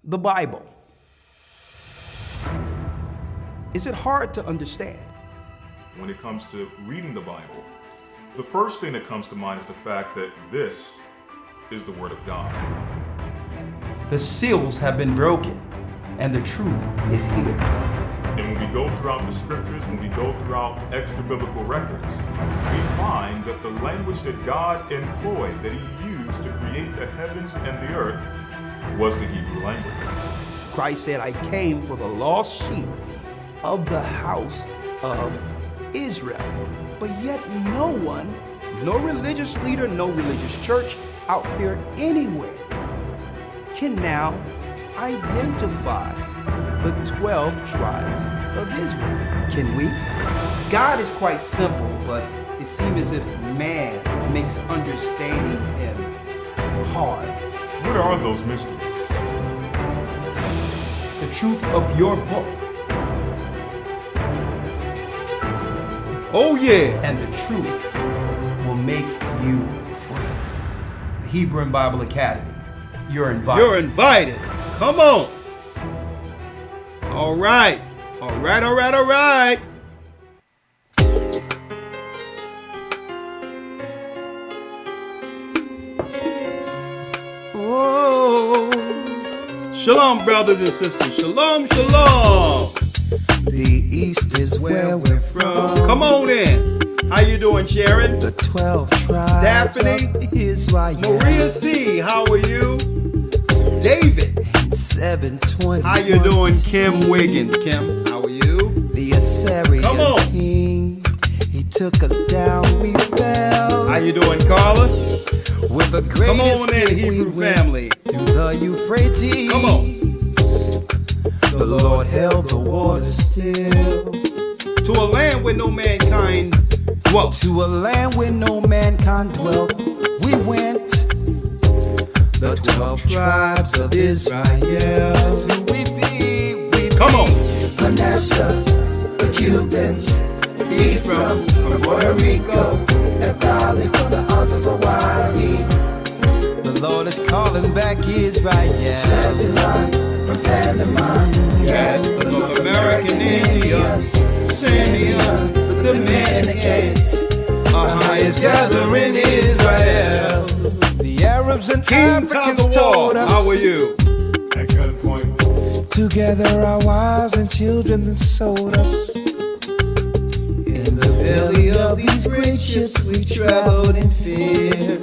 The Bible. Is it hard to understand? When it comes to reading the Bible, the first thing that comes to mind is the fact that this is the Word of God. The seals have been broken, and the truth is here. And when we go throughout the Scriptures, when we go throughout extra-biblical records, we find that the language that God employed, that He used to create the heavens and the earth, was the Hebrew language. Christ said, I came for the lost sheep of the house of Israel. But yet no one, no religious leader, no religious church out there anywhere can now identify the 12 tribes of Israel. Can we? God is quite simple, but it seems as if man makes understanding Him hard. What are those mysteries? The truth of your book. Oh yeah. And the truth will make you free. The Hebrew and Bible Academy. You're invited. You're invited. Come on. All right. All right, all right, all right. Whoa. Shalom, brothers and sisters. Shalom, shalom. The East is where we're from. Come on in. How you doing, Sharon? The 12 tribes Daphne, of Israel. Maria C., how are you? David. 720. How you doing, Kim Wiggins? Kim, how are you? The Assyrian Come on. king, he took us down, we fell. How you doing, Carla? With the greatest Come on in, Hebrew family. Through the Euphrates. Come on. The Lord held the water still. To a land where no mankind dwelt. To a land where no mankind dwelt, we went. The 12 tribes of Israel. That's who we be. Come on. Manasseh, the Cubans, Ephraim from Puerto Rico, and Valley from the Isles of Hawaii. The Lord is calling back Israel. Zebulon from Panama, Gad, the North American Indians, Simeon, the Dominicans, our highest gathering Israel. the Arabs and King Africans told us. how are you? At gunpoint. Together our wives and children then sold us. In the belly of these great ships we traveled in fear.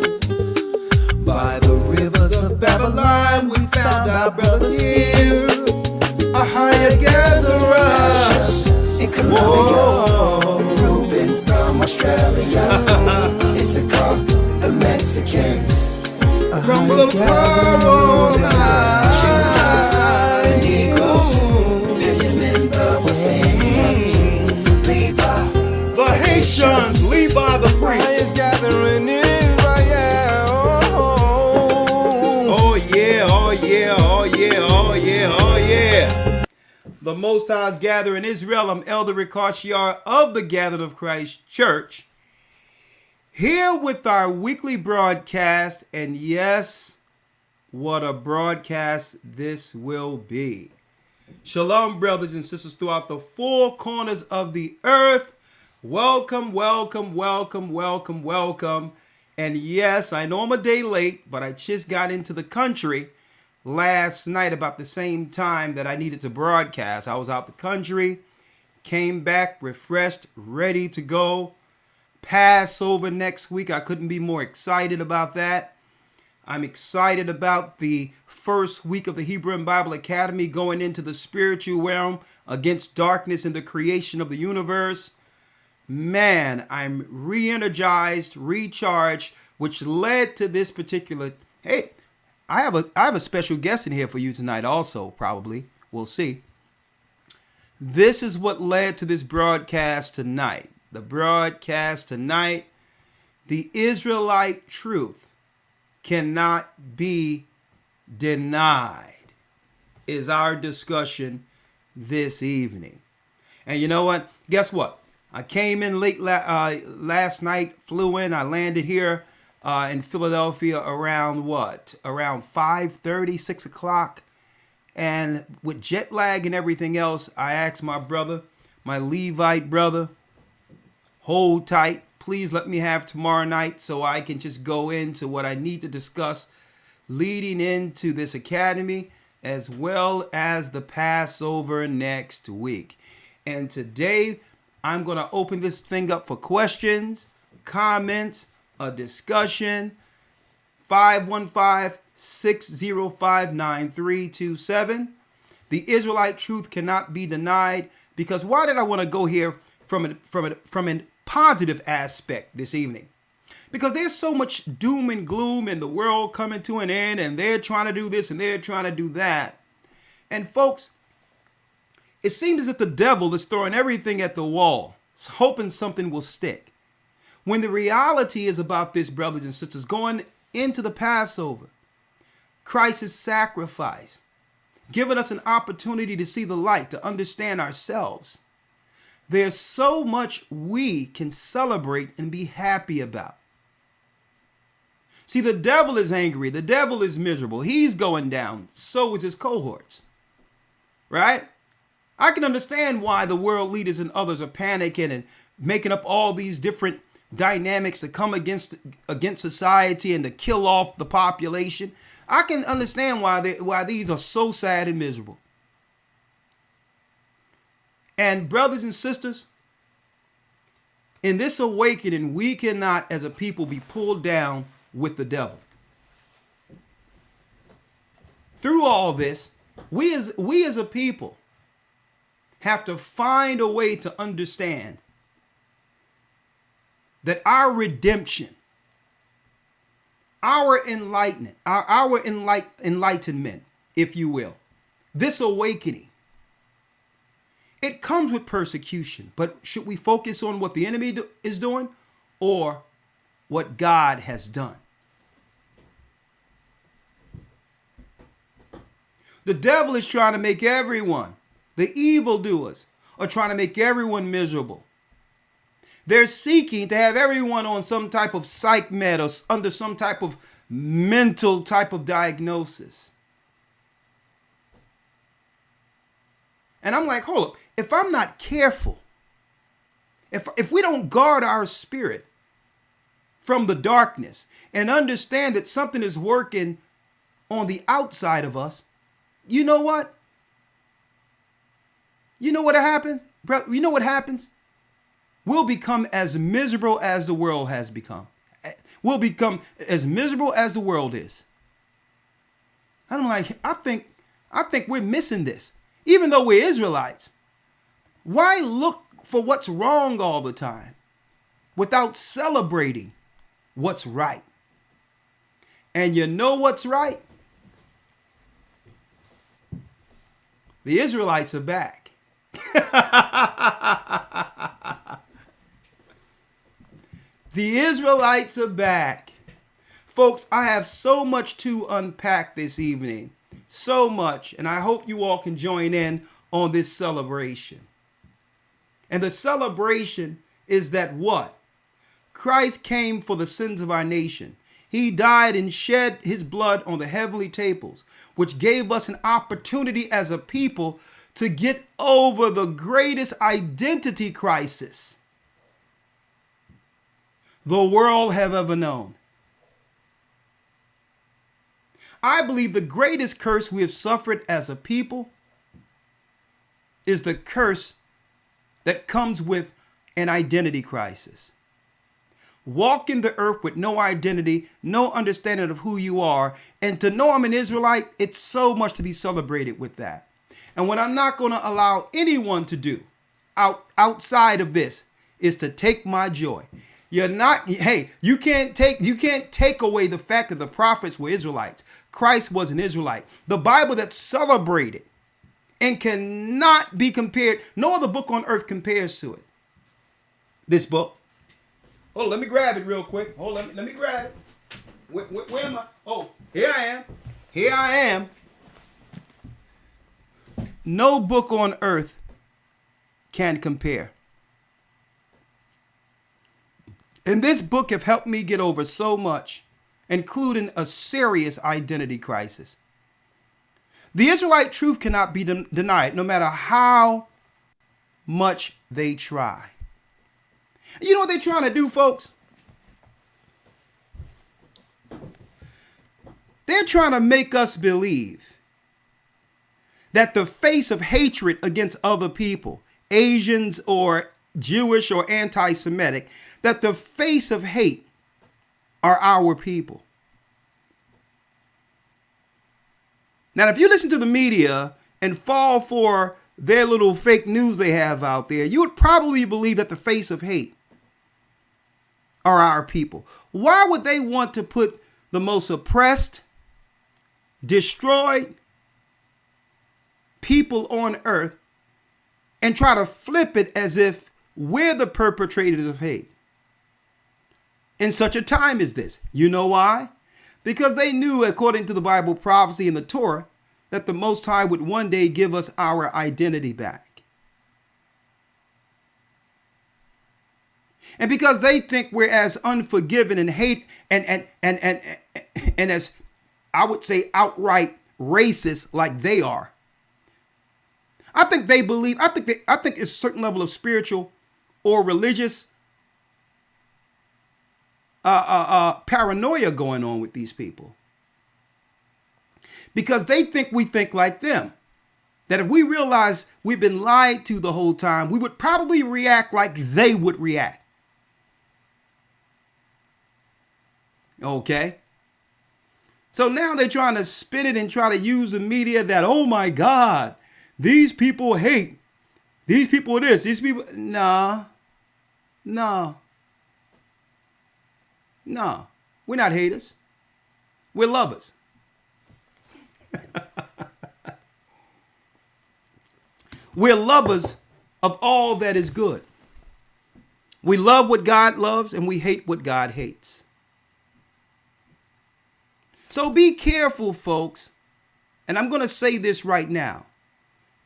By the rivers of Babylon we found our brothers here. A higher gatherers in Colombia, Reuben from Australia, Issachar, the Mexicans, a From highest the gatherers, far the Negroes, Benjamin the West Indians, Levi, The Haitians, Levi the priest. highest gathering in Israel. Oh yeah, oh yeah, oh yeah, oh yeah, oh yeah. The Most High's Gather in Israel. I'm Elder Rawchaa of the Gathered of Christ Church. Here with our weekly broadcast, and yes, what a broadcast this will be. Shalom, brothers and sisters throughout the four corners of the earth. Welcome, welcome, welcome, welcome, welcome. And yes, I know I'm a day late, but I just got into the country last night about the same time that I needed to broadcast. I was out the country, came back refreshed, ready to go. Passover next week. I couldn't be more excited about that. I'm excited about the first week of the Hebrew and Bible Academy going into the spiritual realm against darkness in the creation of the universe. Man, I'm re-energized, recharged, which led to this particular. Hey, I have a special guest in here for you tonight also, probably. We'll see. This is what led to this broadcast tonight. The broadcast tonight, the Israelite truth cannot be denied, is our discussion this evening. And you know what? Guess what? I came in late last night, flew in. I landed here in Philadelphia around what? Around 5:30, 6 o'clock. And with jet lag and everything else, I asked my brother, my Levite brother, hold tight. Please let me have tomorrow night so I can just go into what I need to discuss leading into this academy, as well as the Passover next week. And today, I'm going to open this thing up for questions, comments, a discussion. 515-605-9327. The Israelite truth cannot be denied, because why did I want to go here from a positive aspect this evening? Because there's so much doom and gloom in the world coming to an end, and they're trying to do this and they're trying to do that. And folks, it seems as if the devil is throwing everything at the wall, hoping something will stick. When the reality is about this, brothers and sisters, going into the Passover, Christ's sacrifice, giving us an opportunity to see the light, to understand ourselves. There's so much we can celebrate and be happy about. See, the devil is angry. The devil is miserable. He's going down. So is his cohorts. Right? I can understand why the world leaders and others are panicking and making up all these different dynamics to come against society and to kill off the population. I can understand why these are so sad and miserable. And brothers and sisters, in this awakening, we cannot as a people be pulled down with the devil. Through all this, we as a people have to find a way to understand that our redemption, our enlightenment, our enlightenment, if you will, this awakening, it comes with persecution. But should we focus on what the enemy is doing or what God has done? The devil is trying to make everyone, the evildoers are trying to make everyone miserable. They're seeking to have everyone on some type of psych med or under some type of mental type of diagnosis. And I'm like, hold up. If I'm not careful, if we don't guard our spirit from the darkness and understand that something is working on the outside of us, you know what? You know what happens? You know what happens? We'll become as miserable as the world has become. We'll become as miserable as the world is. I'm like, I think we're missing this. Even though we're Israelites, why look for what's wrong all the time without celebrating what's right? And you know what's right? The Israelites are back. The Israelites are back. Folks, I have so much to unpack this evening. So much. And I hope you all can join in on this celebration. And the celebration is that what? Christ came for the sins of our nation. He died and shed his blood on the heavenly tables, which gave us an opportunity as a people to get over the greatest identity crisis the world have ever known. I believe the greatest curse we have suffered as a people is the curse that comes with an identity crisis. Walking the earth with no identity, no understanding of who you are, and to know I'm an Israelite, it's so much to be celebrated with that. And what I'm not going to allow anyone to do outside of this is to take my joy. You can't take away the fact that the prophets were Israelites. Christ was an Israelite. The Bible that's celebrated and cannot be compared. No other book on earth compares to it. This book. Oh, let me grab it real quick. Oh, let me grab it. Where am I? Oh, here I am. Here I am. No book on earth can compare. And this book have helped me get over so much, including a serious identity crisis. The Israelite truth cannot be denied, no matter how much they try. You know what they're trying to do, folks? They're trying to make us believe that the face of hatred against other people, Asians or Jewish or anti-Semitic, that the face of hate are our people. Now, if you listen to the media and fall for their little fake news they have out there, you would probably believe that the face of hate are our people. Why would they want to put the most oppressed, destroyed people on earth and try to flip it as if we're the perpetrators of hate in such a time as this? You know why? Because they knew, according to the Bible prophecy in the Torah, that the Most High would one day give us our identity back. And because they think we're as unforgiving and hate and as, I would say, outright racist like they are. I think they believe, I think it's a certain level of spiritual or religious paranoia going on with these people. Because they think we think like them. That if we realize we've been lied to the whole time, we would probably react like they would react. Okay? So now they're trying to spin it and try to use the media that, oh my God, these people hate. These people are this. These people. No. We're not haters. We're lovers. We're lovers of all that is good. We love what God loves and we hate what God hates. So be careful, folks. And I'm going to say this right now.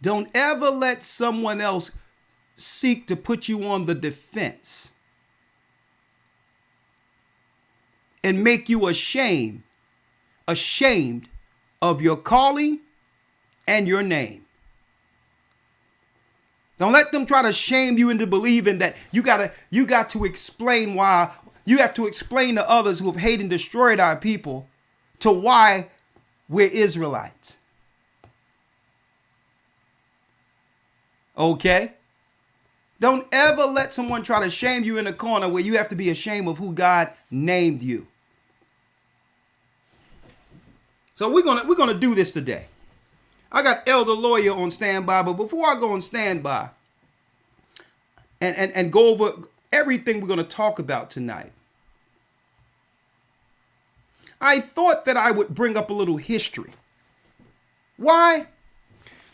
Don't ever let someone else seek to put you on the defense and make you ashamed of your calling and your name. Don't let them try to shame you into believing that you got to explain why. You have to explain to others who have hated and destroyed our people to why we're Israelites. Okay? Don't ever let someone try to shame you in a corner where you have to be ashamed of who God named you. So we're gonna do this today. I got Elder Lawya on standby, but before I go on standby and go over everything we're gonna talk about tonight, I thought that I would bring up a little history. Why?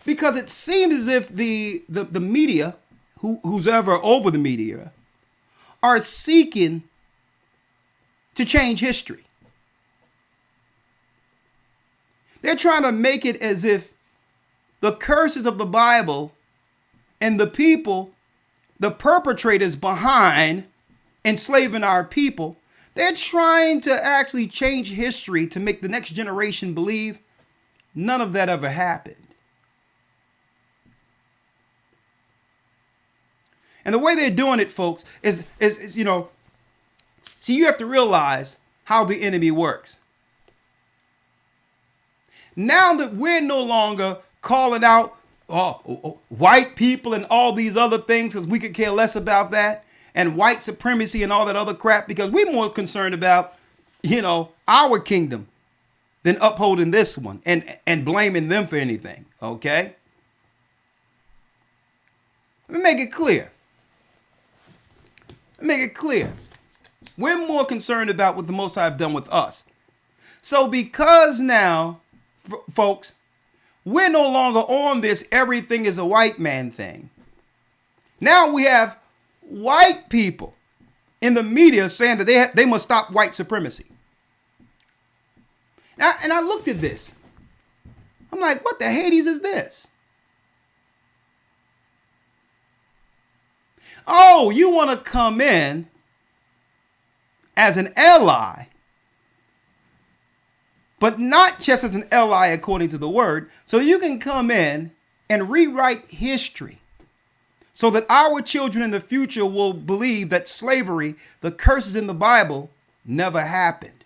Because it seemed as if the media, who's ever over the media, are seeking to change history. They're trying to make it as if the curses of the Bible and the people, the perpetrators behind enslaving our people, they're trying to actually change history to make the next generation believe none of that ever happened. And the way they're doing it, folks, is see, you have to realize how the enemy works. Now that we're no longer calling out white people and all these other things because we could care less about that, and white supremacy and all that other crap, because we're more concerned about, our kingdom than upholding this one and blaming them for anything. Okay? Let me make it clear. We're more concerned about what the Most High have done with us. So because now, folks, we're no longer on this everything is a white man thing. Now we have white people in the media saying that they must stop white supremacy. Now, and I looked at this. I'm like, what the Hades is this? Oh, you want to come in as an ally but not just as an li according to the word. So you can come in and rewrite history so that our children in the future will believe that slavery, the curses in the Bible, never happened.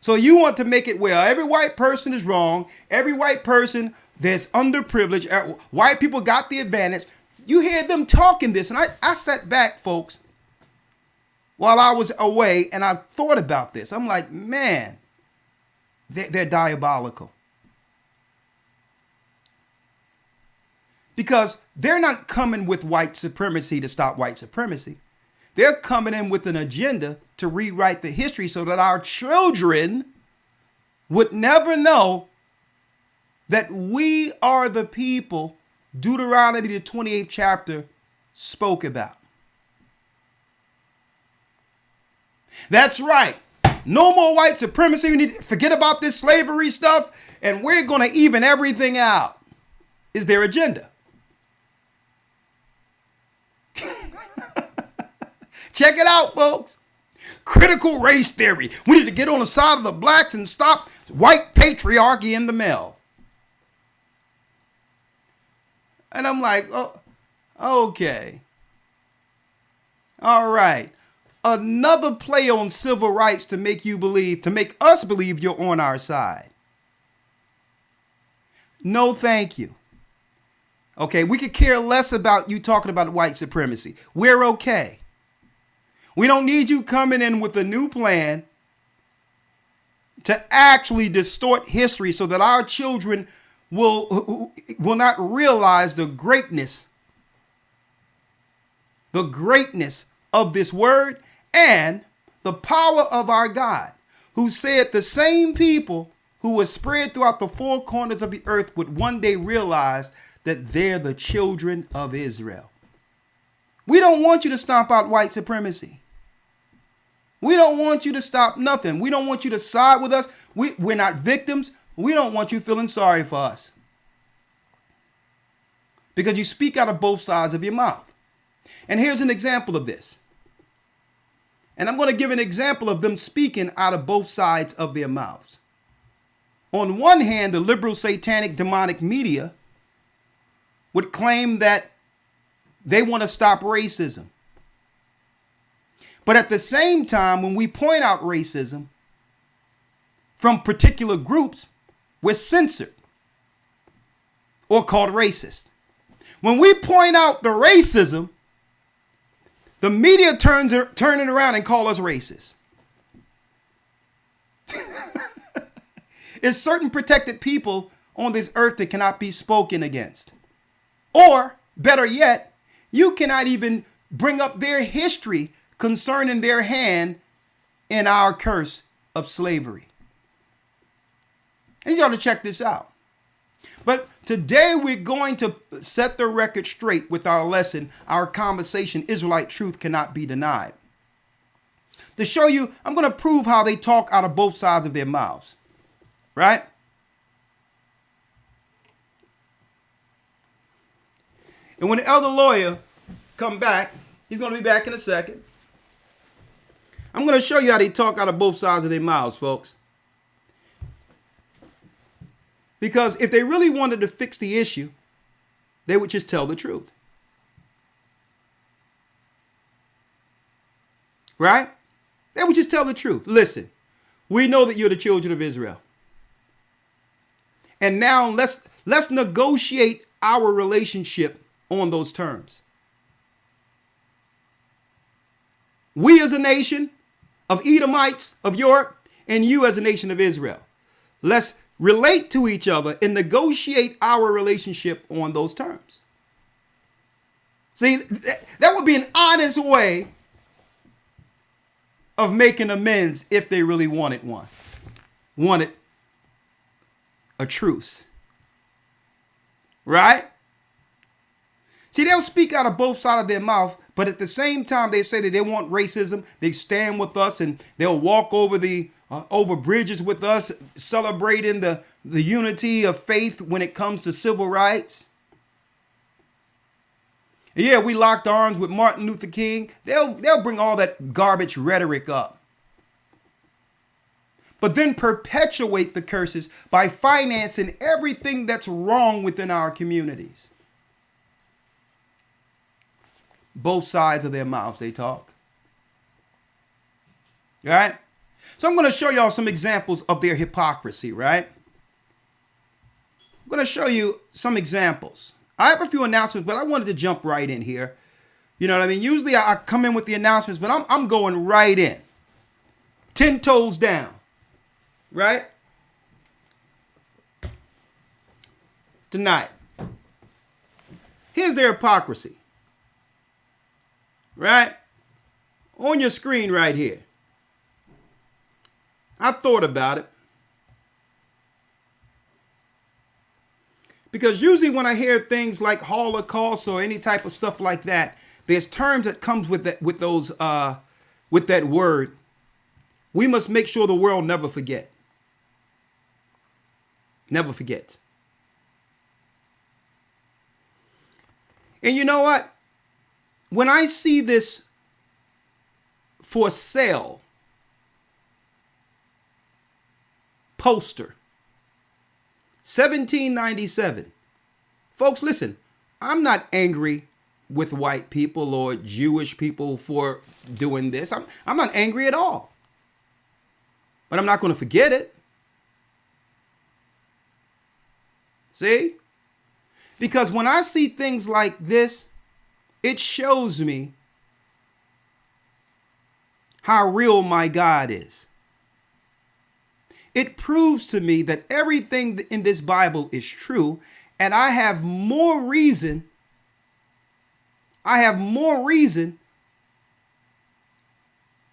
So you want to make it where every white person is wrong, every white person that's underprivileged, white people got the advantage. You hear them talking this, and I sat back, folks, while I was away, and I thought about this. I'm like, man, they're diabolical. Because they're not coming with white supremacy to stop white supremacy. They're coming in with an agenda to rewrite the history so that our children would never know that we are the people Deuteronomy, the 28th chapter, spoke about. That's right. No more white supremacy. We need to forget about this slavery stuff, and we're going to even everything out, is their agenda. Check it out, folks. Critical race theory. We need to get on the side of the blacks and stop white patriarchy in the male. And I'm like, oh, okay. All right. Another play on civil rights to make us believe you're on our side. No, thank you. Okay, we could care less about you talking about white supremacy. We're okay. We don't need you coming in with a new plan to actually distort history so that our children will not realize the greatness of this word and the power of our God, who said the same people who were spread throughout the four corners of the earth would one day realize that they're the children of Israel. We don't want you to stomp out white supremacy. We don't want you to stop nothing. We don't want you to side with us. We're not victims. We don't want you feeling sorry for us. Because you speak out of both sides of your mouth. And here's an example of this. And I'm going to give an example of them speaking out of both sides of their mouths. On one hand, the liberal, satanic, demonic media would claim that they want to stop racism. But at the same time, when we point out racism from particular groups, we're censored or called racist. When we point out the racism, the media turn it around and call us racist. It's certain protected people on this earth that cannot be spoken against. Or, better yet, you cannot even bring up their history concerning their hand in our curse of slavery. And you ought to check this out. But today we're going to set the record straight with our lesson, our conversation, Israelite Truth Cannot Be Denied. To show you, I'm going to prove how they talk out of both sides of their mouths. Right? And when the Elder Lawya come back, he's going to be back in a second. I'm going to show you how they talk out of both sides of their mouths, folks. Because if they really wanted to fix the issue, they would just tell the truth. Right? They would just tell the truth. Listen, we know that you're the children of Israel. And now let's negotiate our relationship on those terms. We as a nation of Edomites of Europe and you as a nation of Israel. Let's relate to each other and negotiate our relationship on those terms. See, that would be an honest way of making amends if they really wanted a truce. Right? See, they'll speak out of both sides of their mouth, but at the same time, they say that they want racism. They stand with us and they'll walk over over bridges with us, celebrating the unity of faith when it comes to civil rights. Yeah, we locked arms with Martin Luther King. They'll bring all that garbage rhetoric up. but then perpetuate the curses by financing everything that's wrong within our communities. Both sides of their mouths, they talk. Right? So I'm going to show y'all some examples of their hypocrisy, right? I'm going to show you some examples. I have a few announcements, but I wanted to jump right in here. You know what I mean? Usually I come in with the announcements, but I'm going right in. 10 toes down. Right? Tonight. Here's their hypocrisy. Right? On your screen right here. I thought about it. Because usually when I hear things like Holocaust or any type of stuff like that, there's terms that comes with that, with that word. We must make sure the world never forget. Never forgets. And you know what? When I see this for sale poster, $17.97. Folks, listen, I'm not angry with white people or Jewish people for doing this. I'm not angry at all. But I'm not going to forget it. See? Because when I see things like this, it shows me how real my God is. It proves to me that everything in this Bible is true, and I have more reason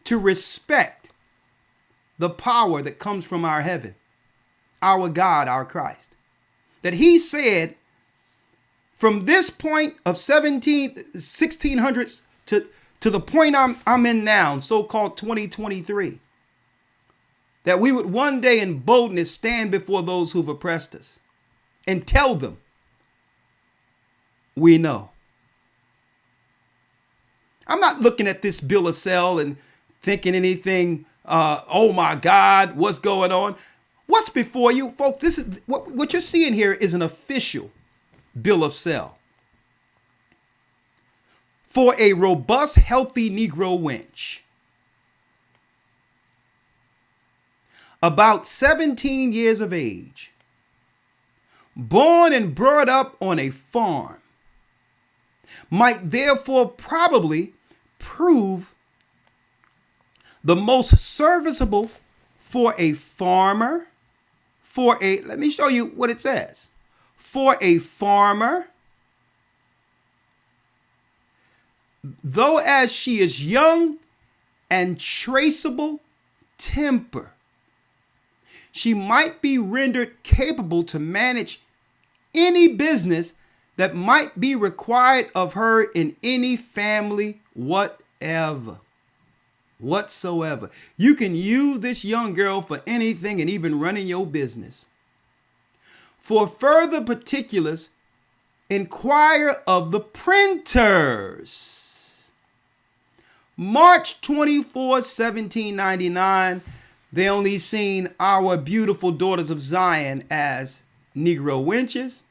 to respect the power that comes from our heaven, our God, our Christ. That he said from this point of 1600s to the point I'm in now, so-called 2023, that we would one day in boldness stand before those who've oppressed us and tell them, we know. I'm not looking at this bill of sale and thinking anything, oh my God, what's going on? What's before you, folks? This is what you're seeing here is an official bill of sale for a robust, healthy Negro wench. About 17 years of age, born and brought up on a farm, might therefore probably prove the most serviceable for a farmer, let me show you what it says, for a farmer, though as she is young and traceable temper, she might be rendered capable to manage any business that might be required of her in any family whatsoever. You can use this young girl for anything and even running your business. For further particulars, inquire of the printers. March 24, 1799. They only seen our beautiful daughters of Zion as Negro wenches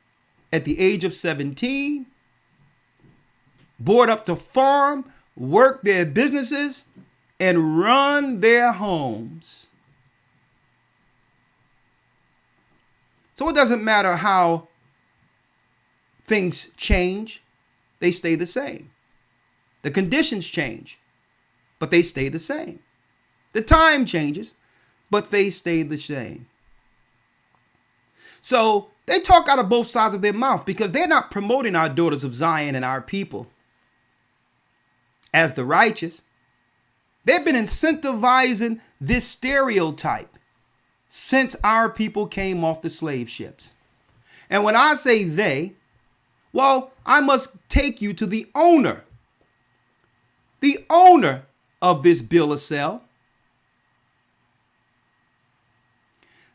at the age of 17, board up to farm, work their businesses, and run their homes. So it doesn't matter how things change, they stay the same. The conditions change, but they stay the same. The time changes, but they stay the same. So they talk out of both sides of their mouth because they're not promoting our daughters of Zion and our people as the righteous. They've been incentivizing this stereotype since our people came off the slave ships. And when I say they, well, I must take you to the owner of this bill of sale.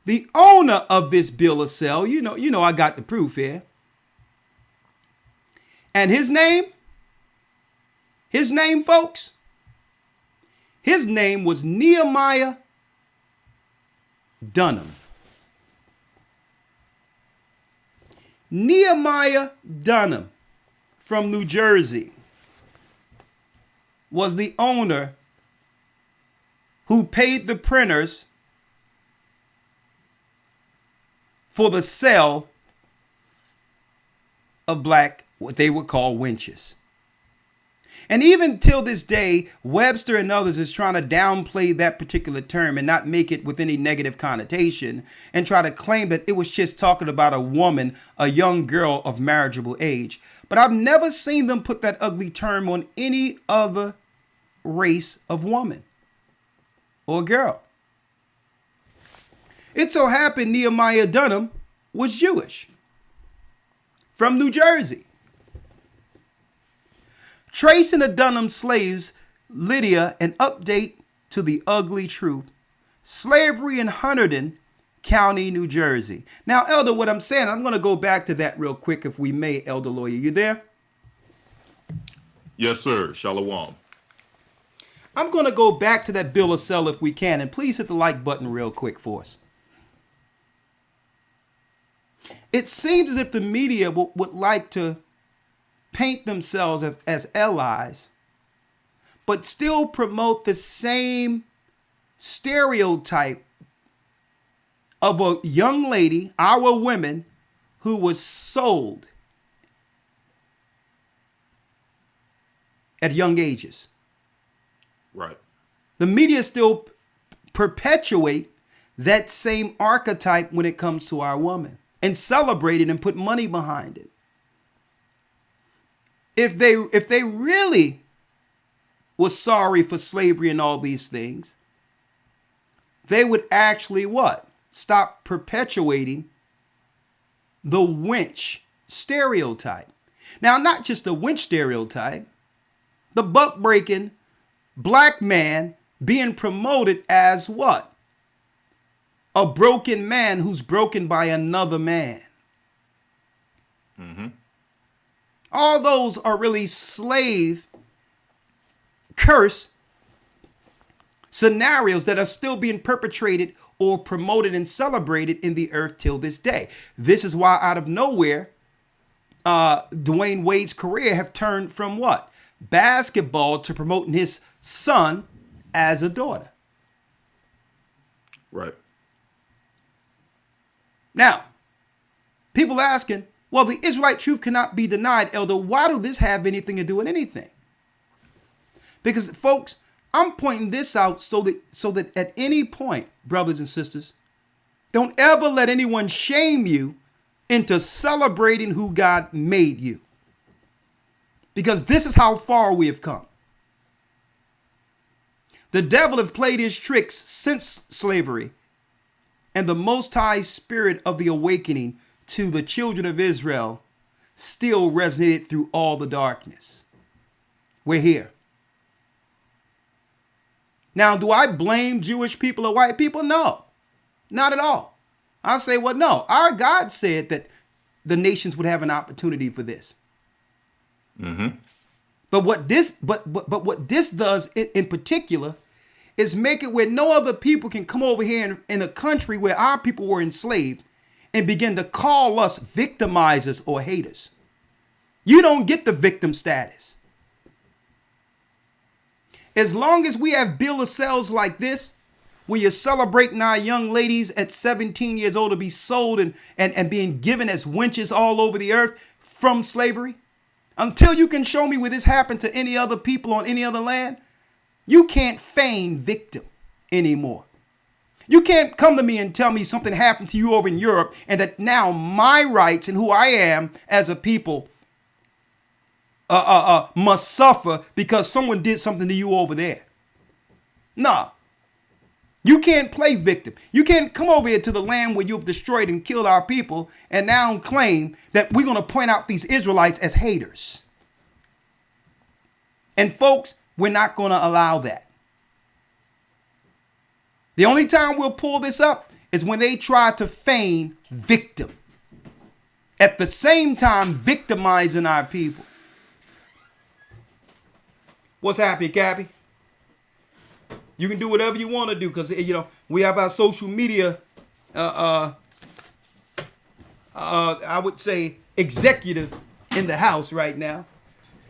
The owner of this bill of sale, you know, I got the proof here. And his name, folks, his name was Nehemiah Dunham. Nehemiah Dunham from New Jersey was the owner who paid the printers for the sale of black, what they would call wenches. And even till this day, Webster and others is trying to downplay that particular term and not make it with any negative connotation and try to claim that it was just talking about a woman, a young girl of marriageable age. But I've never seen them put that ugly term on any other race of woman or girl. It so happened Nehemiah Dunham was Jewish from New Jersey. Tracing the Dunham slaves, Lydia, an update to the ugly truth. Slavery in Hunterdon County, New Jersey. Now, Elder, what I'm saying, I'm going to go back to that real quick if we may, Elder Lawya. You there? Yes, sir. Shalom. I'm going to go back to that bill of sale if we can, and please hit the like button real quick for us. It seems as if the media would like to paint themselves as allies, but still promote the same stereotype of a young lady, our women, who was sold at young ages. Right. The media still perpetuate that same archetype when it comes to our woman and celebrate it and put money behind it. If they really was sorry for slavery and all these things, they would actually what? Stop perpetuating the wench stereotype. Now, not just the wench stereotype, the buck-breaking black man being promoted as what? A broken man who's broken by another man. Mm-hmm. All those are really slave curse scenarios that are still being perpetrated or promoted and celebrated in the earth till this day. This is why out of nowhere, Dwayne Wade's career have turned from what? Basketball to promoting his son as a daughter. Right. Now, people asking, well, the Israelite truth cannot be denied, Elder. Why do this have anything to do with anything? Because, folks, I'm pointing this out so that at any point, brothers and sisters, don't ever let anyone shame you into celebrating who God made you. Because this is how far we have come. The devil have played his tricks since slavery, and the Most High Spirit of the awakening to the children of Israel still resonated through all the darkness. We're here. Now, do I blame Jewish people or white people? No, not at all. I say, well, no, our God said that the nations would have an opportunity for this. Mm-hmm. But what this does in particular is make it where no other people can come over here in a country where our people were enslaved and begin to call us victimizers or haters. You don't get the victim status. As long as we have bill of sales like this, where you're celebrating our young ladies at 17 years old to be sold and being given as wenches all over the earth from slavery, until you can show me where this happened to any other people on any other land, you can't feign victim anymore. You can't come to me and tell me something happened to you over in Europe and that now my rights and who I am as a people must suffer because someone did something to you over there. Nah. You can't play victim. You can't come over here to the land where you've destroyed and killed our people and now claim that we're going to point out these Israelites as haters. And folks, we're not going to allow that. The only time we'll pull this up is when they try to feign victim. At the same time, victimizing our people. What's happening, Cappy? You can do whatever you want to do because, we have our social media I would say, executive in the House right now.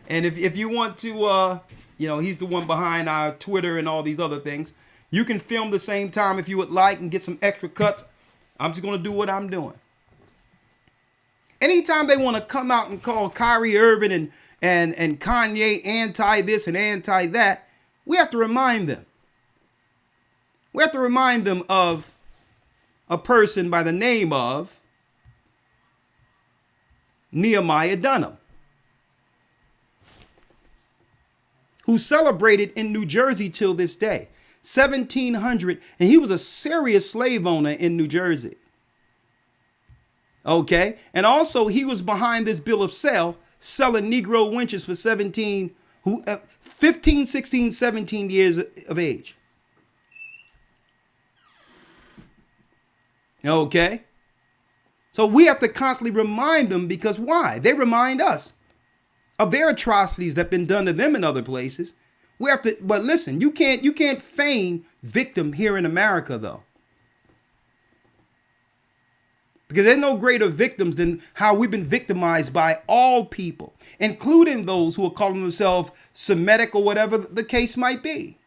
And if you want to, he's the one behind our Twitter and all these other things. You can film the same time if you would like and get some extra cuts. I'm just going to do what I'm doing. Anytime they want to come out and call Kyrie Irving and Kanye anti this and anti that, we have to remind them. We have to remind them of a person by the name of Nehemiah Dunham, who celebrated in New Jersey till this day, 1700, and he was a serious slave owner in New Jersey. Okay, and also he was behind this bill of sale, selling Negro wenches for 15, 16, 17 years of age. Okay, so we have to constantly remind them, because why? They remind us of their atrocities that have been done to them in other places. We have to, but listen, you can't feign victim here in America though. Because there's no greater victims than how we've been victimized by all people, including those who are calling themselves Semitic or whatever the case might be.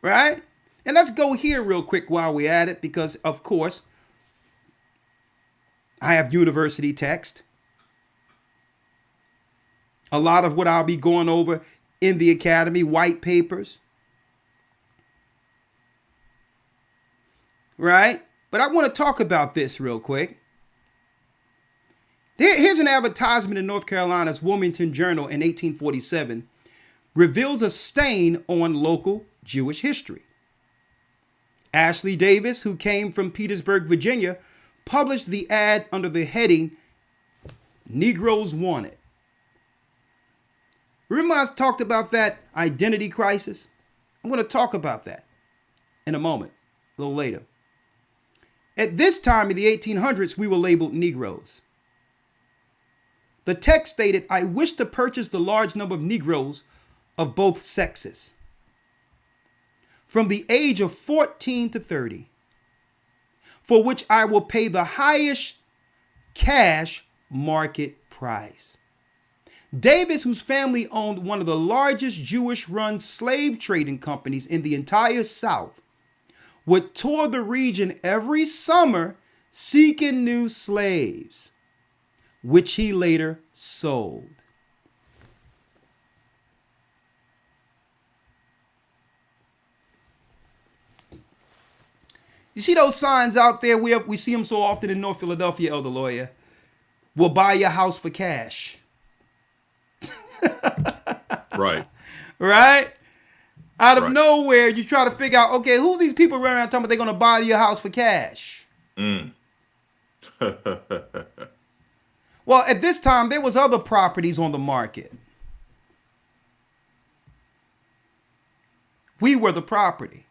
Right? And let's go here real quick while we're at it, because of course, I have university text. A lot of what I'll be going over in the academy, white papers. Right? But I want to talk about this real quick. Here's an advertisement in North Carolina's Wilmington Journal in 1847. Reveals a stain on local Jewish history. Ashley Davis, who came from Petersburg, Virginia, published the ad under the heading, Negroes Wanted. Remember I talked about that identity crisis? I'm going to talk about that in a moment, a little later. At this time in the 1800s, we were labeled Negroes. The text stated, I wish to purchase the large number of Negroes of both sexes, from the age of 14 to 30, for which I will pay the highest cash market price. Davis, whose family owned one of the largest Jewish-run slave trading companies in the entire South, would tour the region every summer seeking new slaves, which he later sold. You see those signs out there? We see them so often in North Philadelphia, Elder Lawya. We'll buy your house for cash. Right. Right? Out of nowhere, you try to figure out, okay, who's these people running around talking about they're going to buy your house for cash? Mm. Well, at this time, there was other properties on the market. We were the property.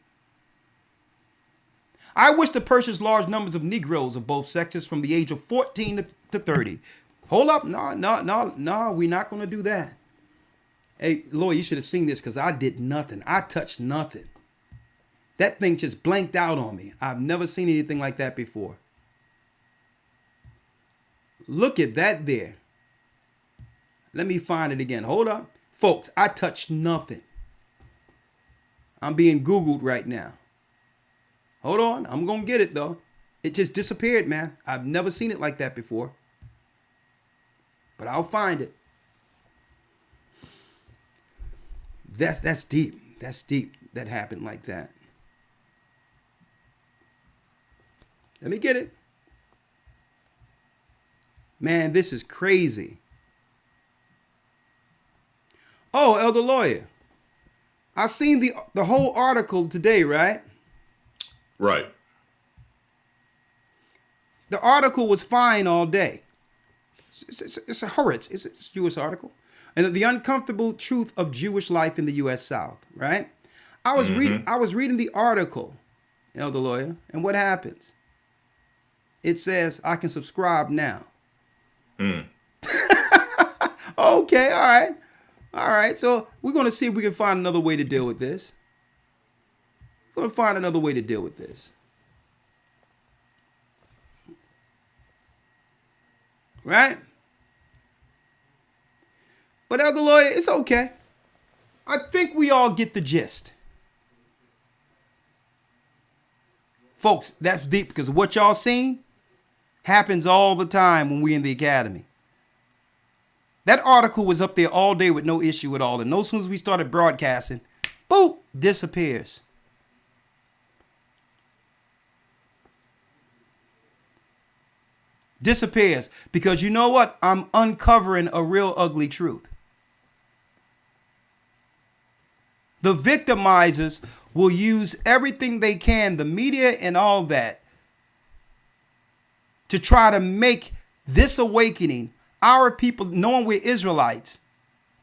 I wish to purchase large numbers of Negroes of both sexes from the age of 14 to 30. Hold up. No, we're not going to do that. Hey, Lawyer, you should have seen this, because I did nothing. I touched nothing. That thing just blanked out on me. I've never seen anything like that before. Look at that there. Let me find it again. Hold up. Folks, I touched nothing. I'm being Googled right now. Hold on. I'm going to get it, though. It just disappeared, man. I've never seen it like that before. But I'll find it. That's deep. That's deep that happened like that. Let me get it. Man, this is crazy. Oh, Elder Lawya, I seen the whole article today, right? Right. The article was fine all day. It's a Hurwitz. It's a Jewish article. And the uncomfortable truth of Jewish life in the U.S. South, right? I was reading the article, Elder Lawya, and what happens? It says I can subscribe now. Okay, all right. So we're going to see if we can find another way to deal with this. We're going to find another way to deal with this. Right? But Elder Lawyer, it's okay. I think we all get the gist. Folks, that's deep because what y'all seen happens all the time when we're in the academy. That article was up there all day with no issue at all. And as soon as we started broadcasting, boop, disappears. Disappears. Because you know what? I'm uncovering a real ugly truth. The victimizers will use everything they can, the media and all that, to try to make this awakening, our people, knowing we're Israelites,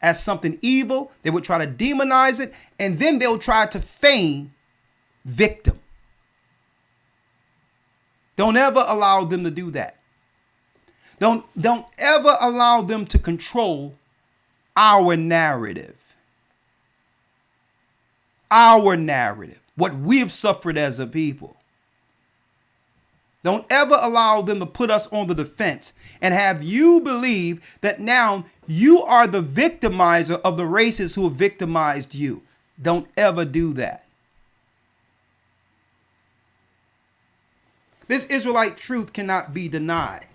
as something evil. They would try to demonize it, and then they'll try to feign victim. Don't ever allow them to do that. Don't ever allow them to control our narrative. Our narrative, what we've suffered as a people. Don't ever allow them to put us on the defense and have you believe that now you are the victimizer of the races who have victimized you. Don't ever do that. This Israelite truth cannot be denied.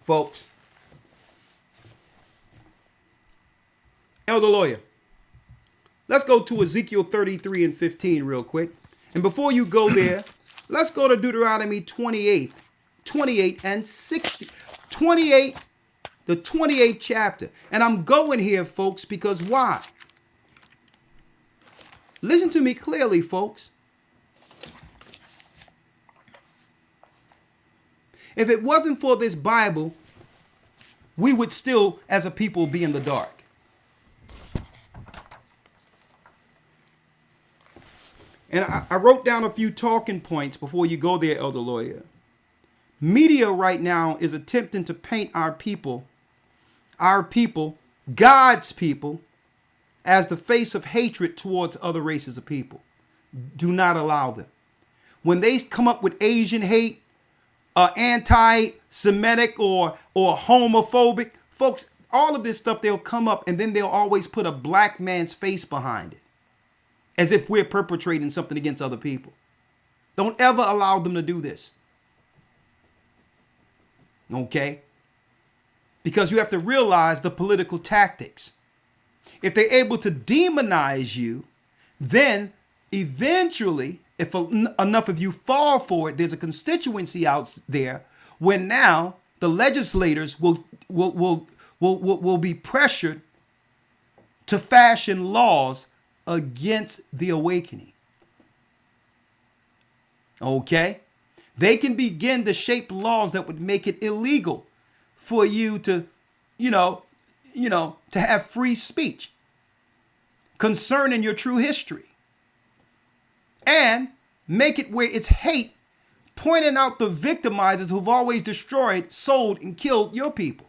Folks, Elder Lawyer, let's go to Ezekiel 33 and 15 real quick. And before you go there, let's go to Deuteronomy 28 and 60. 28, the 28th chapter. And I'm going here, folks, because why? Listen to me clearly, folks. If it wasn't for this Bible, we would still, as a people, be in the dark. And I wrote down a few talking points before you go there, Elder Lawyer. Media right now is attempting to paint our people, God's people, as the face of hatred towards other races of people. Do not allow them. When they come up with Asian hate, anti-Semitic or homophobic, folks, all of this stuff, they'll come up and then they'll always put a black man's face behind it, as if we're perpetrating something against other people. Don't ever allow them to do this. Okay? Because you have to realize the political tactics. If they're able to demonize you, then eventually, if enough of you fall for it, there's a constituency out there where now the legislators will be pressured to fashion laws against the awakening. Okay? They can begin to shape laws that would make it illegal for you to, to have free speech concerning your true history. And make it where it's hate, pointing out the victimizers who've always destroyed, sold, and killed your people.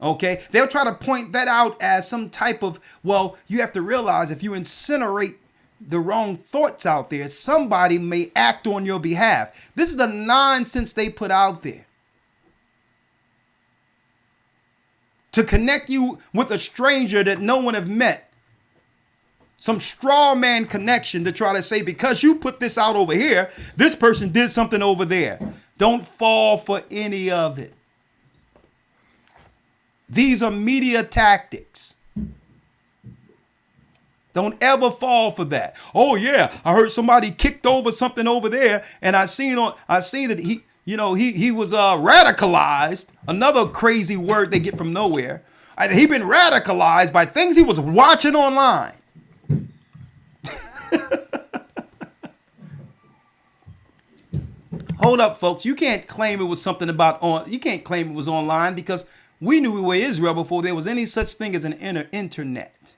Okay, they'll try to point that out as some type of, well, you have to realize if you incinerate the wrong thoughts out there, somebody may act on your behalf. This is the nonsense they put out there. To connect you with a stranger that no one have met. Some straw man connection to try to say, because you put this out over here, this person did something over there. Don't fall for any of it. These are media tactics. Don't ever fall for that. Oh yeah, I heard somebody kicked over something over there, and I seen that he was radicalized. Another crazy word they get from nowhere. He been radicalized by things he was watching online. Hold up, folks. You can't claim it was something you can't claim it was online, because we knew we were Israel before there was any such thing as an internet.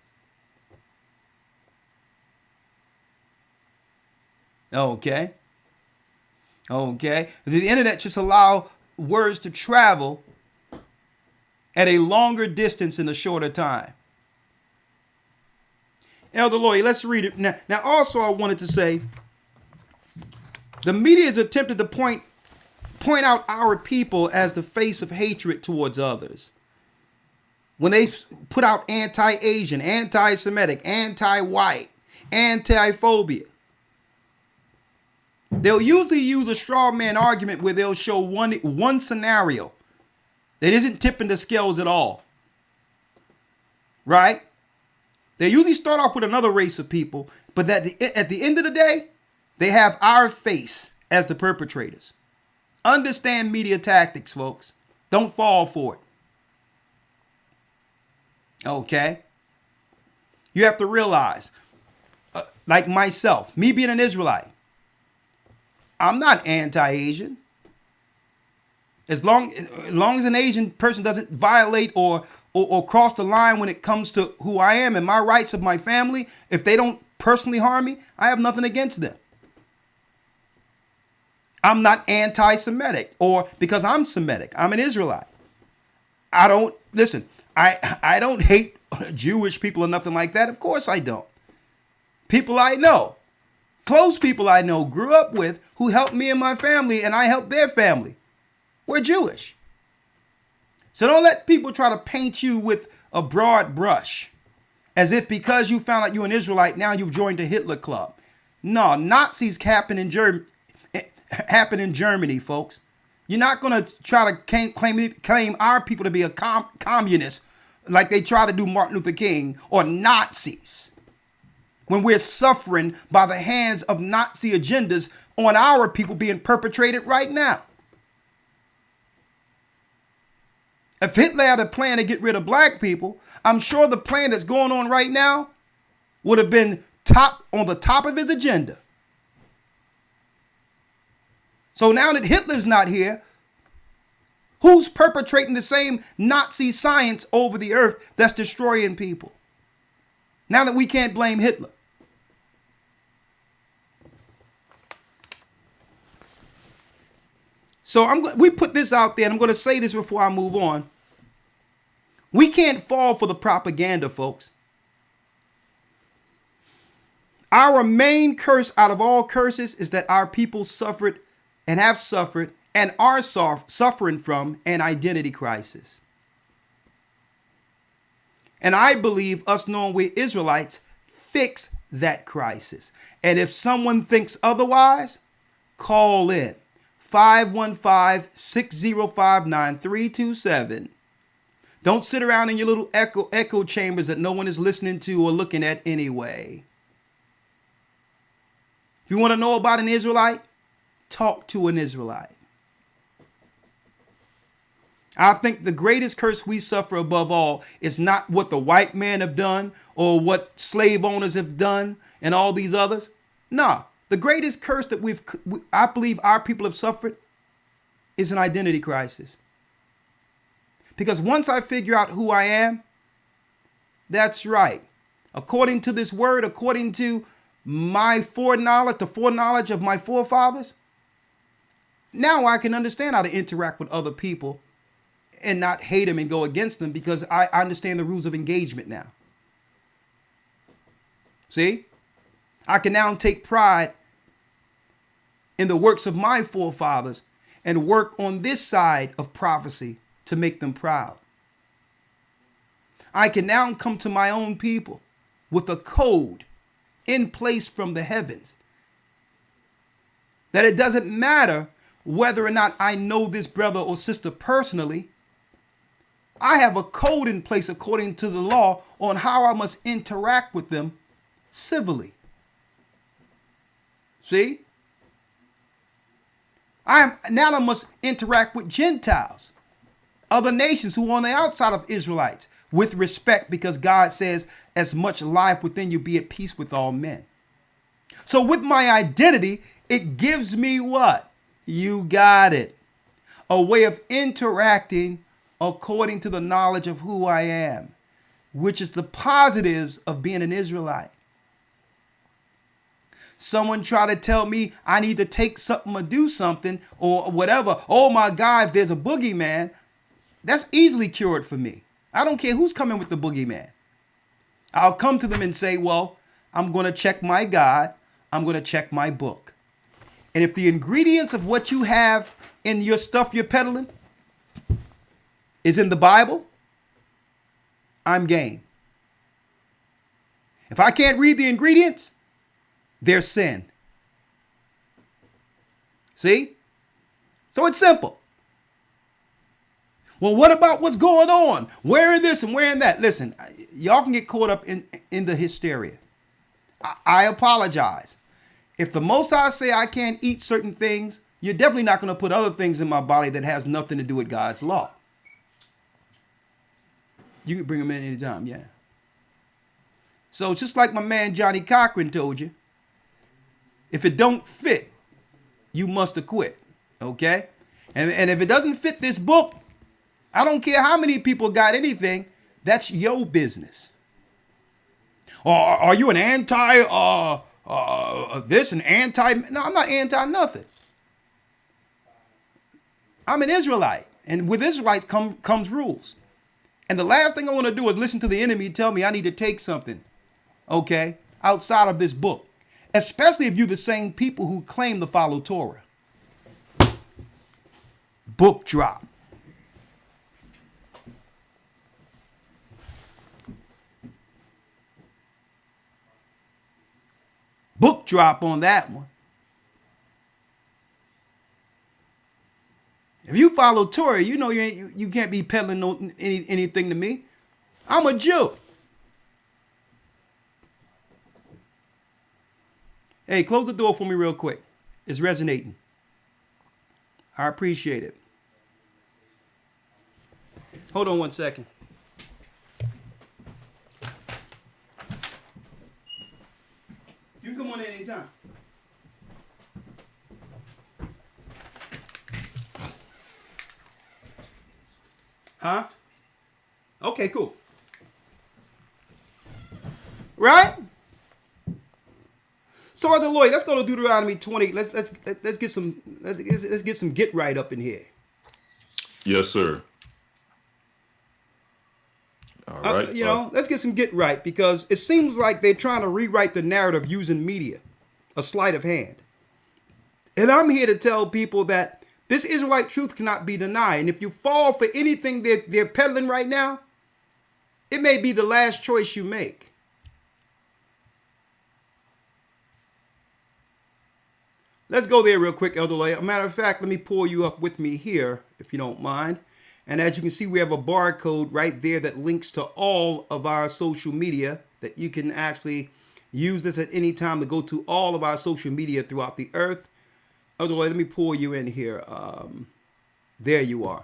Okay. The internet just allow words to travel at a longer distance in a shorter time. Elder Lawya, let's read it. Now, also I wanted to say, the media has attempted to point out our people as the face of hatred towards others. When they put out anti-Asian, anti-Semitic, anti-white, anti-phobia, they'll usually use a straw man argument where they'll show one scenario that isn't tipping the scales at all. Right? They usually start off with another race of people, but at the end of the day, they have our face as the perpetrators. Understand media tactics, folks. Don't fall for it. Okay? You have to realize, like myself, me being an Israelite, I'm not anti-Asian. As long as an Asian person doesn't violate or cross the line when it comes to who I am and my rights of my family, if they don't personally harm me, I have nothing against them. I'm not anti-Semitic or because I'm Semitic. I'm an Israelite. I don't hate Jewish people or nothing like that. Of course I don't. People I know, close people I know, grew up with, who helped me and my family, and I helped their family. We're Jewish. So don't let people try to paint you with a broad brush as if because you found out you're an Israelite, now you've joined the Hitler Club. No, Nazis happen in Germany, folks. You're not going to try to claim our people to be a communist like they try to do Martin Luther King or Nazis when we're suffering by the hands of Nazi agendas on our people being perpetrated right now. If Hitler had a plan to get rid of black people, I'm sure the plan that's going on right now would have been on the top of his agenda. So now that Hitler's not here, who's perpetrating the same Nazi science over the earth that's destroying people? Now that we can't blame Hitler. So we put this out there, and I'm going to say this before I move on. We can't fall for the propaganda, folks. Our main curse out of all curses is that our people suffered and have suffered and are suffering from an identity crisis. And I believe us knowing we're Israelites fix that crisis. And if someone thinks otherwise, call in 515-605-9327. Don't sit around in your little echo chambers that no one is listening to or looking at anyway. If you want to know about an Israelite, talk to an Israelite. I think the greatest curse we suffer above all is not what the white man have done or what slave owners have done and all these others. No, the greatest curse that I believe our people have suffered is an identity crisis. Because once I figure out who I am, that's right. According to this word, according to my foreknowledge, the foreknowledge of my forefathers, now I can understand how to interact with other people and not hate them and go against them because I understand the rules of engagement now. See? I can now take pride in the works of my forefathers and work on this side of prophecy to make them proud. I can now come to my own people with a code in place from the heavens that it doesn't matter whether or not I know this brother or sister personally. I have a code in place according to the law on how I must interact with them civilly. See? I must interact with Gentiles, other nations who are on the outside of Israelites, with respect, because God says, as much life within you, be at peace with all men. So with my identity, it gives me what? You got it. A way of interacting according to the knowledge of who I am, which is the positives of being an Israelite. Someone try to tell me I need to take something or do something or whatever. Oh my God, there's a boogeyman. That's easily cured for me. I don't care who's coming with the boogeyman. I'll come to them and say, well, I'm going to check my God. I'm going to check my book. And if the ingredients of what you have in your stuff you're peddling is in the Bible, I'm game. If I can't read the ingredients, there's sin. See? So it's simple. Well, what about what's going on? Wearing this and wearing that. Listen, y'all can get caught up in the hysteria. I apologize. If the Most High say I can't eat certain things, you're definitely not going to put other things in my body that has nothing to do with God's law. You can bring them in anytime, yeah. So just like my man Johnny Cochran told you, if it don't fit, you must acquit, okay? And if it doesn't fit this book, I don't care how many people got anything, that's your business. Or are you an anti this and anti? No, I'm not anti nothing. I'm an Israelite, and with Israelites comes rules. And the last thing I want to do is listen to the enemy tell me I need to take something, okay, outside of this book. Especially if you're the same people who claim to follow Torah. Book drop. Book drop on that one. If you follow Torah, you know you can't be peddling anything to me. I'm a Jew. Hey, close the door for me real quick. It's resonating. I appreciate it. Hold on one second. You can come on in anytime. Huh? Okay, cool. Right? So, Elder Lawya, let's go to Deuteronomy 20. Let's get some get right up in here. Yes, sir. All right. Let's get some get right, because it seems like they're trying to rewrite the narrative using media, a sleight of hand. And I'm here to tell people that this Israelite truth cannot be denied. And if you fall for anything they're peddling right now, it may be the last choice you make. Let's go there real quick, Elder Rawchaa. Matter of fact, let me pull you up with me here, if you don't mind. And as you can see, we have a barcode right there that links to all of our social media, that you can actually use this at any time to go to all of our social media throughout the earth. Elder Rawchaa, let me pull you in here. There you are.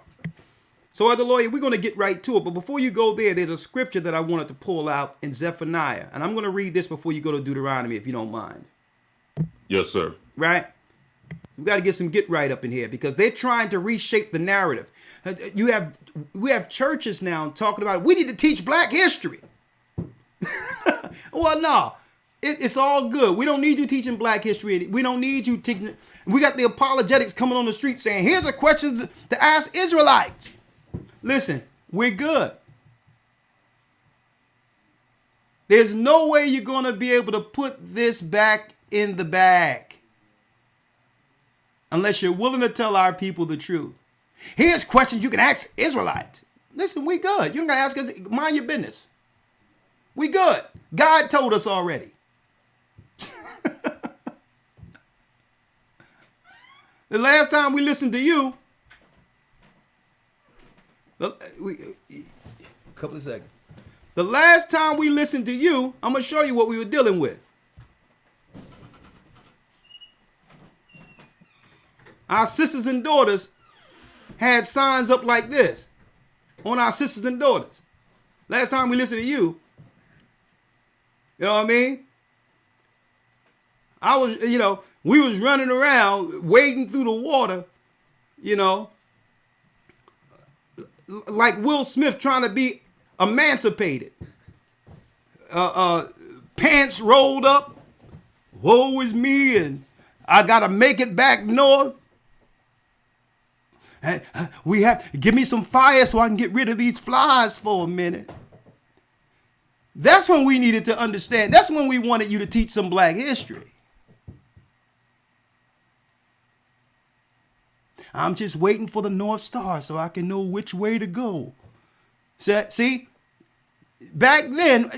So, Elder Rawchaa, we're going to get right to it. But before you go there, there's a scripture that I wanted to pull out in Zephaniah. And I'm going to read this before you go to Deuteronomy, if you don't mind. Yes, sir. Right? We got to get some get right up in here, because they're trying to reshape the narrative. We have churches now talking about, we need to teach black history. Well, no, it's all good. We don't need you teaching black history. We don't need you teaching. We got the apologetics coming on the street saying, here's a question to ask Israelites. Listen, we're good. There's no way you're going to be able to put this back in the bag unless you're willing to tell our people the truth. Here's questions you can ask Israelites. Listen, we good. You don't got to ask us. Mind your business. We good. God told us already. The last time we listened to you, couple of seconds. The last time we listened to you, I'm going to show you what we were dealing with. Our sisters and daughters had signs up like this on our sisters and daughters. Last time we listened to you, you know what I mean? We was running around wading through the water, like Will Smith trying to be emancipated. Pants rolled up. Woe is me, and I gotta make it back north. Give me some fire so I can get rid of these flies for a minute. That's when we needed to understand. That's when we wanted you to teach some black history. I'm just waiting for the North Star so I can know which way to go. See, back then,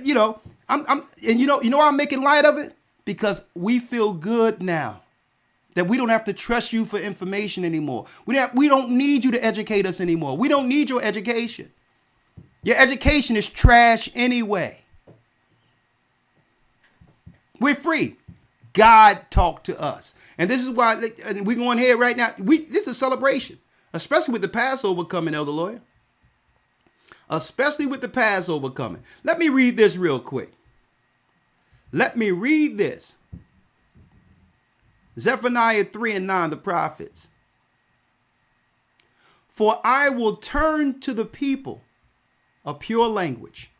I'm making light of it because we feel good now that we don't have to trust you for information anymore. We don't need you to educate us anymore. We don't need your education. Your education is trash anyway. We're free. God talked to us. And this is why we're going here right now. This is a celebration, especially with the Passover coming, Elder Lawya. Especially with the Passover coming. Let me read this real quick. Let me read this. Zephaniah 3:9, the prophets. For I will turn to the people a pure language,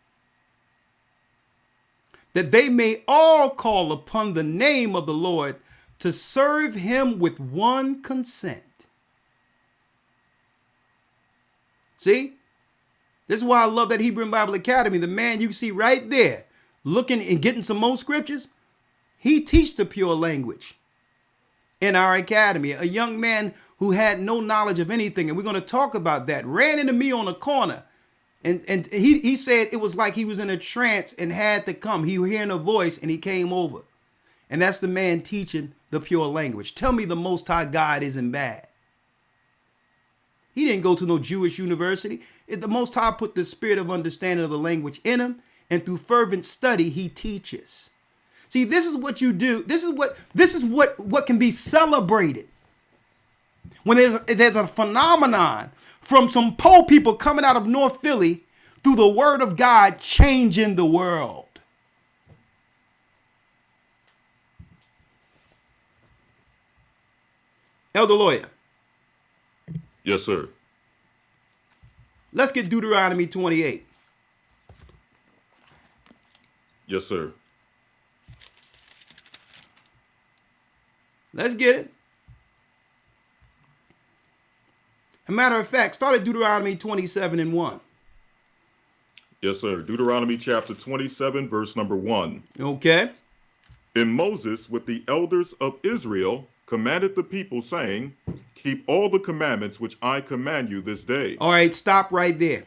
that they may all call upon the name of the Lord to serve him with one consent. See? This is why I love that Hebrew Bible Academy. The man you see right there, looking and getting some more scriptures, he teaches the pure language in our academy. A young man who had no knowledge of anything, and we're going to talk about that, ran into me on a corner. And he said it was like he was in a trance and had to come. He was hearing a voice and he came over. And that's the man teaching the pure language. Tell me the Most High God isn't bad. He didn't go to no Jewish university. The Most High put the spirit of understanding of the language in him, and through fervent study, he teaches. See, this is what you do. This is what can be celebrated. When there's a phenomenon from some poor people coming out of North Philly through the word of God changing the world. Elder Lawya. Yes, sir. Let's get Deuteronomy 28. Yes, sir. Let's get it. A matter of fact, start at Deuteronomy 27:1. Yes, sir. Deuteronomy chapter 27, verse number 1. Okay. And Moses with the elders of Israel commanded the people, saying, keep all the commandments which I command you this day. All right, stop right there.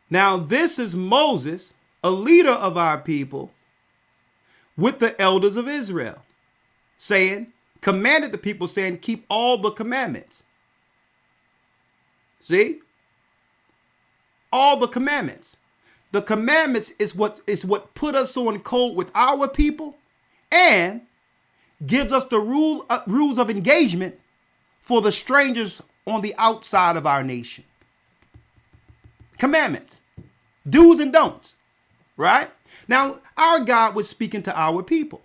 Now, this is Moses, a leader of our people, with the elders of Israel, commanded the people, saying, keep all the commandments. See? All the commandments. The commandments is what put us on code with our people and gives us the rules of engagement for the strangers on the outside of our nation. Commandments, do's and don'ts, right? Now, our God was speaking to our people.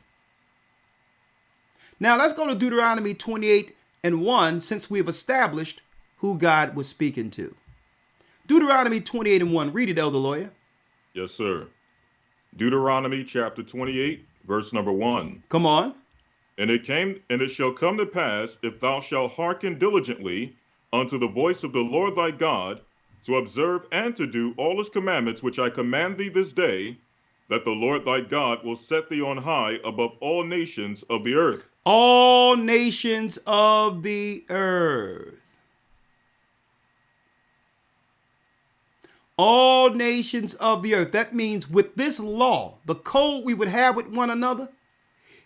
Now, let's go to Deuteronomy 28:1, since we have established who God was speaking to. Deuteronomy 28:1. Read it, Elder Lawya. Yes, sir. Deuteronomy chapter 28, verse number 1. Come on. And it shall come to pass, if thou shalt hearken diligently unto the voice of the Lord thy God, to observe and to do all his commandments which I command thee this day, that the Lord thy God will set thee on high above all nations of the earth. All nations of the earth. All nations of the earth. That means with this law, the code we would have with one another,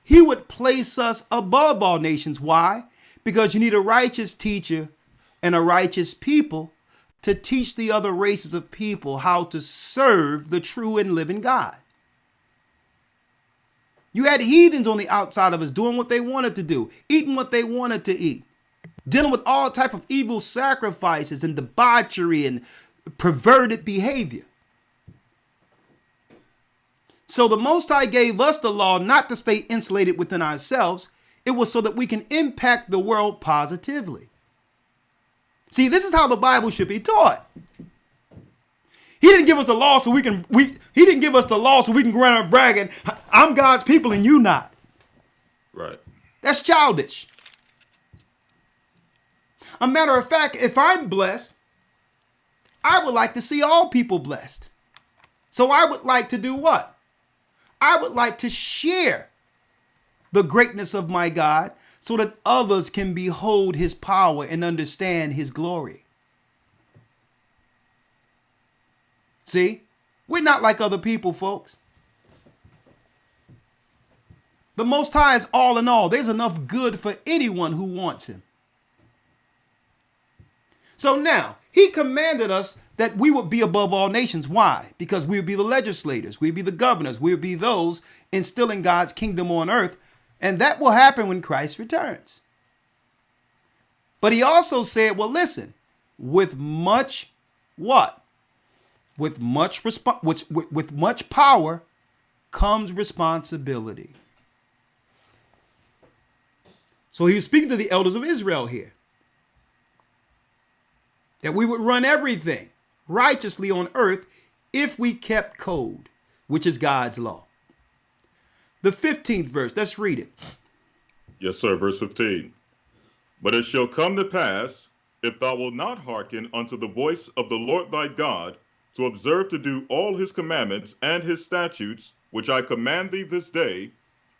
he would place us above all nations. Why? Because you need a righteous teacher and a righteous people to teach the other races of people how to serve the true and living God. You had heathens on the outside of us doing what they wanted to do, eating what they wanted to eat, dealing with all type of evil sacrifices and debauchery and perverted behavior. So the Most High gave us the law not to stay insulated within ourselves. It was so that we can impact the world positively. See, this is how the Bible should be taught. He didn't give us the law so we can go around bragging, I'm God's people and you not. Right. That's childish. A matter of fact, if I'm blessed, I would like to see all people blessed. So I would like to do what? I would like to share the greatness of my God so that others can behold his power and understand his glory. See, we're not like other people, folks. The Most High is all in all. There's enough good for anyone who wants him. So now, he commanded us that we would be above all nations. Why? Because we would be the legislators. We'd be the governors. We would be those instilling God's kingdom on earth. And that will happen when Christ returns. But he also said, well, listen, with much what? With much with much power comes responsibility. So he was speaking to the elders of Israel here. That we would run everything righteously on earth if we kept code, which is God's law. The 15th verse, let's read it. Yes, sir. Verse 15. But it shall come to pass, if thou wilt not hearken unto the voice of the Lord thy God, to observe to do all his commandments and his statutes, which I command thee this day,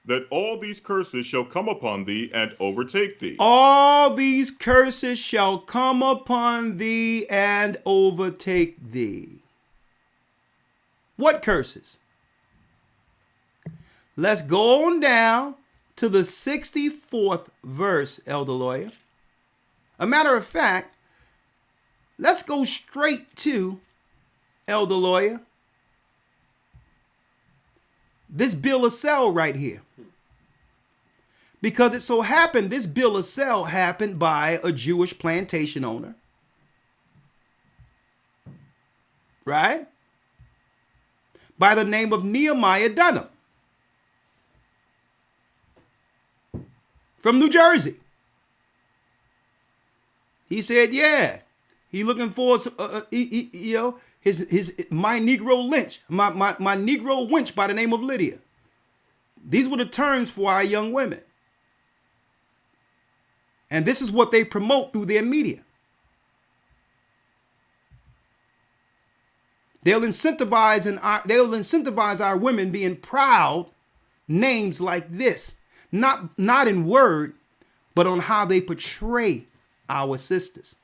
that all these curses shall come upon thee and overtake thee. All these curses shall come upon thee and overtake thee. What curses? Let's go on down to the 64th verse, Elder Lawya. A matter of fact, let's go straight to, Elder Lawya, this bill of sale right here. Because it so happened this bill of sale happened by a Jewish plantation owner. Right? By the name of Nehemiah Dunham. From New Jersey. He said, yeah, he looking for, my Negro lynch, my Negro wench by the name of Lydia. These were the terms for our young women. And this is what they promote through their media. They'll incentivize our women being proud names like this. Not in word, but on how they portray our sisters.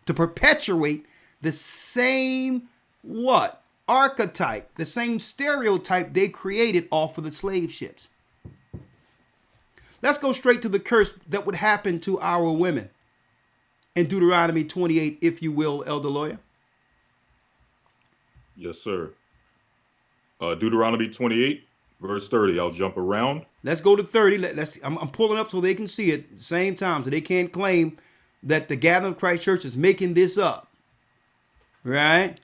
To perpetuate the same archetype, the same stereotype they created off of the slave ships. Let's go straight to the curse that would happen to our women in Deuteronomy 28, if you will, Elder Lawya. Yes, sir. Deuteronomy 28, verse 30. I'll jump around. Let's go to 30. I'm pulling up so they can see it at the same time, so they can't claim that the Gathering of Christ Church is making this up. Right?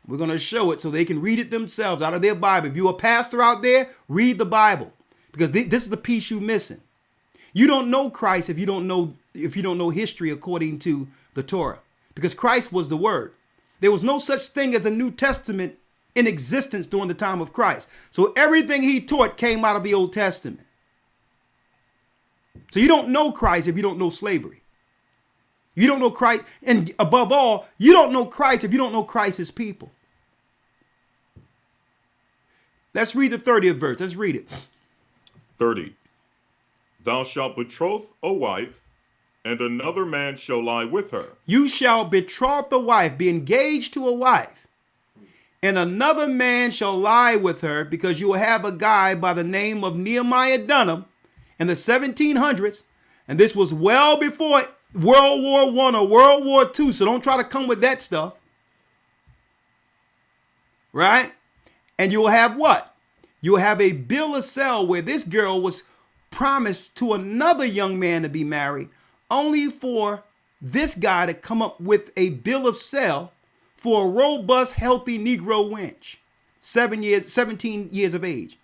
We're going to show it so they can read it themselves out of their Bible. If you're a pastor out there, read the Bible, because this is the piece you're missing. You don't know Christ if you don't know history according to the Torah, because Christ was the Word. There was no such thing as a New Testament in existence during the time of Christ. So everything he taught came out of the Old Testament. So you don't know Christ if you don't know slavery. You don't know Christ, and above all, you don't know Christ if you don't know Christ's people. Let's read the 30th verse. Let's read it. 30. Thou shalt betroth a wife, and another man shall lie with her. You shall betroth a wife, be engaged to a wife, and another man shall lie with her, because you will have a guy by the name of Nehemiah Dunham in the 1700s, and this was well before World War I or World War II, so don't try to come with that stuff. Right? And you will have what? You will have a bill of sale where this girl was promised to another young man to be married, only for this guy to come up with a bill of sale for a robust, healthy Negro wench, 17 years of age.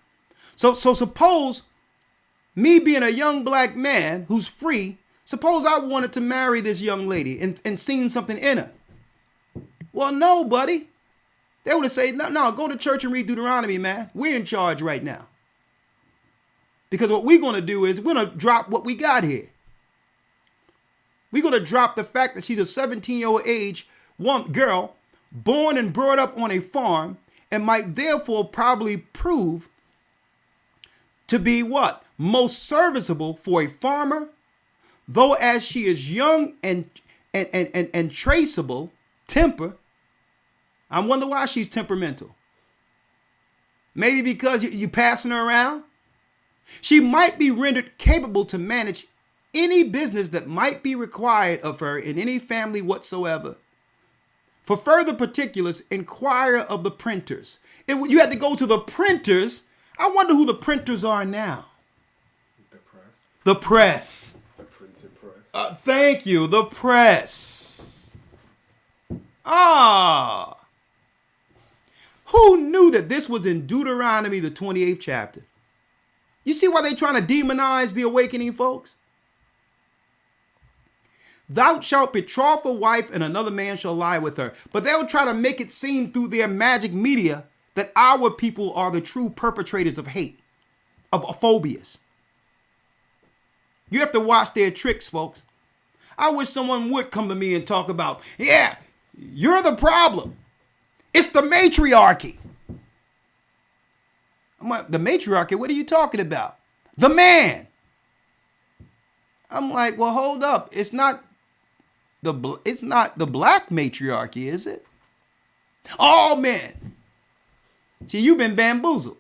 So suppose me being a young black man who's free, suppose I wanted to marry this young lady and seen something in her. Well, no, buddy. They would have said, no, go to church and read Deuteronomy, man. We're in charge right now. Because what we're going to do is we're going to drop what we got here. We're going to drop the fact that she's a 17-year-old age girl born and brought up on a farm, and might therefore probably prove to be what? Most serviceable for a farmer, though as she is young and traceable temper. I wonder why she's temperamental. Maybe because you passing her around. She might be rendered capable to manage any business that might be required of her in any family whatsoever. For further particulars, inquire of the printers. You had to go to the printers. I wonder who the printers are now. The press. The press. The printed press. Thank you. The press. Who knew that this was in Deuteronomy, the 28th chapter? You see why they're trying to demonize the awakening, folks? Thou shalt betroth a wife, and another man shall lie with her. But they'll try to make it seem through their magic media that our people are the true perpetrators of hate, of phobias. You have to watch their tricks, folks. I wish someone would come to me and talk about, yeah, you're the problem. It's the matriarchy. I'm like, the matriarchy? What are you talking about? The man. I'm like, well, hold up. It's not the black matriarchy, is it? All men. See, you've been bamboozled.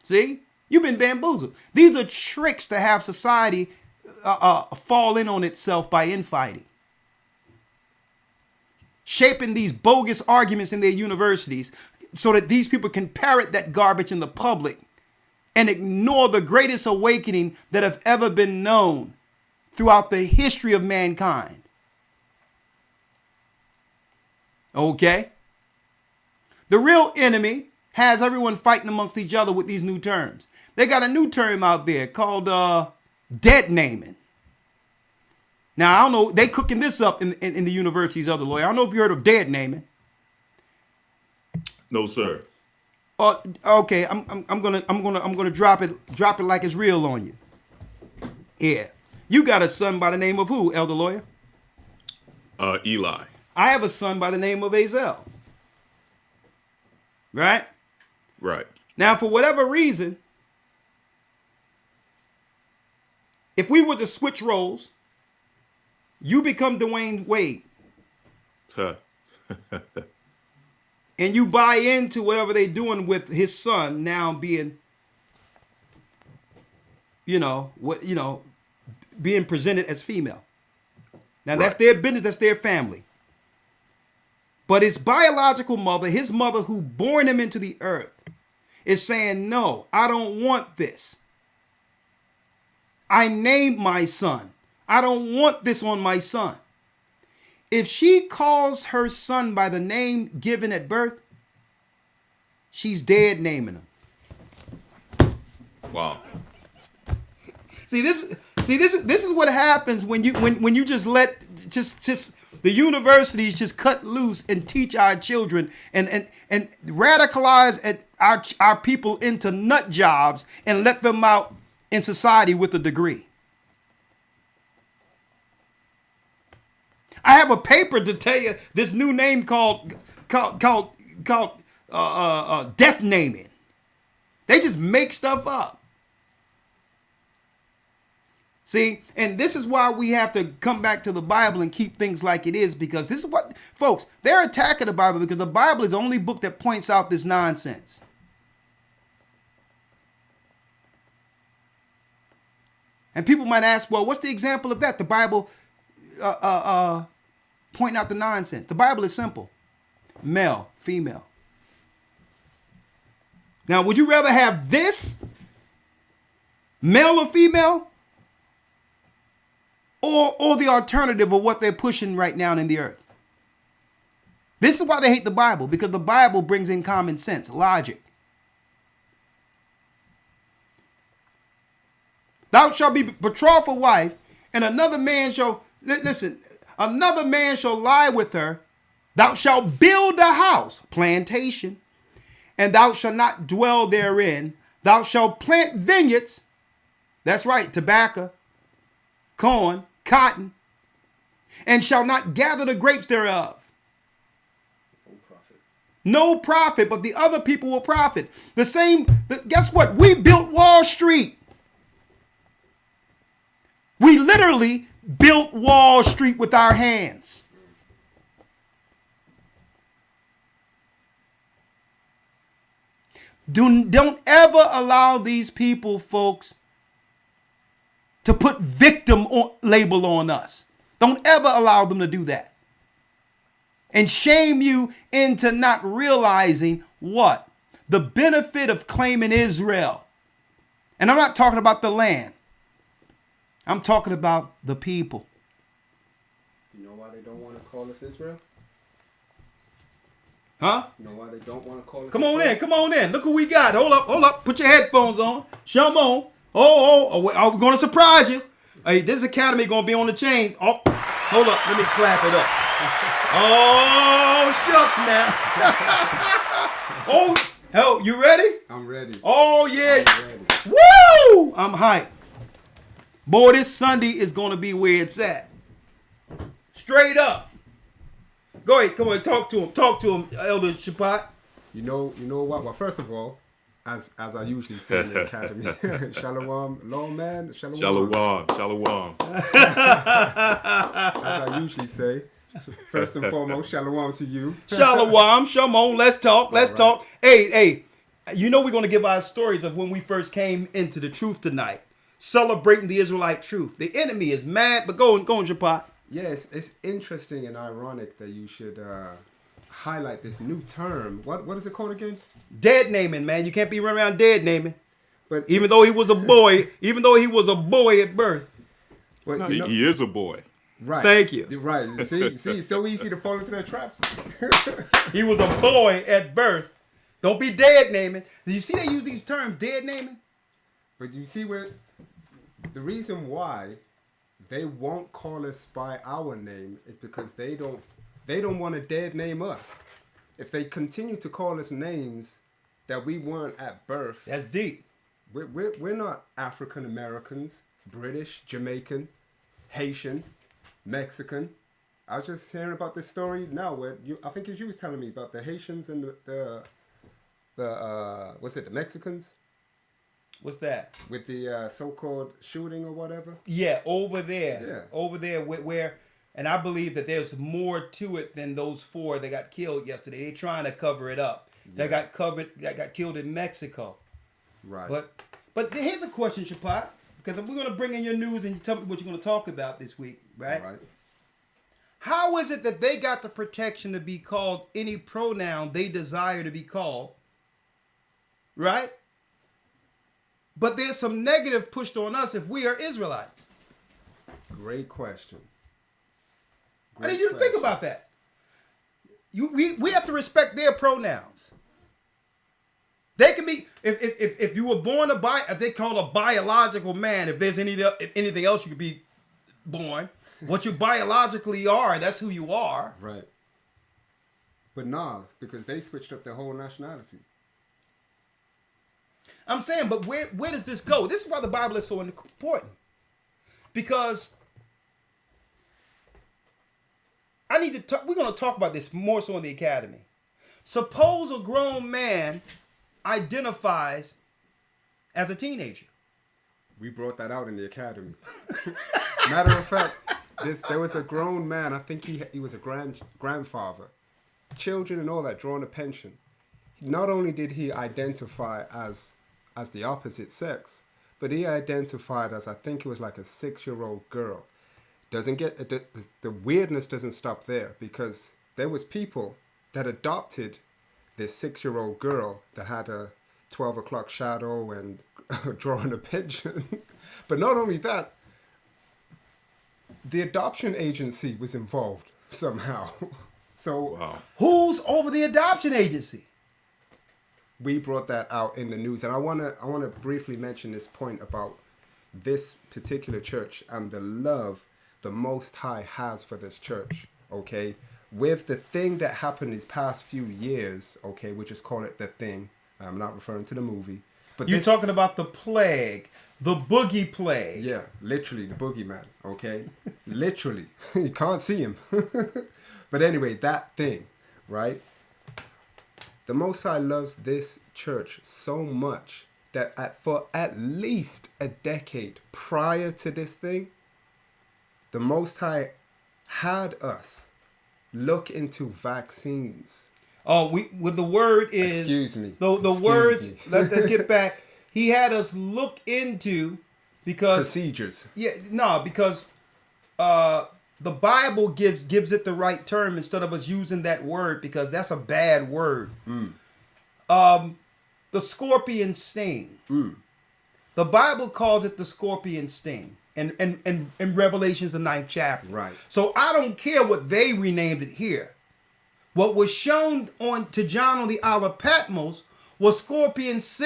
See, you've been bamboozled. These are tricks to have society fall in on itself by infighting. Shaping these bogus arguments in their universities so that these people can parrot that garbage in the public and ignore the greatest awakening that have ever been known throughout the history of mankind. Okay? The real enemy has everyone fighting amongst each other with these new terms. They got a new term out there called dead naming. Now, I don't know, they cooking this up in the universities, Elder Lawya. I don't know if you heard of dead naming. No, sir. Okay, I'm gonna drop it like it's real on you. Yeah. You got a son by the name of who, Elder Lawya? Eli. I have a son by the name of Azel. Right? Right. Now, for whatever reason, if we were to switch roles, you become Dwayne Wade. Huh. And you buy into whatever they're doing with his son now being, being presented as female. Now, that's their business. That's their family. But his biological mother, his mother who born him into the earth, is saying, no, I don't want this. I named my son. I don't want this on my son. If she calls her son by the name given at birth, she's dead naming him. Wow. See, this is what happens when you just let the universities just cut loose and teach our children and radicalize our people into nut jobs and let them out in society with a degree. I have a paper to tell you this new name called death naming. They just make stuff up. See, and this is why we have to come back to the Bible and keep things like it is, because this is what, folks, they're attacking the Bible because the Bible is the only book that points out this nonsense. And people might ask, well, what's the example of that? The Bible pointing out the nonsense. The Bible is simple. Male, female. Now, would you rather have this, male or female, or the alternative of what they're pushing right now in the earth? This is why they hate the Bible, because the Bible brings in common sense, logic. Thou shalt be betrothed a wife, and another man shall, listen, another man shall lie with her. Thou shalt build a house, plantation, and thou shalt not dwell therein. Thou shalt plant vineyards. That's right, tobacco, corn, cotton, and shall not gather the grapes thereof. no profit, but the other people will profit. Guess what? We built Wall Street. We literally built Wall Street with our hands. Don't ever allow these people, folks, to put victim label on us. Don't ever allow them to do that. And shame you into not realizing what? The benefit of claiming Israel. And I'm not talking about the land. I'm talking about the people. You know why they don't want to call us Israel? Huh? You know why they don't want to call us Come on Israel? in. Come on in. Look who we got. Hold up. Put your headphones on. Show them on. Oh, we're going to surprise you. Hey, this academy going to be on the chains. Oh, hold up. Let me clap it up. Oh, shucks now. Oh, you ready? I'm ready. Oh, yeah. I'm ready. Woo! I'm hyped. Boy, this Sunday is going to be where it's at. Straight up. Go ahead. Come on. Talk to him. Talk to him, Elder Rawchaa. You know what? Well, first of all, as I usually say in the academy, Shalom, lawman, Shalom. Shalom. As I usually say, first and foremost, Shalom to you. Shalom. Let's talk. Let's talk. Hey. You know we're going to give our stories of when we first came into the truth tonight. Celebrating the Israelite truth. The enemy is mad, but go on, Rawchaa. Yes, it's interesting and ironic that you should highlight this new term. What is it called again? Dead naming, man. You can't be running around dead naming. But even though he was a boy at birth. But No, he is a boy. Right. Thank you. Right. See, so easy to fall into their traps. He was a boy at birth. Don't be dead naming. You see they use these terms, dead naming? But you see where the reason why they won't call us by our name is because they don't want to dead name us. If they continue to call us names that we weren't at birth, That's deep. we're not African Americans, British, Jamaican, Haitian, Mexican. I was just hearing about this story now where I think you was telling me about the Haitians and the Mexicans What's that? with the so-called shooting or whatever. Yeah, over there. Yeah. Over there where, and I believe that there's more to it than those 4 that got killed yesterday. They're trying to cover it up. Yeah. That got killed in Mexico. Right. But here's a question, Rawchaa, because we're going to bring in your news and you tell me what you're going to talk about this week, right? Right. How is it that they got the protection to be called any pronoun they desire to be called, right? But there's some negative pushed on us if we are Israelites. Great question. I need you to think about that. We have to respect their pronouns. They can be if you were born if they call a biological man. If there's anything else you could be born, what you biologically are, that's who you are. Right. But nah, because they switched up their whole nationality. I'm saying, but where does this go? This is why the Bible is so important. Because I need to talk, we're going to talk about this more so in the academy. Suppose a grown man identifies as a teenager. We brought that out in the academy. Matter of fact, there was a grown man, I think he was a grandfather, children and all that, drawing a pension. Not only did he identify as the opposite sex, but he identified as, I think it was like a 6-year-old girl. Doesn't get the weirdness doesn't stop there, because there was people that adopted this 6-year-old girl that had a 12 o'clock shadow and drawing a pension. But not only that, the adoption agency was involved somehow. So Wow. Who's over the adoption agency? we brought that out in the news, and I wanna briefly mention this point about this particular church and the love the Most High has for this church. Okay, with the thing that happened these past few years. Okay, we'll just call it the thing. I'm not referring to the movie. But You're talking about the plague, the boogie plague. Yeah, literally the boogeyman. Okay, literally, you can't see him. But anyway, that thing, right? The Most High loves this church so much that for at least a decade prior to this thing, the Most High had us look into vaccines. Oh, with the word is. Excuse me. The Excuse words. me. Let's get back. He had us look into because Procedures. because the Bible gives it the right term instead of us using that word because that's a bad word. The scorpion sting. The Bible calls it the scorpion sting. In Revelations, the 9th chapter. Right. So I don't care what they renamed it here. What was shown to John on the Isle of Patmos was scorpions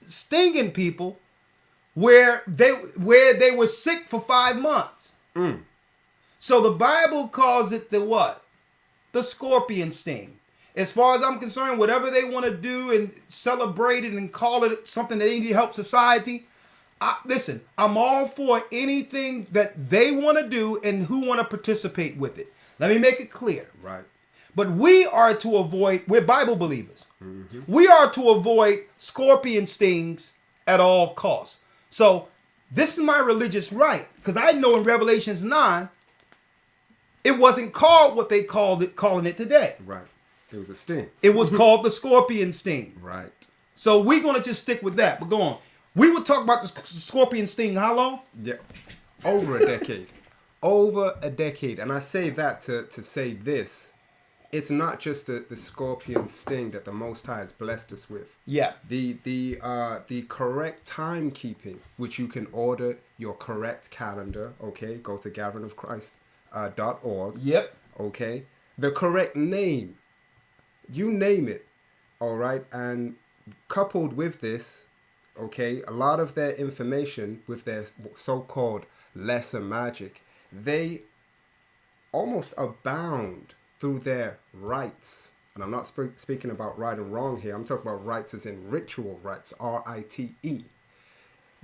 stinging people where they were sick for 5 months. So the Bible calls it the what? The scorpion sting. As far as I'm concerned, whatever they want to do and celebrate it and call it something that they need to help society, listen, I'm all for anything that they want to do and who want to participate with it. Let me make it clear. Right. But we are to avoid, we're Bible believers. We are to avoid scorpion stings at all costs. So this is my religious right. Because I know in Revelations 9, it wasn't called what they calling it today. Right. It was a sting. It was called the scorpion sting. Right. So we're going to just stick with that. But go on. We would talk about the scorpion sting how long? Yeah. Over a decade. Over a decade. And I say that to say this. It's not just the scorpion sting that the Most High has blessed us with. Yeah. The correct timekeeping, which you can order your correct calendar. Okay. Go to gatheringofchrist.org. Yep. Okay. The correct name. You name it. All right. And coupled with this, okay, a lot of their information with their so-called lesser magic, they almost abound through their rites. And I'm not speaking about right and wrong here. I'm talking about rites as in ritual rites, R-I-T-E.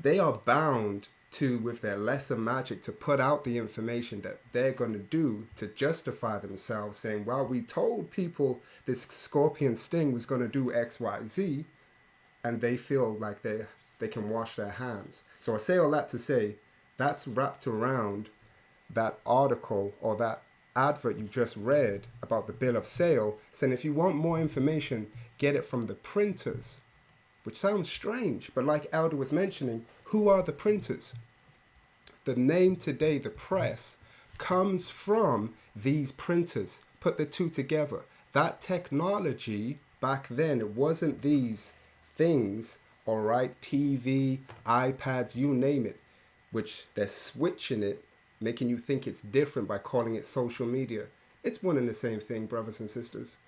They are bound to, with their lesser magic, to put out the information that they're going to do to justify themselves, saying, well, we told people this scorpion sting was going to do X, Y, Z, and they feel like they can wash their hands. So I say all that to say, that's wrapped around that article or that advert you just read about the bill of sale, saying if you want more information, get it from the printers, which sounds strange, but like Elder was mentioning, who are the printers? The name today, the press, comes from these printers. Put the two together. That technology back then, it wasn't these things, all right, TV, iPads, you name it, which they're switching it, making you think it's different by calling it social media. It's one and the same thing, brothers and sisters.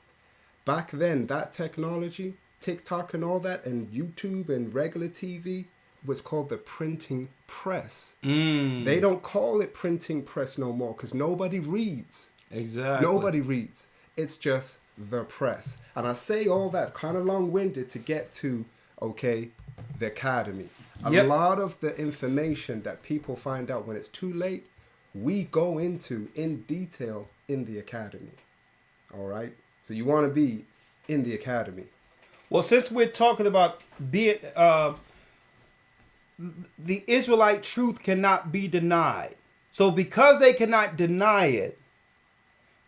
Back then, that technology, TikTok and all that, and YouTube and regular TV, was called the printing press. They don't call it printing press no more because nobody reads. Exactly. Nobody reads. It's just the press. And I say all that kind of long-winded to get to, okay, the academy. Yep. A lot of the information that people find out when it's too late, we go into in detail in the academy. All right? So you want to be in the academy. Well, since we're talking about being... the Israelite truth cannot be denied. So because they cannot deny it,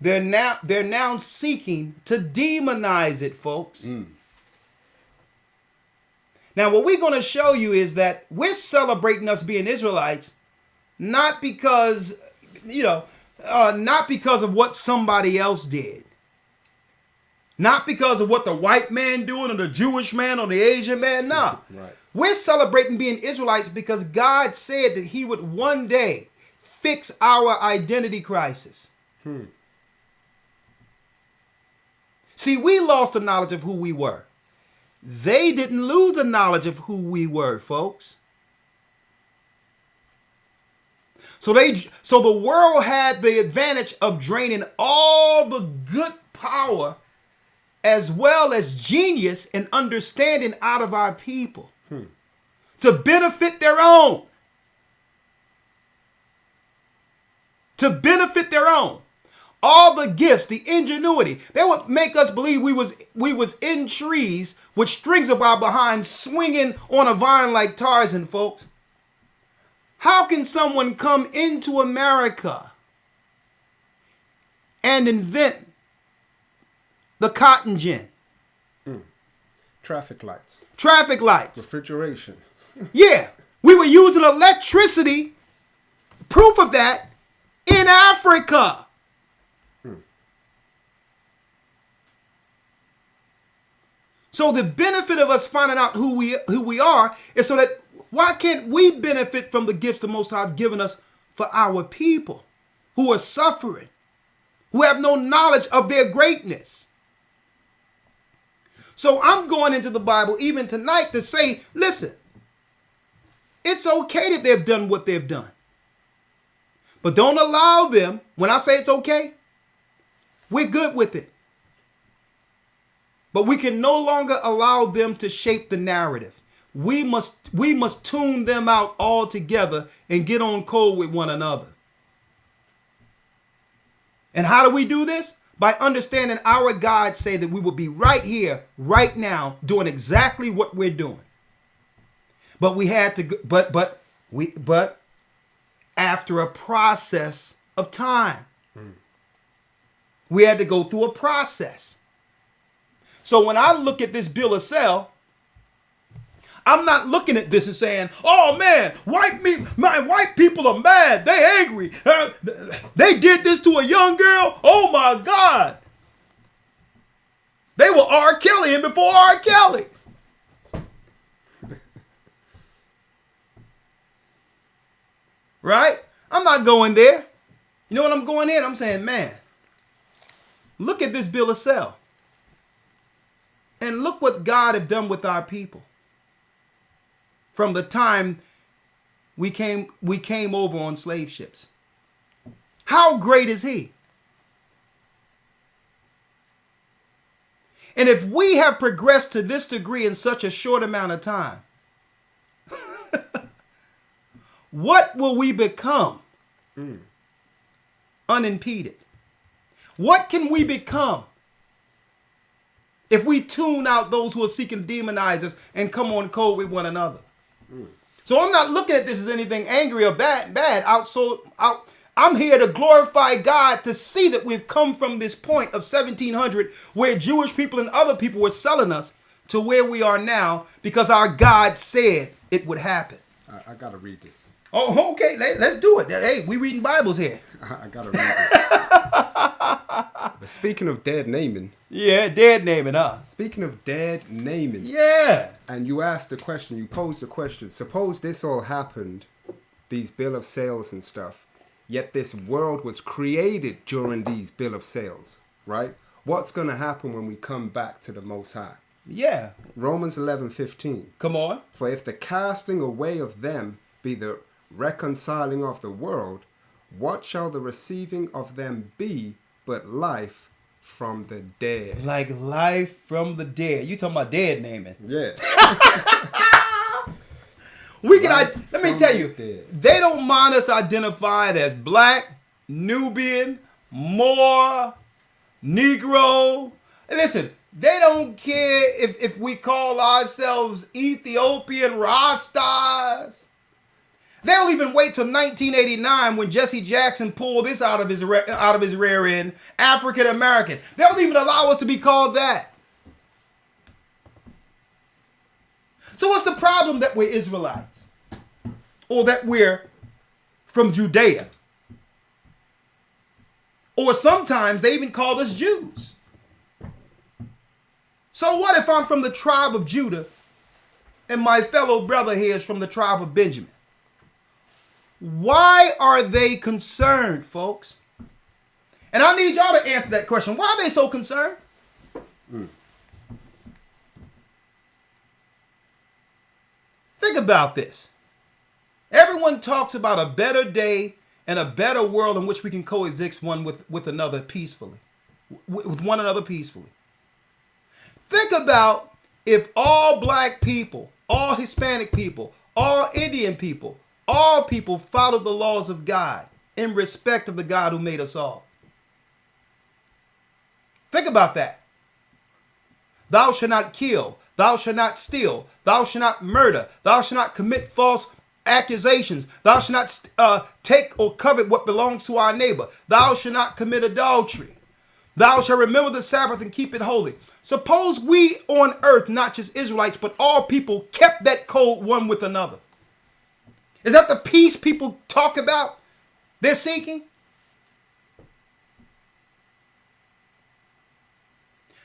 they're now seeking to demonize it, folks. Now, what we're going to show you is that we're celebrating us being Israelites, not because, not because of what somebody else did. Not because of what the white man doing or the Jewish man or the Asian man. No. Right. We're celebrating being Israelites because God said that he would one day fix our identity crisis. See, we lost the knowledge of who we were. They didn't lose the knowledge of who we were, folks. So the world had the advantage of draining all the good power as well as genius and understanding out of our people to benefit their own. To benefit their own. all the gifts, the ingenuity. They would make us believe we was in trees with strings up our behind, swinging on a vine like Tarzan, folks. How can someone come into America and invent the cotton gin? Traffic lights. Traffic lights. Refrigeration. Yeah, we were using electricity, proof of that, in Africa. So the benefit of us finding out who we are is so that why can't we benefit from the gifts the Most High have given us for our people who are suffering, who have no knowledge of their greatness? So I'm going into the Bible even tonight to say, listen, it's okay that they've done what they've done. But don't allow them, when I say it's okay, we're good with it. But we can no longer allow them to shape the narrative. We must tune them out altogether and get on code with one another. And how do we do this? By understanding our God say that we will be right here, right now, doing exactly what we're doing. But we had to, but after a process of time, we had to go through a process. So when I look at this bill of sale, I'm not looking at this and saying, "Oh man, white people are mad. They angry. They did this to a young girl. Oh my God. They were R. Kelly and before R. Kelly." Right? I'm not going there. You know what I'm going in? I'm saying, man, look at this bill of sale. And look what God have done with our people. From the time we came over on slave ships. How great is he? And if we have progressed to this degree in such a short amount of time, what will we become unimpeded? What can we become if we tune out those who are seeking to demonize us and come on code with one another? So I'm not looking at this as anything angry or bad. I'm here to glorify God, to see that we've come from this point of 1700 where Jewish people and other people were selling us to where we are now because our God said it would happen. I got to read this. Oh, okay. Let's do it. Hey, we reading Bibles here. I got to read this. But speaking of dead naming. Yeah, dead naming, huh? Speaking of dead naming. Yeah. And you asked the question, you posed the question, suppose this all happened, these bill of sales and stuff, yet this world was created during these bill of sales, right? What's going to happen when we come back to the Most High? Yeah. Romans 11:15. Come on. For if the casting away of them be the reconciling of the world, what shall the receiving of them be but life from the dead? Like life from the dead. You talking about dead naming? Yeah. Let me tell you, they don't mind us identified as black, Nubian, Moor, Negro. Listen, they don't care if we call ourselves Ethiopian Rastas. They'll even wait till 1989 when Jesse Jackson pulled this out of his rear end, African American. They'll even allow us to be called that. So what's the problem that we're Israelites? Or that we're from Judea? Or sometimes they even call us Jews. So what if I'm from the tribe of Judah and my fellow brother here is from the tribe of Benjamin? Why are they concerned, folks? And I need y'all to answer that question. Why are they so concerned? Think about this. Everyone talks about a better day and a better world in which we can coexist one with another peacefully. With one another peacefully. Think about if all black people, all Hispanic people, all Indian people, all people followed the laws of God in respect of the God who made us all. Think about that. Thou shalt not kill. Thou shalt not steal. Thou shalt not murder. Thou shalt not commit false accusations. Thou shalt not take or covet what belongs to our neighbor. Thou shalt not commit adultery. Thou shalt remember the Sabbath and keep it holy. Suppose we on earth, not just Israelites, but all people, kept that code one with another. Is that the peace people talk about they're seeking?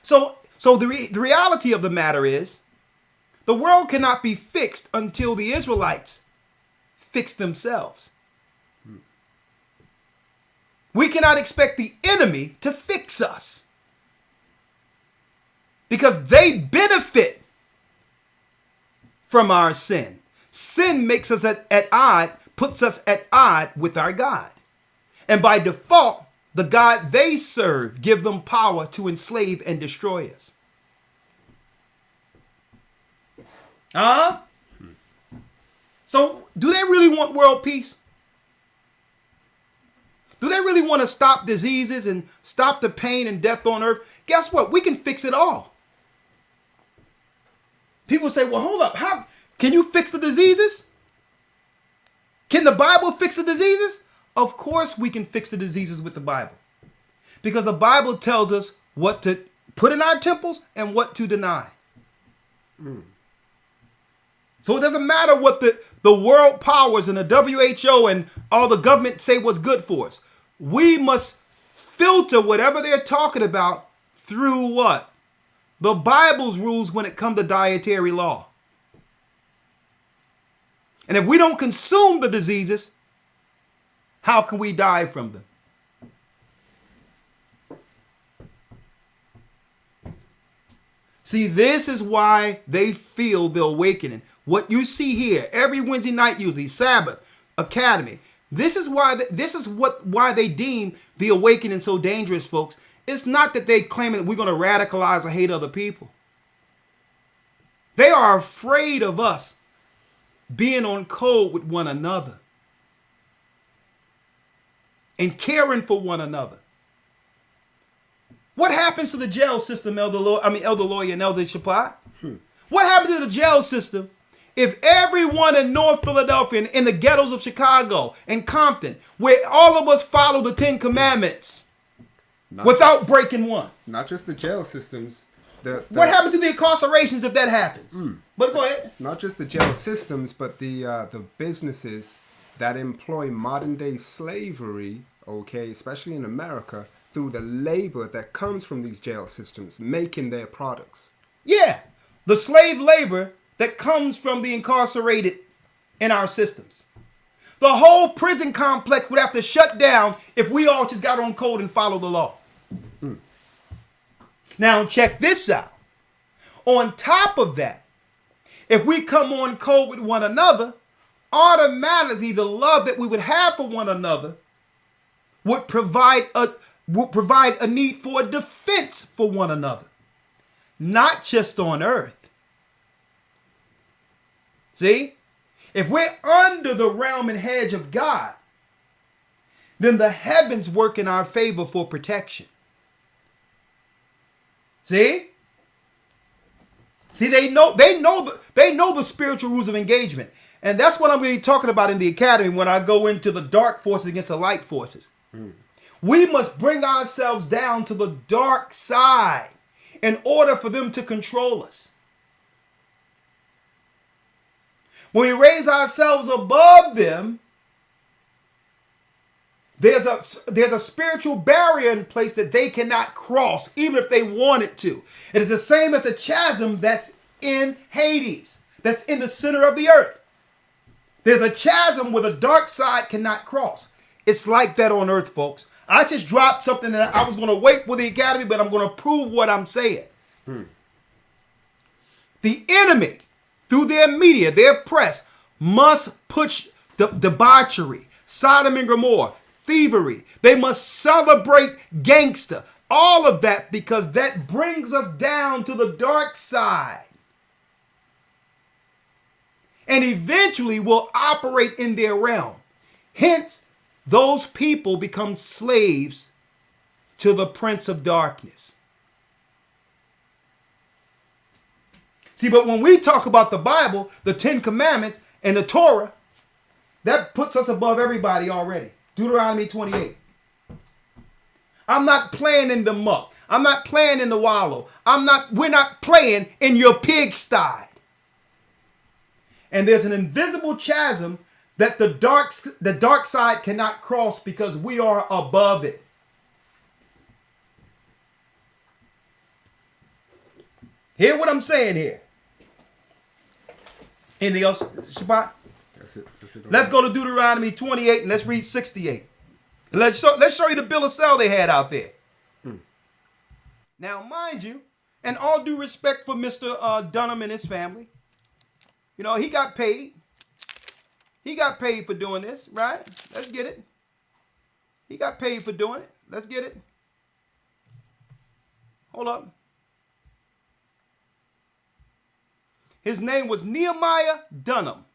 So the reality of the matter is, the world cannot be fixed until the Israelites fix themselves. We cannot expect the enemy to fix us, because they benefit from our sin. Sin makes us at odds, puts us at odds with our God. And by default, the God they serve give them power to enslave and destroy us. So do they really want world peace? Do they really want to stop diseases and stop the pain and death on earth? Guess what? We can fix it all. People say, well, hold up. How can you fix the diseases? Can the Bible fix the diseases? Of course we can fix the diseases with the Bible. Because the Bible tells us what to put in our temples and what to deny. So it doesn't matter what the world powers and the WHO and all the government say what's good for us. We must filter whatever they're talking about through what? The Bible's rules when it comes to dietary law. And if we don't consume the diseases, how can we die from them? See, this is why they feel the awakening. What you see here every Wednesday night, usually Sabbath, Academy. This is why they deem the awakening so dangerous, folks. It's not that they claim that we're going to radicalize or hate other people. They are afraid of us being on code with one another and caring for one another. What happens to the jail system, Elder Lawya and Elder Rawchaa? What happens to the jail system if everyone in North Philadelphia and in the ghettos of Chicago and Compton, where all of us follow the 10 Commandments without breaking one? Not just the jail systems. What happens to the incarcerations if that happens? But go ahead. Not just the jail systems, but the businesses that employ modern day slavery, okay, especially in America, through the labor that comes from these jail systems, making their products. Yeah, the slave labor that comes from the incarcerated in our systems. The whole prison complex would have to shut down if we all just got on code and followed the law. Now check this out. On top of that, if we come on code with one another, automatically the love that we would have for one another would provide a need for a defense for one another, not just on earth. See, if we're under the realm and hedge of God, then the heavens work in our favor for protection. See, they know the spiritual rules of engagement, and that's what I'm really talking about in the academy when I go into the dark forces against the light forces. We must bring ourselves down to the dark side in order for them to control us. When we raise ourselves above them, there's a spiritual barrier in place that they cannot cross, even if they wanted to. It is the same as the chasm that's in Hades, that's in the center of the earth. There's a chasm where the dark side cannot cross. It's like that on earth, folks. I just dropped something that I was going to wait for the academy, but I'm going to prove what I'm saying. The enemy, through their media, their press, must push debauchery, Sodom and Gomorrah, thievery. They must celebrate gangster. All of that because that brings us down to the dark side. And eventually will operate in their realm. Hence, those people become slaves to the prince of darkness. See, but when we talk about the Bible, the 10 Commandments, and the Torah, that puts us above everybody already. Deuteronomy 28. I'm not playing in the muck. I'm not playing in the wallow. We're not playing in your pigsty. And there's an invisible chasm that the dark side cannot cross because we are above it. Hear what I'm saying here. Anything else, Shabbat? That's it. Let's go to Deuteronomy 28 and let's read 68. Let's show you the bill of sale they had out there. Now, mind you, and all due respect for Mr. Dunham and his family, you know, he got paid. He got paid for doing this, right? Let's get it. He got paid for doing it. Let's get it. Hold up. His name was Nehemiah Dunham.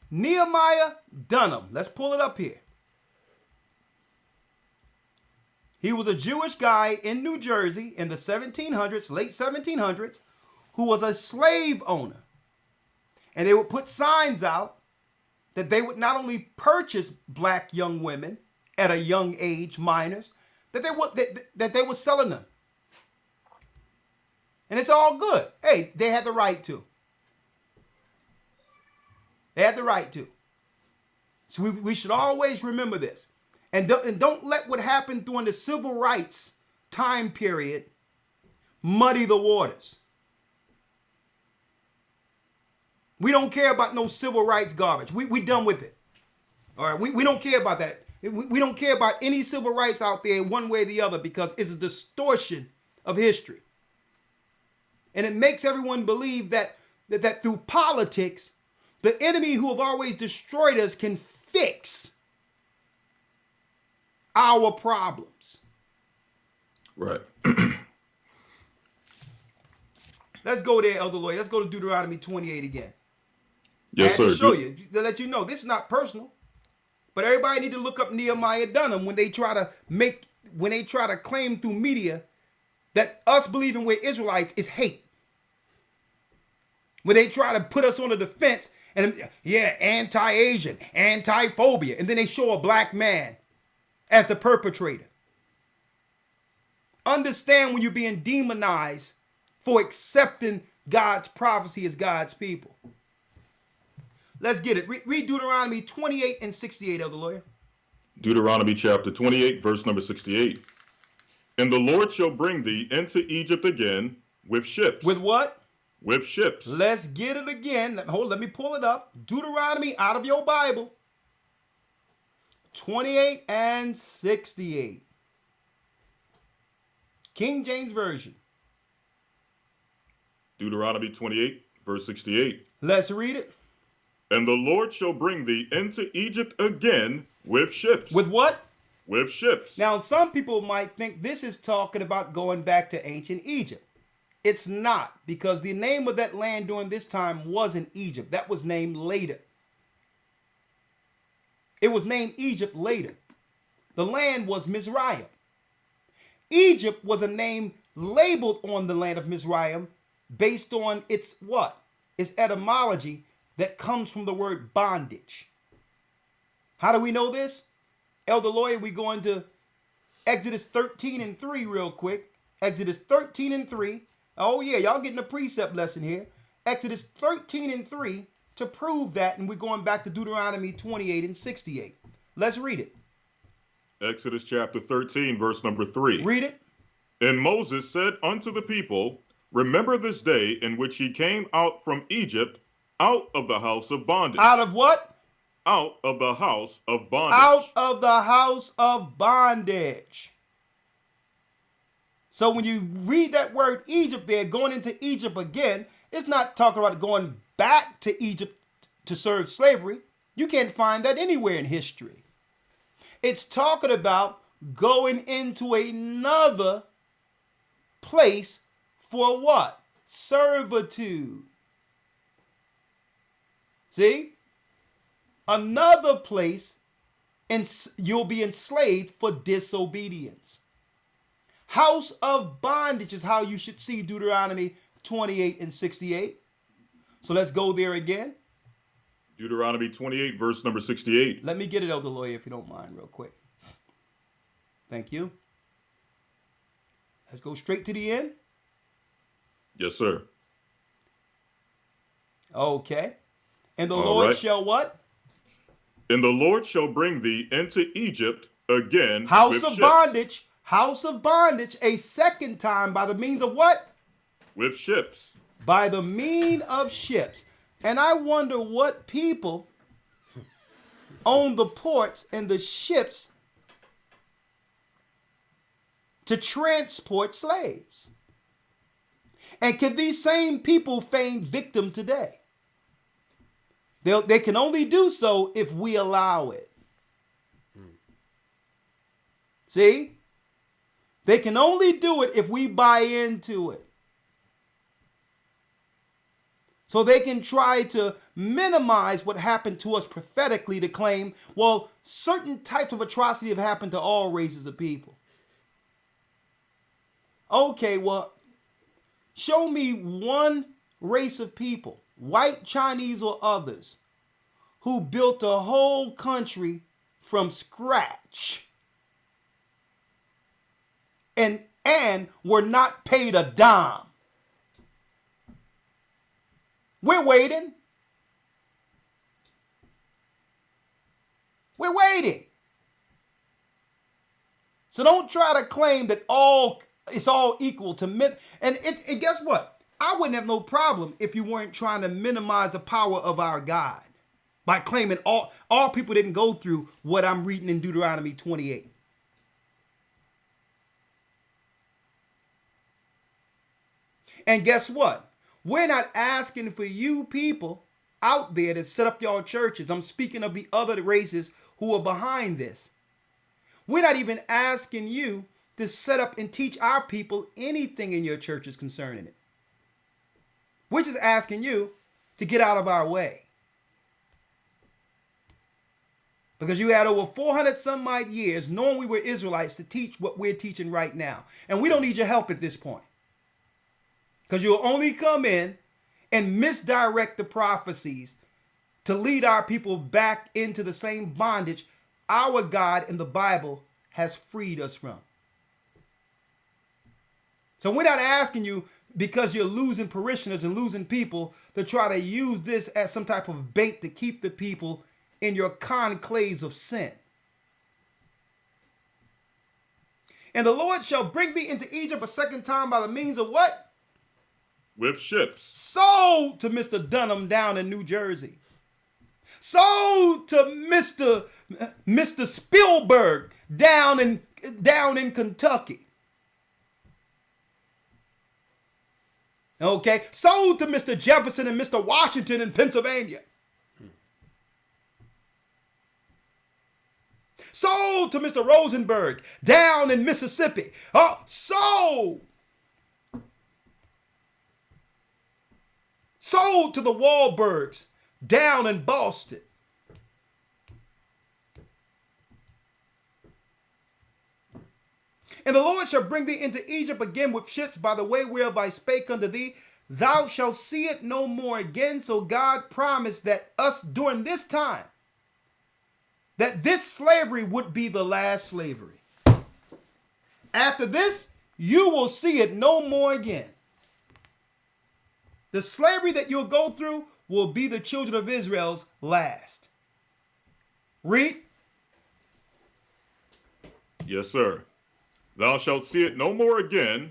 Nehemiah Dunham. Let's pull it up here. He was a Jewish guy in New Jersey in the 1700s, late 1700s, who was a slave owner. And they would put signs out that they would not only purchase black young women at a young age, minors, that they were selling them. And it's all good. Hey, they had the right to. They had the right to. So we should always remember this. And don't let what happened during the civil rights time period muddy the waters. We don't care about no civil rights garbage. We done with it. All right, we don't care about that. We don't care about any civil rights out there one way or the other because it's a distortion of history. And it makes everyone believe that through politics, the enemy who have always destroyed us can fix our problems. Right. Let's go there, Elder Lawya. Let's go to Deuteronomy 28 again. Yes, I had sir. to show you, to let you know, this is not personal. But everybody need to look up Nehemiah Dunham when they try to claim through media that us believing we're Israelites is hate. When they try to put us on the defense and, yeah, anti-Asian, anti-phobia, and then they show a black man as the perpetrator. Understand when you're being demonized for accepting God's prophecy as God's people. Let's get it. Read Deuteronomy 28 and 68, Elder Lawya. Deuteronomy chapter 28, verse number 68. And the Lord shall bring thee into Egypt again with ships. With what? With ships. Let's get it again. Let me pull it up. Deuteronomy out of your Bible. 28 and 68. King James Version. Deuteronomy 28, verse 68. Let's read it. And the Lord shall bring thee into Egypt again with ships. With what? With ships. Now, some people might think this is talking about going back to ancient Egypt. It's not, because the name of that land during this time wasn't Egypt. That was named later. It was named Egypt later. The land was Mizraim. Egypt was a name labeled on the land of Mizraim based on its what? Its etymology that comes from the word bondage. How do we know this? Elder Lawya, we go into Exodus 13 and 3 real quick. Exodus 13 and 3. Oh yeah, y'all getting a precept lesson here. Exodus 13 and 3 to prove that, and we're going back to Deuteronomy 28 and 68. Let's read it. Exodus chapter 13, verse number 3. Read it. And Moses said unto the people, remember this day in which ye came out from Egypt, out of the house of bondage. Out of what? Out of the house of bondage. Out of the house of bondage. So when you read that word Egypt there, going into Egypt again, it's not talking about going back to Egypt to serve slavery. You can't find that anywhere in history. It's talking about going into another place for what? Servitude. See? Another place, and you'll be enslaved for disobedience. House of bondage is how you should see Deuteronomy 28 and 68. So let's go there again. Deuteronomy 28, verse number 68. Let me get it, Elder Lawya, if you don't mind, real quick. Thank you. Let's go straight to the end. Yes, sir. Okay. And the All Lord right. shall what? And the Lord shall bring thee into Egypt again. House with of ships. bondage. House of bondage a second time by the means of what? With ships. By the mean of ships. And I wonder what people own the ports and the ships to transport slaves. And can these same people feign victim today? They can only do so if we allow it. See? They can only do it if we buy into it. So they can try to minimize what happened to us prophetically to claim, well, certain types of atrocity have happened to all races of people. Okay, well, show me one race of people, white, Chinese, or others, who built a whole country from scratch and were not paid a dime. We're waiting. We're waiting. So don't try to claim that it's all equal to men. And guess what? I wouldn't have no problem if you weren't trying to minimize the power of our God by claiming all people didn't go through what I'm reading in Deuteronomy 28. And guess what? We're not asking for you people out there to set up your churches. I'm speaking of the other races who are behind this. We're not even asking you to set up and teach our people anything in your churches concerning it. We're just asking you to get out of our way. Because you had over 400 some odd years knowing we were Israelites to teach what we're teaching right now. And we don't need your help at this point. Because you'll only come in and misdirect the prophecies to lead our people back into the same bondage our God in the Bible has freed us from. So we're not asking you, because you're losing parishioners and losing people, to try to use this as some type of bait to keep the people in your conclaves of sin. And the Lord shall bring thee into Egypt a second time by the means of what? With ships. Sold to Mr. Dunham down in New Jersey. Sold to Mr. Spielberg down in Kentucky. Okay? Sold to Mr. Jefferson and Mr. Washington in Pennsylvania. Sold to Mr. Rosenberg down in Mississippi. Sold. Sold to the Wahlbergs down in Boston. And the Lord shall bring thee into Egypt again with ships by the way whereof I spake unto thee. Thou shalt see it no more again. So God promised that us during this time, that this slavery would be the last slavery. After this, you will see it no more again. The slavery that you'll go through will be the children of Israel's last. Read. Yes, sir. Thou shalt see it no more again,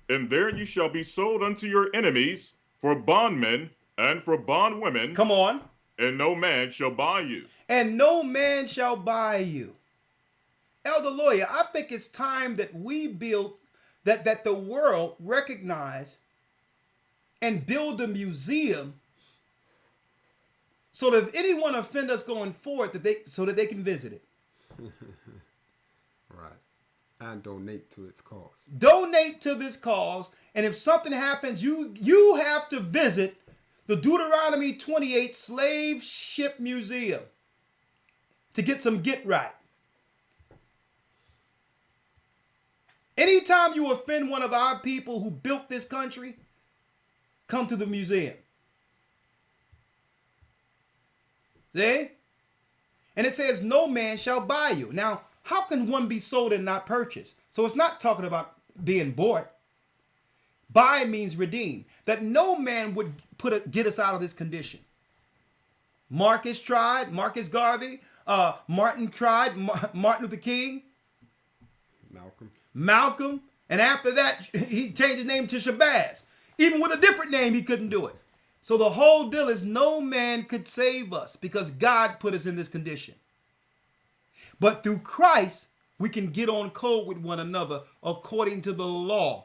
and there you shall be sold unto your enemies for bondmen and for bondwomen. Come on. And no man shall buy you. And no man shall buy you. Elder Lawya, I think it's time that we build, that the world recognize and build a museum so that if anyone offend us going forward, so that they can visit it. Right. And donate to its cause. Donate to this cause, and if something happens, you have to visit the Deuteronomy 28 Slave Ship Museum to get some get right. Anytime you offend one of our people who built this country, come to the museum. See? And it says, no man shall buy you. Now, how can one be sold and not purchased? So it's not talking about being bought. Buy means redeem. That no man would get us out of this condition. Marcus tried, Marcus Garvey, Martin tried, Martin Luther King. Malcolm. And after that, he changed his name to Shabazz. Even with a different name, he couldn't do it. So the whole deal is no man could save us because God put us in this condition. But through Christ, we can get on code with one another according to the law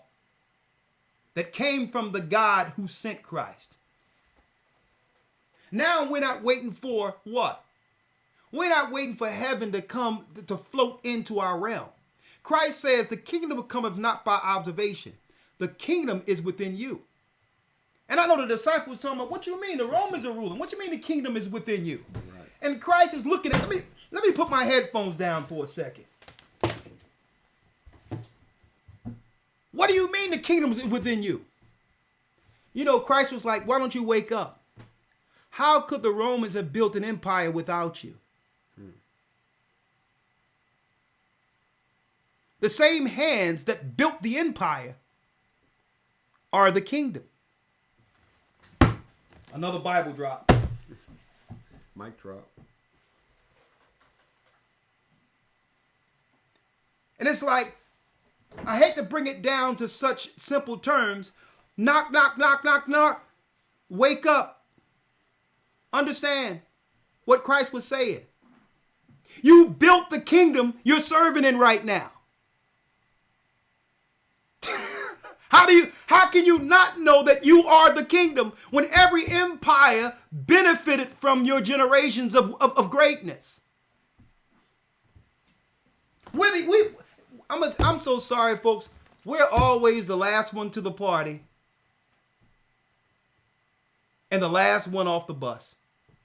that came from the God who sent Christ. Now we're not waiting for what? We're not waiting for heaven to come to float into our realm. Christ says the kingdom cometh not by observation. The kingdom is within you. And I know the disciples talking about, what you mean? The Romans are ruling. What you mean the kingdom is within you? Right. And Christ is looking at, let me put my headphones down for a second. What do you mean the kingdom is within you? You know, Christ was like, why don't you wake up? How could the Romans have built an empire without you? The same hands that built the empire are the kingdom. Another Bible drop. Mic drop. And it's like, I hate to bring it down to such simple terms. Knock, knock, knock, knock, knock. Wake up. Understand what Christ was saying. You built the kingdom you're serving in right now. How can you not know that you are the kingdom when every empire benefited from your generations of greatness? I'm so sorry, folks. We're always the last one to the party and the last one off the bus,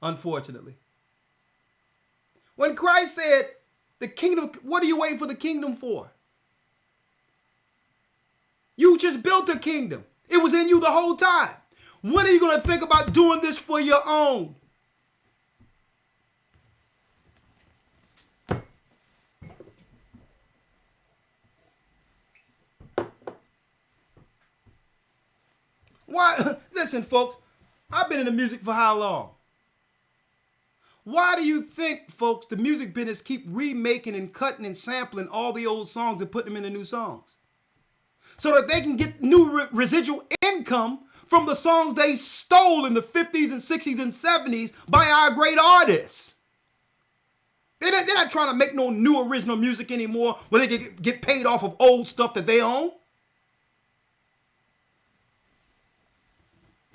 unfortunately. When Christ said, the kingdom, what are you waiting for the kingdom for? You just built a kingdom. It was in you the whole time. When are you going to think about doing this for your own? Why? Listen, folks, I've been in the music for how long? Why do you think, folks, the music business keep remaking and cutting and sampling all the old songs and putting them into new songs? So that they can get new residual income from the songs they stole in the 50s and 60s and 70s by our great artists. They're not trying to make no new original music anymore where they can get paid off of old stuff that they own.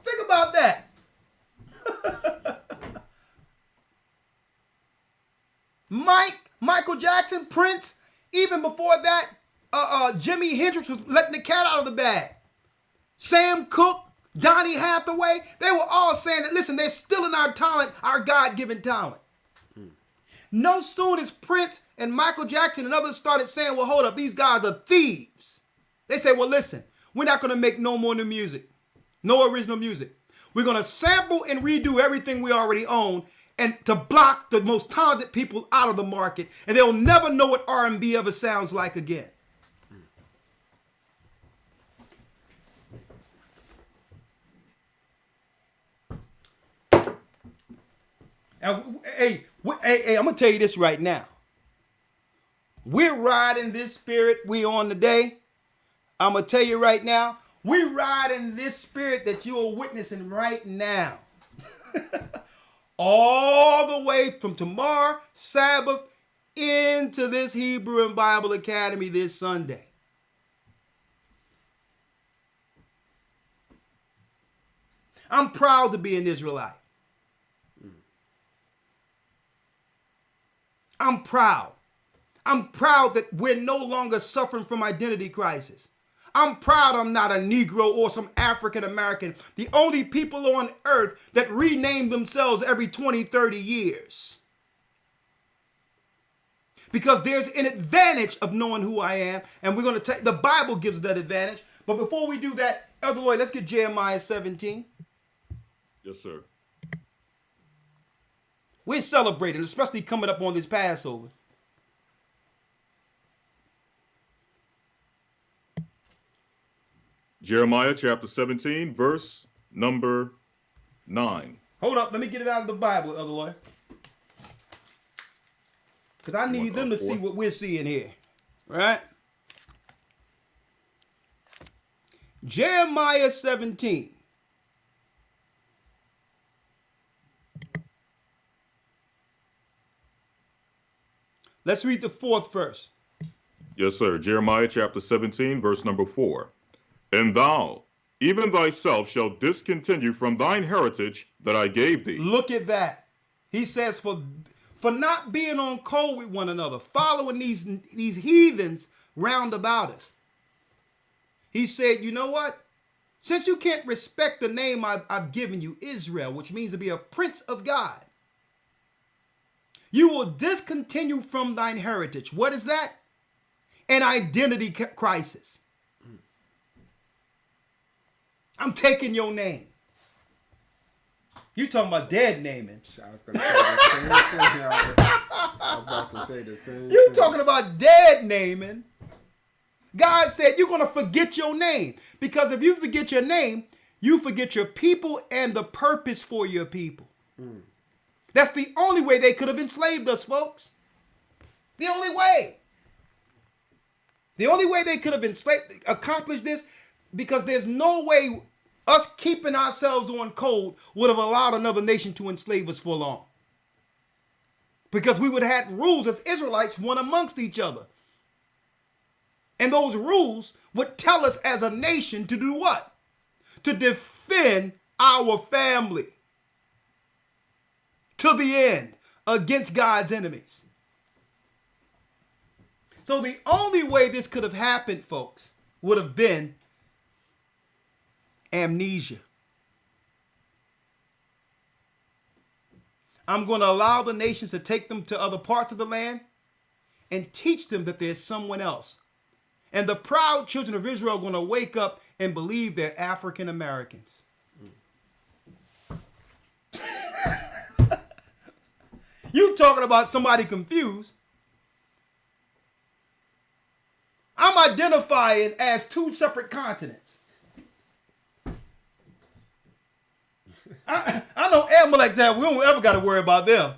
Think about that. Michael Jackson, Prince, even before that, Jimi Hendrix was letting the cat out of the bag. Sam Cooke, Donny Hathaway, they were all saying that, listen, they're stealing our talent, our God-given talent. No sooner as Prince and Michael Jackson and others started saying, well, hold up, these guys are thieves. They said, well, listen, we're not going to make no more new music, no original music. We're going to sample and redo everything we already own and to block the most talented people out of the market, and they'll never know what R&B ever sounds like again. And, hey, I'm going to tell you this right now. We're riding this spirit we on today. I'm going to tell you right now, we're riding this spirit that you are witnessing right now. All the way from tomorrow, Sabbath, into this Hebrew and Bible Academy this Sunday. I'm proud to be an Israelite. I'm proud. I'm proud that we're no longer suffering from identity crisis. I'm proud I'm not a Negro or some African American, the only people on earth that rename themselves every 20, 30 years. Because there's an advantage of knowing who I am, and we're going to take, the Bible gives that advantage. But before we do that, Elder Lloyd, let's get Jeremiah 17. Yes, sir. We're celebrating, especially coming up on this Passover. Jeremiah chapter 17, verse number 9. Hold up, let me get it out of the Bible, Elder Lloyd. Because I need them to see what we're seeing here. Right? Jeremiah 17. Let's read the 4th verse. Yes, sir. Jeremiah chapter 17, verse number 4. And thou, even thyself, shalt discontinue from thine heritage that I gave thee. Look at that. He says, for not being on code with one another, following these heathens round about us. He said, you know what? Since you can't respect the name I've given you, Israel, which means to be a prince of God, you will discontinue from thine heritage. What is that? An identity crisis. I'm taking your name. You talking about dead naming. I was going to say the same thing. I was about to say the same You thing. talking about dead naming. God said you're going to forget your name. Because if you forget your name, you forget your people and the purpose for your people. That's the only way they could have enslaved us, folks. The only way. The only way they could have accomplished this, because there's no way us keeping ourselves on code would have allowed another nation to enslave us for long. Because we would have had rules as Israelites one amongst each other. And those rules would tell us as a nation to do what? To defend our family to the end against God's enemies. So the only way this could have happened, folks, would have been amnesia. I'm going to allow the nations to take them to other parts of the land and teach them that there's someone else. And the proud children of Israel are going to wake up and believe they're African Americans. You talking about somebody confused. I'm identifying as 2 separate continents. I know Amalek that we don't ever got to worry about them.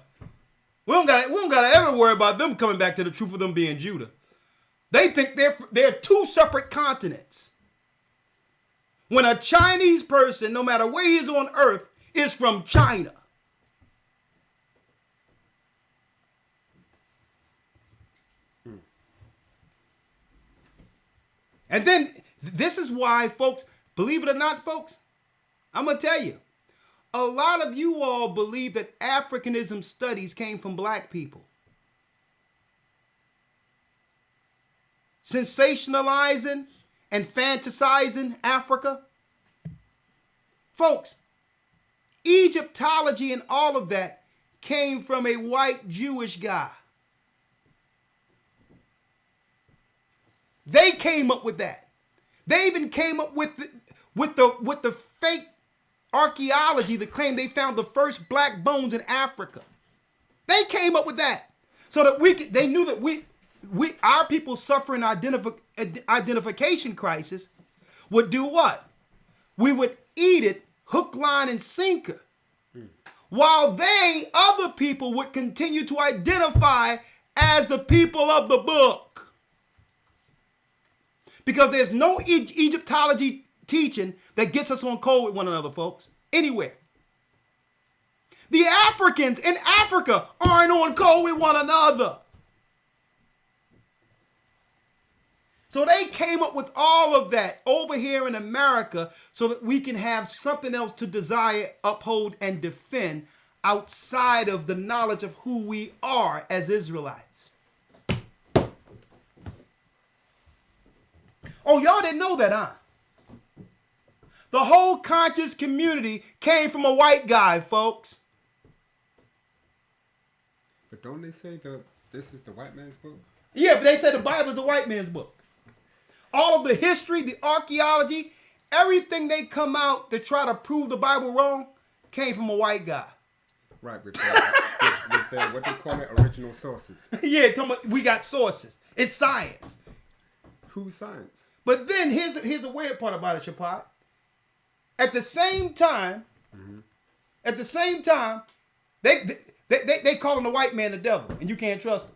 We don't got to ever worry about them coming back to the truth of them being Judah. They think they're 2 separate continents. When a Chinese person, no matter where he is on earth, is from China. And then this is why, folks, believe it or not, folks, I'm going to tell you, a lot of you all believe that Africanism studies came from black people. Sensationalizing and fantasizing Africa. Folks, Egyptology and all of that came from a white Jewish guy. They came up with that. They even came up with the fake archaeology that claimed they found the first black bones in Africa. They came up with that so that they knew that our people suffering identification crisis would do what? We would eat it hook, line, and sinker. While other people would continue to identify as the people of the book. Because there's no Egyptology teaching that gets us on code with one another, folks. Anywhere. The Africans in Africa aren't on code with one another. So they came up with all of that over here in America so that we can have something else to desire, uphold, and defend outside of the knowledge of who we are as Israelites. Oh, y'all didn't know that, huh? The whole conscious community came from a white guy, folks. But don't they say the This is the white man's book? Yeah, but they say the Bible is a white man's book. All of the history, the archaeology, everything they come out to try to prove the Bible wrong came from a white guy. Right, with their, what they call it, original sources. Yeah, we got sources. It's science. Who's science? But then here's the weird part about it, Shapat. At the same time, they calling the white man the devil, and you can't trust him.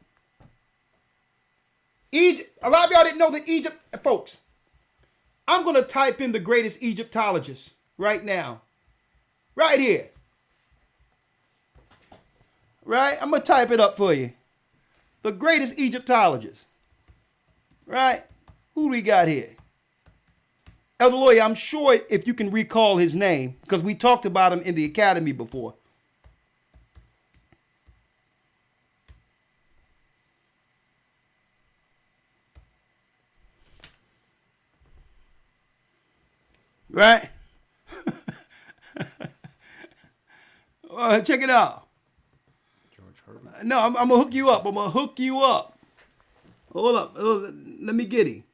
Egypt. A lot of y'all didn't know that Egypt, folks. I'm gonna type in the greatest Egyptologist right now, right here. Right, I'm gonna type it up for you. The greatest Egyptologist. Right, who do we got here? Elder Lawya, I'm sure if you can recall his name, because we talked about him in the academy before. Right? Check it out. George Herbert. No, I'm going to hook you up. I'm going to hook you up. Hold up. Let me get him.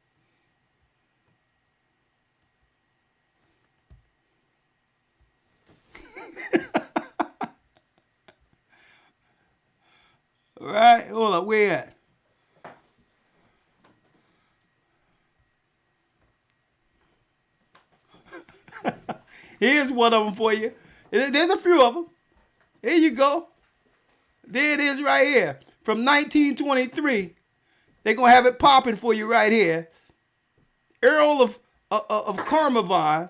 All right. Hold up. Where at? Here's one of them for you. There's a few of them. Here you go. There it is right here. From 1923. They're going to have it popping for you right here. Earl of Carmarthen.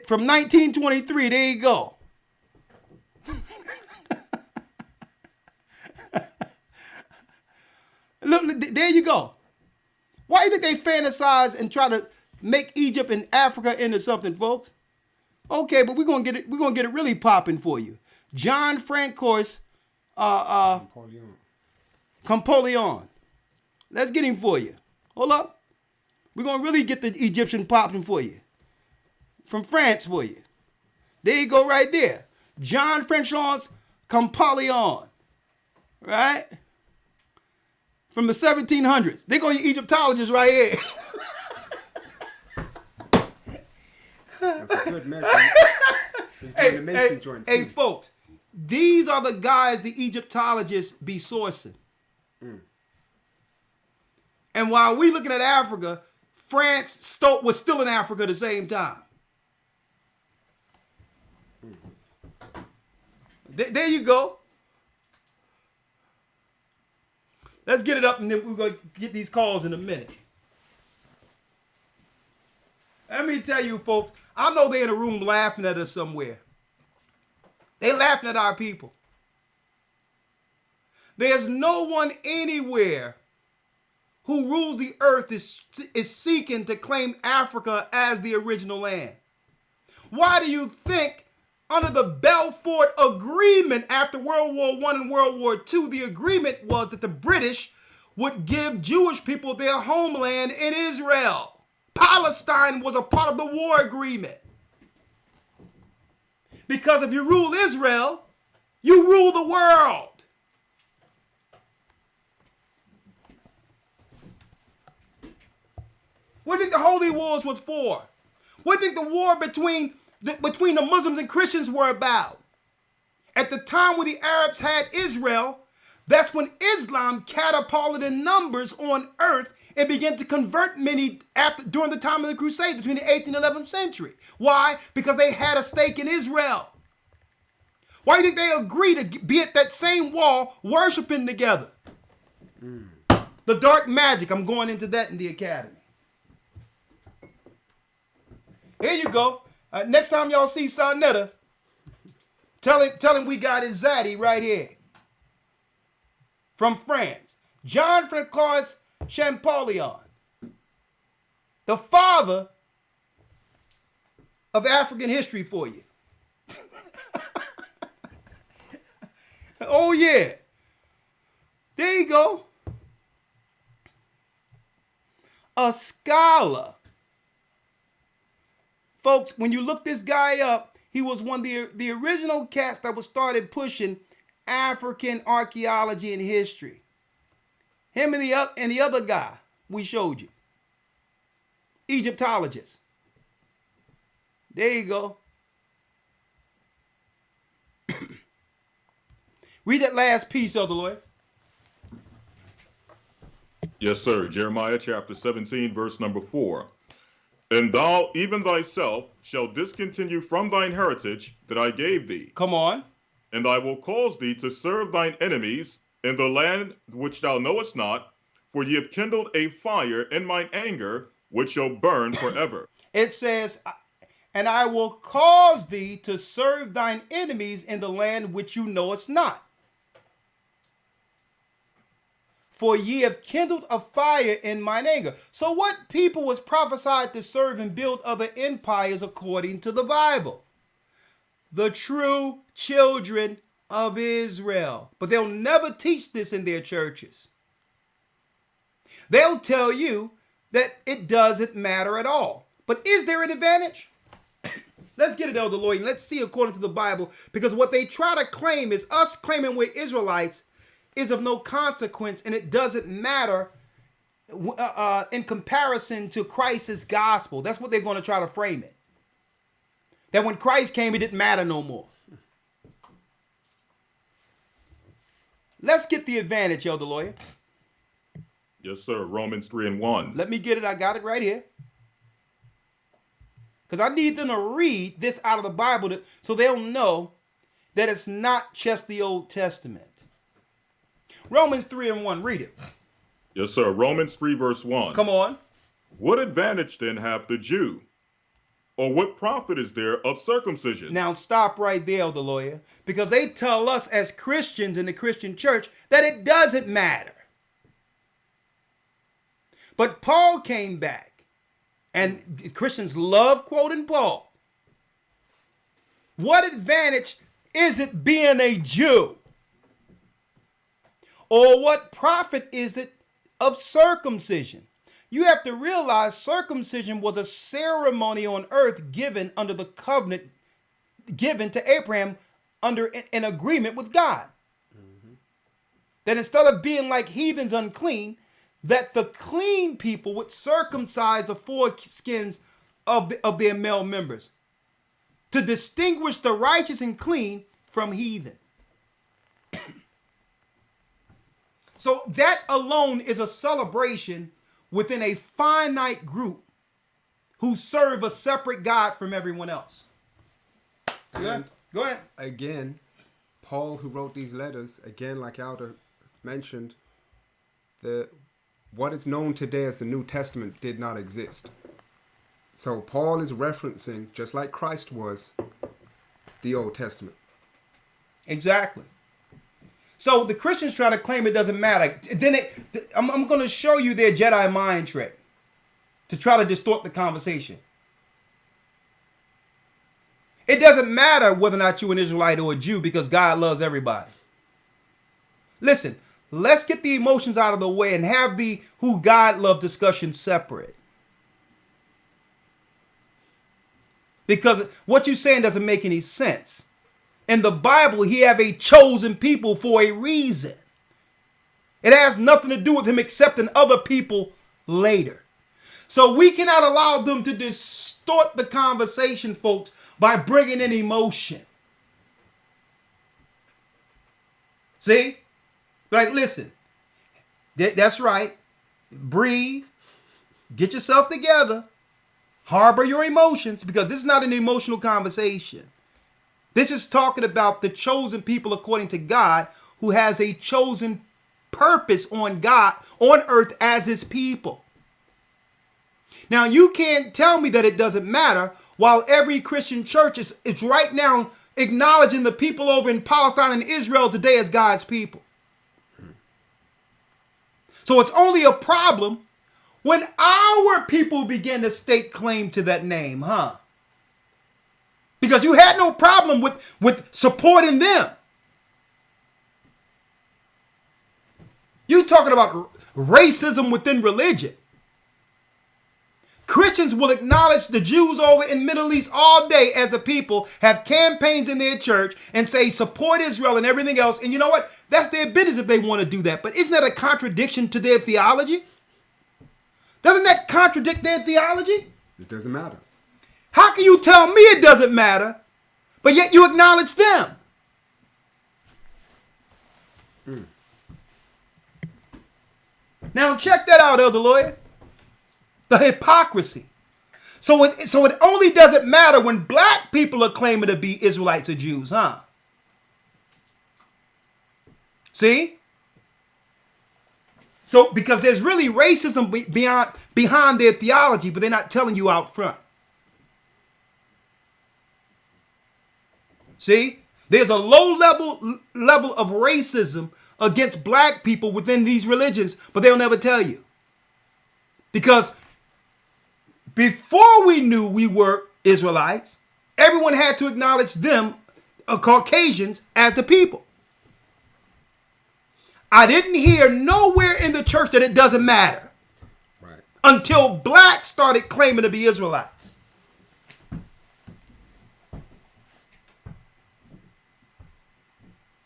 From 1923. There you go. Look, there you go. Why do you think they fantasize and try to make Egypt and Africa into something, folks? Okay, but we're gonna get it. We're gonna get it really popping for you. John Francois, Compoleon. Let's get him for you. Hold up. We're gonna really get the Egyptian popping for you. From France for you. There you go, right there. John Francois Compoleon. Right? From the 1700s. They're going to Egyptologists right here. That's a good measure. He's doing the Mason joint too. Hey, folks, these are the guys the Egyptologists be sourcing. And while we looking at Africa, France was still in Africa at the same time. There you go. Let's get it up, and then we're going to get these calls in a minute. Let me tell you, folks, I know they're in a room laughing at us somewhere. They're laughing at our people. There's no one anywhere who rules the earth is seeking to claim Africa as the original land. Why do you think under the Balfour Agreement after World War I and World War II, the agreement was that the British would give Jewish people their homeland in Israel? Palestine was a part of the war agreement. Because if you rule Israel, you rule the world. What do you think the Holy Wars was for? What do you think the war between the Muslims and Christians were about? At the time when the Arabs had Israel, that's when Islam catapulted in numbers on earth and began to convert many during the time of the Crusades between the 8th and 11th century. Why? Because they had a stake in Israel. Why do you think they agreed to be at that same wall worshiping together? The dark magic, I'm going into that in the academy. Here you go. Next time y'all see Sarnetta, tell him we got his zaddy right here. From France. John Francois Champollion. The father of African history for you. Oh yeah. There you go. A scholar. Folks, when you look this guy up, he was one of the original cats that was started pushing African archaeology and history. Him and the other guy we showed you. Egyptologist. There you go. Read that last piece, Elder Lawyer. Yes, sir. Jeremiah chapter 17, verse number 4. And thou, even thyself, shalt discontinue from thine heritage that I gave thee. Come on. And I will cause thee to serve thine enemies in the land which thou knowest not, for ye have kindled a fire in mine anger, which shall burn forever. It says, and I will cause thee to serve thine enemies in the land which you knowest not. For ye have kindled a fire in mine anger. So what people was prophesied to serve and build other empires according to the Bible? The true children of Israel. But they'll never teach this in their churches. They'll tell you that it doesn't matter at all. But is there an advantage? Let's get it, Elder Lloyd. Let's see according to the Bible. Because what they try to claim is us claiming we're Israelites is of no consequence, and it doesn't matter in comparison to Christ's gospel. That's what they're going to try to frame it. That when Christ came, it didn't matter no more. Let's get the advantage, Elder Lawyer. Yes, sir. Romans 3 and 1. Let me get it. I got it right here. Because I need them to read this out of the Bible so they'll know that it's not just the Old Testament. Romans 3 and 1. Read it. Yes, sir. Romans 3 verse 1. Come on. What advantage then hath the Jew? Or what profit is there of circumcision? Now stop right there, Elder Lawyer. Because they tell us as Christians in the Christian church that it doesn't matter. But Paul came back. And Christians love quoting Paul. What advantage is it being a Jew? Or what profit is it of circumcision? You have to realize circumcision was a ceremony on earth given under the covenant given to Abraham under an agreement with God. Mm-hmm. That instead of being like heathens unclean, that the clean people would circumcise the foreskins of their male members to distinguish the righteous and clean from heathen. So that alone is a celebration within a finite group who serve a separate God from everyone else. Go ahead. Again, Paul, who wrote these letters, again, like Elder mentioned, what is known today as the New Testament did not exist. So Paul is referencing, just like Christ was, the Old Testament. Exactly. So the Christians try to claim it doesn't matter. Then I'm going to show you their Jedi mind trick to try to distort the conversation. It doesn't matter whether or not you're an Israelite or a Jew because God loves everybody. Listen, let's get the emotions out of the way and have the who God loved discussion separate. Because what you're saying doesn't make any sense. In the Bible, he have a chosen people for a reason. It has nothing to do with him accepting other people later. So we cannot allow them to distort the conversation, folks, by bringing in emotion. See? Like, listen, that's right. Breathe. Get yourself together. Harbor your emotions, because this is not an emotional conversation. This is talking about the chosen people according to God, who has a chosen purpose on earth as his people. Now, you can't tell me that it doesn't matter while every Christian church is right now acknowledging the people over in Palestine and Israel today as God's people. So it's only a problem when our people begin to stake claim to that name, huh? Because you had no problem with supporting them. You talking about racism within religion. Christians will acknowledge the Jews over in Middle East all day as the people have campaigns in their church and say support Israel and everything else. And you know what? That's their business if they want to do that. But isn't that a contradiction to their theology? Doesn't that contradict their theology? It doesn't matter. How can you tell me it doesn't matter, but yet you acknowledge them? Now check that out, Elder Lawyer. The hypocrisy. So it only doesn't matter when black people are claiming to be Israelites or Jews, huh? See? So because there's really racism behind their theology, but they're not telling you out front. See? There's a low level of racism against black people within these religions, but they'll never tell you. Because before we knew we were Israelites, everyone had to acknowledge them, Caucasians, as the people. I didn't hear nowhere in the church that it doesn't matter. Right. Until blacks started claiming to be Israelites.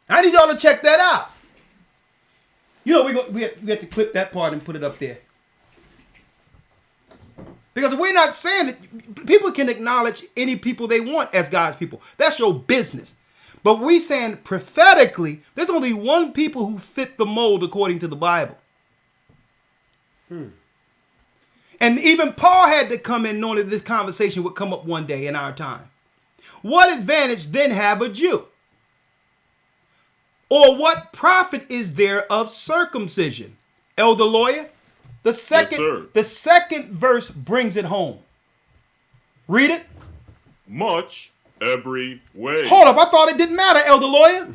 I need y'all to check that out. You know, we have to clip that part and put it up there. Because we're not saying that people can acknowledge any people they want as God's people. That's your business. But we're saying prophetically, there's only one people who fit the mold according to the Bible. And even Paul had to come in knowing that this conversation would come up one day in our time. What advantage then have a Jew? Or what profit is there of circumcision? Elder Lawyer, the second verse brings it home. Read it. Much every way. Hold up, I thought it didn't matter, Elder Lawyer.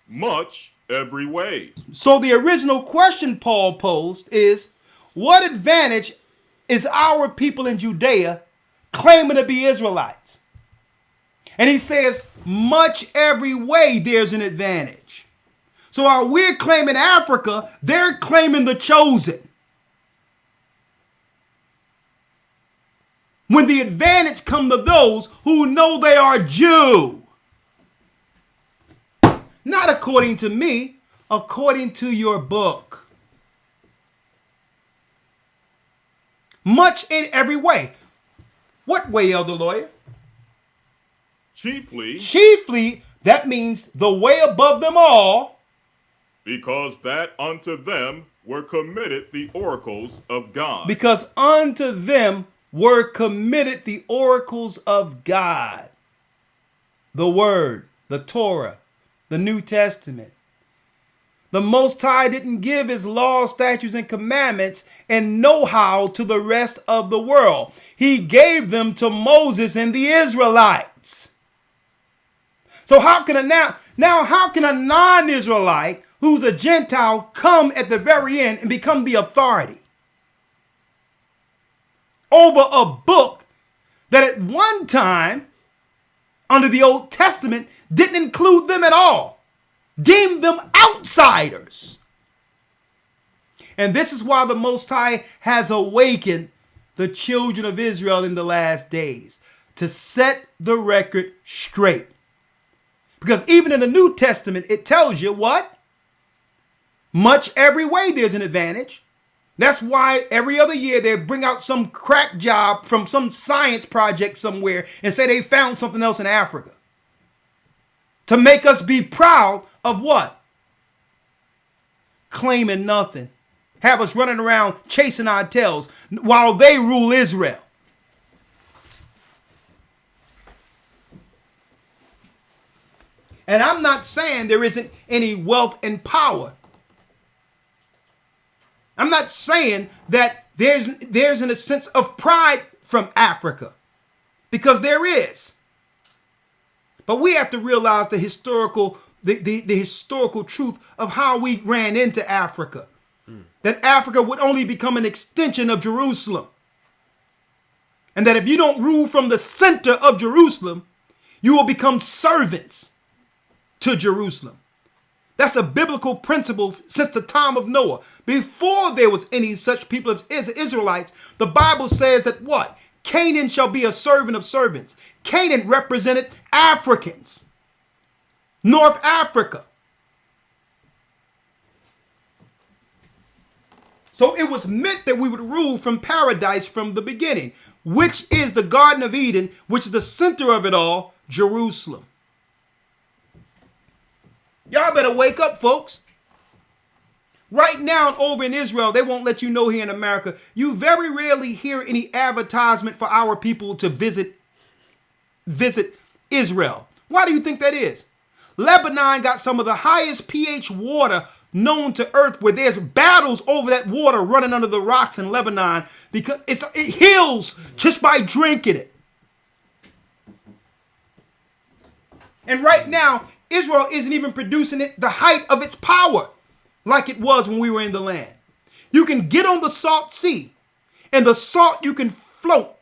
Much every way. So the original question Paul posed is, what advantage is our people in Judea claiming to be Israelites? And he says, much every way there's an advantage. So while we're claiming Africa, they're claiming the chosen. When the advantage comes to those who know they are Jew. Not according to me, according to your book. Much in every way. What way, Elder Lawyer? Chiefly, that means the way above them all. Because that unto them were committed the oracles of God. Because unto them were committed the oracles of God. The Word, the Torah, the New Testament. The Most High didn't give his law, statutes, and commandments and know-how to the rest of the world. He gave them to Moses and the Israelites. So how can a non-Israelite who's a Gentile come at the very end and become the authority over a book that at one time under the Old Testament didn't include them at all, deemed them outsiders? And this is why the Most High has awakened the children of Israel in the last days, to set the record straight. Because even in the New Testament, it tells you what? Much every way there's an advantage. That's why every other year they bring out some crack job from some science project somewhere and say they found something else in Africa. To make us be proud of what? Claiming nothing. Have us running around chasing our tails while they rule Israel. And I'm not saying there isn't any wealth and power. I'm not saying that there's in a sense of pride from Africa, because there is. But we have to realize the historical truth of how we ran into Africa. That Africa would only become an extension of Jerusalem. And that if you don't rule from the center of Jerusalem, you will become servants to Jerusalem. That's a biblical principle since the time of Noah. Before there was any such people as Israelites, the Bible says that what? Canaan shall be a servant of servants. Canaan represented Africans, North Africa. So it was meant that we would rule from paradise from the beginning, which is the Garden of Eden, which is the center of it all, Jerusalem. Y'all better wake up, folks. Right now over in Israel, they won't let you know here in America, you very rarely hear any advertisement for our people to visit Israel. Why do you think that is? Lebanon got some of the highest pH water known to earth, where there's battles over that water running under the rocks in Lebanon because it heals just by drinking it. And right now, Israel isn't even producing it the height of its power like it was when we were in the land. You can get on the salt sea, and the salt you can float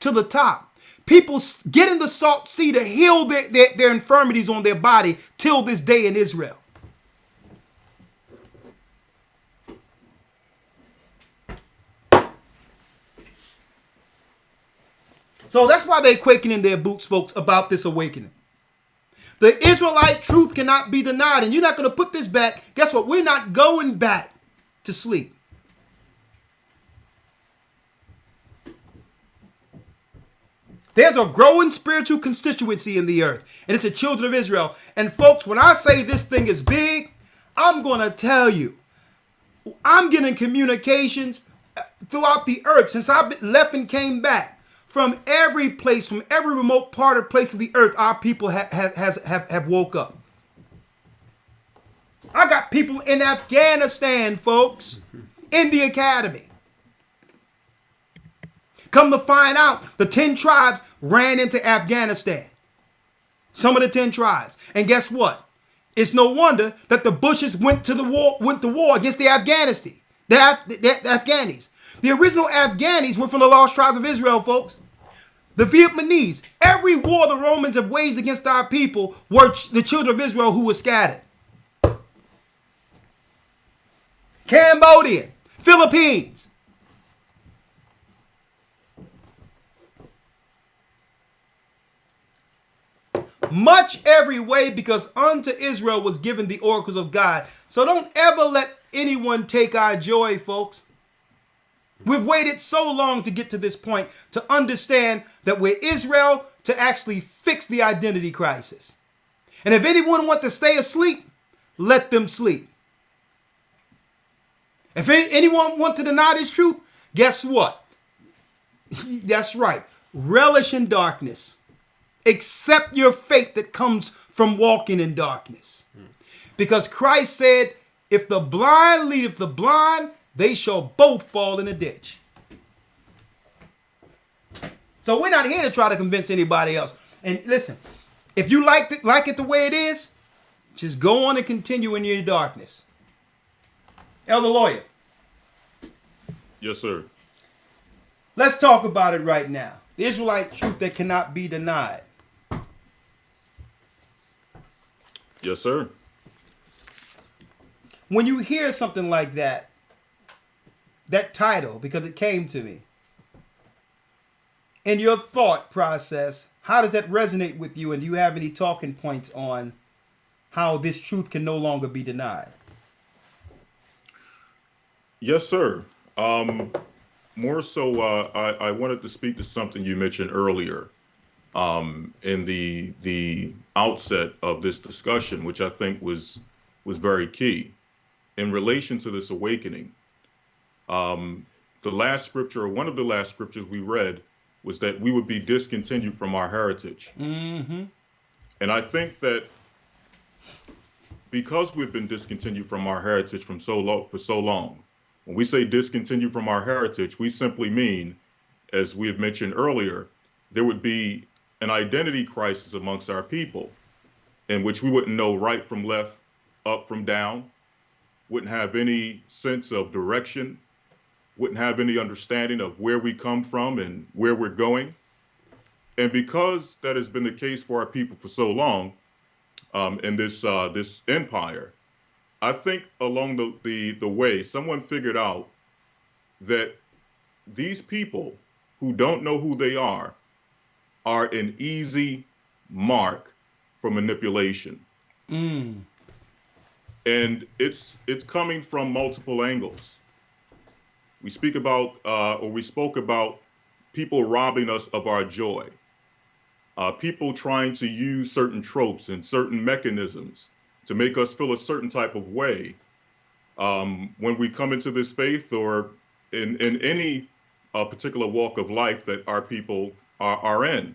to the top. People get in the salt sea to heal their infirmities on their body till this day in Israel. So that's why they're quaking in their boots, folks, about this awakening. The Israelite truth cannot be denied, and you're not going to put this back. Guess what? We're not going back to sleep. There's a growing spiritual constituency in the earth, and it's the children of Israel. And folks, when I say this thing is big, I'm going to tell you, I'm getting communications throughout the earth since I've left and came back. From every place, from every remote part or place of the earth, our people have woke up. I got people in Afghanistan, folks, in the academy. Come to find out, the 10 tribes ran into Afghanistan. Some of the 10 tribes. And guess what? It's no wonder that the Bushes went to war against the Afghanis. The Afghanis. The original Afghanis were from the lost tribes of Israel, folks. The Vietnamese. Every war the Romans have waged against our people were the children of Israel who were scattered. Cambodian, Philippines. Much every way, because unto Israel was given the oracles of God. So don't ever let anyone take our joy, folks. We've waited so long to get to this point to understand that we're Israel to actually fix the identity crisis. And if anyone wants to stay asleep, let them sleep. If anyone wants to deny this truth, guess what? That's right. Relish in darkness. Accept your fate that comes from walking in darkness. Because Christ said, if the blind leadeth the blind, they shall both fall in a ditch. So we're not here to try to convince anybody else. And listen, if you like it the way it is, just go on and continue in your darkness. Elder Lawya. Yes, sir. Let's talk about it right now. The Israelite truth that cannot be denied. Yes, sir. When you hear something like that title, because it came to me, in your thought process, how does that resonate with you? And do you have any talking points on how this truth can no longer be denied? Yes, sir. More so, I wanted to speak to something you mentioned earlier in the outset of this discussion, which I think was very key in relation to this awakening. The last scripture, or one of the last scriptures we read, was that we would be discontinued from our heritage. Mm-hmm. And I think that because we've been discontinued from our heritage for so long, when we say discontinued from our heritage, we simply mean, as we have mentioned earlier, there would be an identity crisis amongst our people in which we wouldn't know right from left, up from down, wouldn't have any sense of direction, wouldn't have any understanding of where we come from and where we're going. And because that has been the case for our people for so long in this empire, I think along the way, someone figured out that these people who don't know who they are an easy mark for manipulation. And it's coming from multiple angles. We spoke about people robbing us of our joy, people trying to use certain tropes and certain mechanisms to make us feel a certain type of way when we come into this faith or in any particular walk of life that our people are in.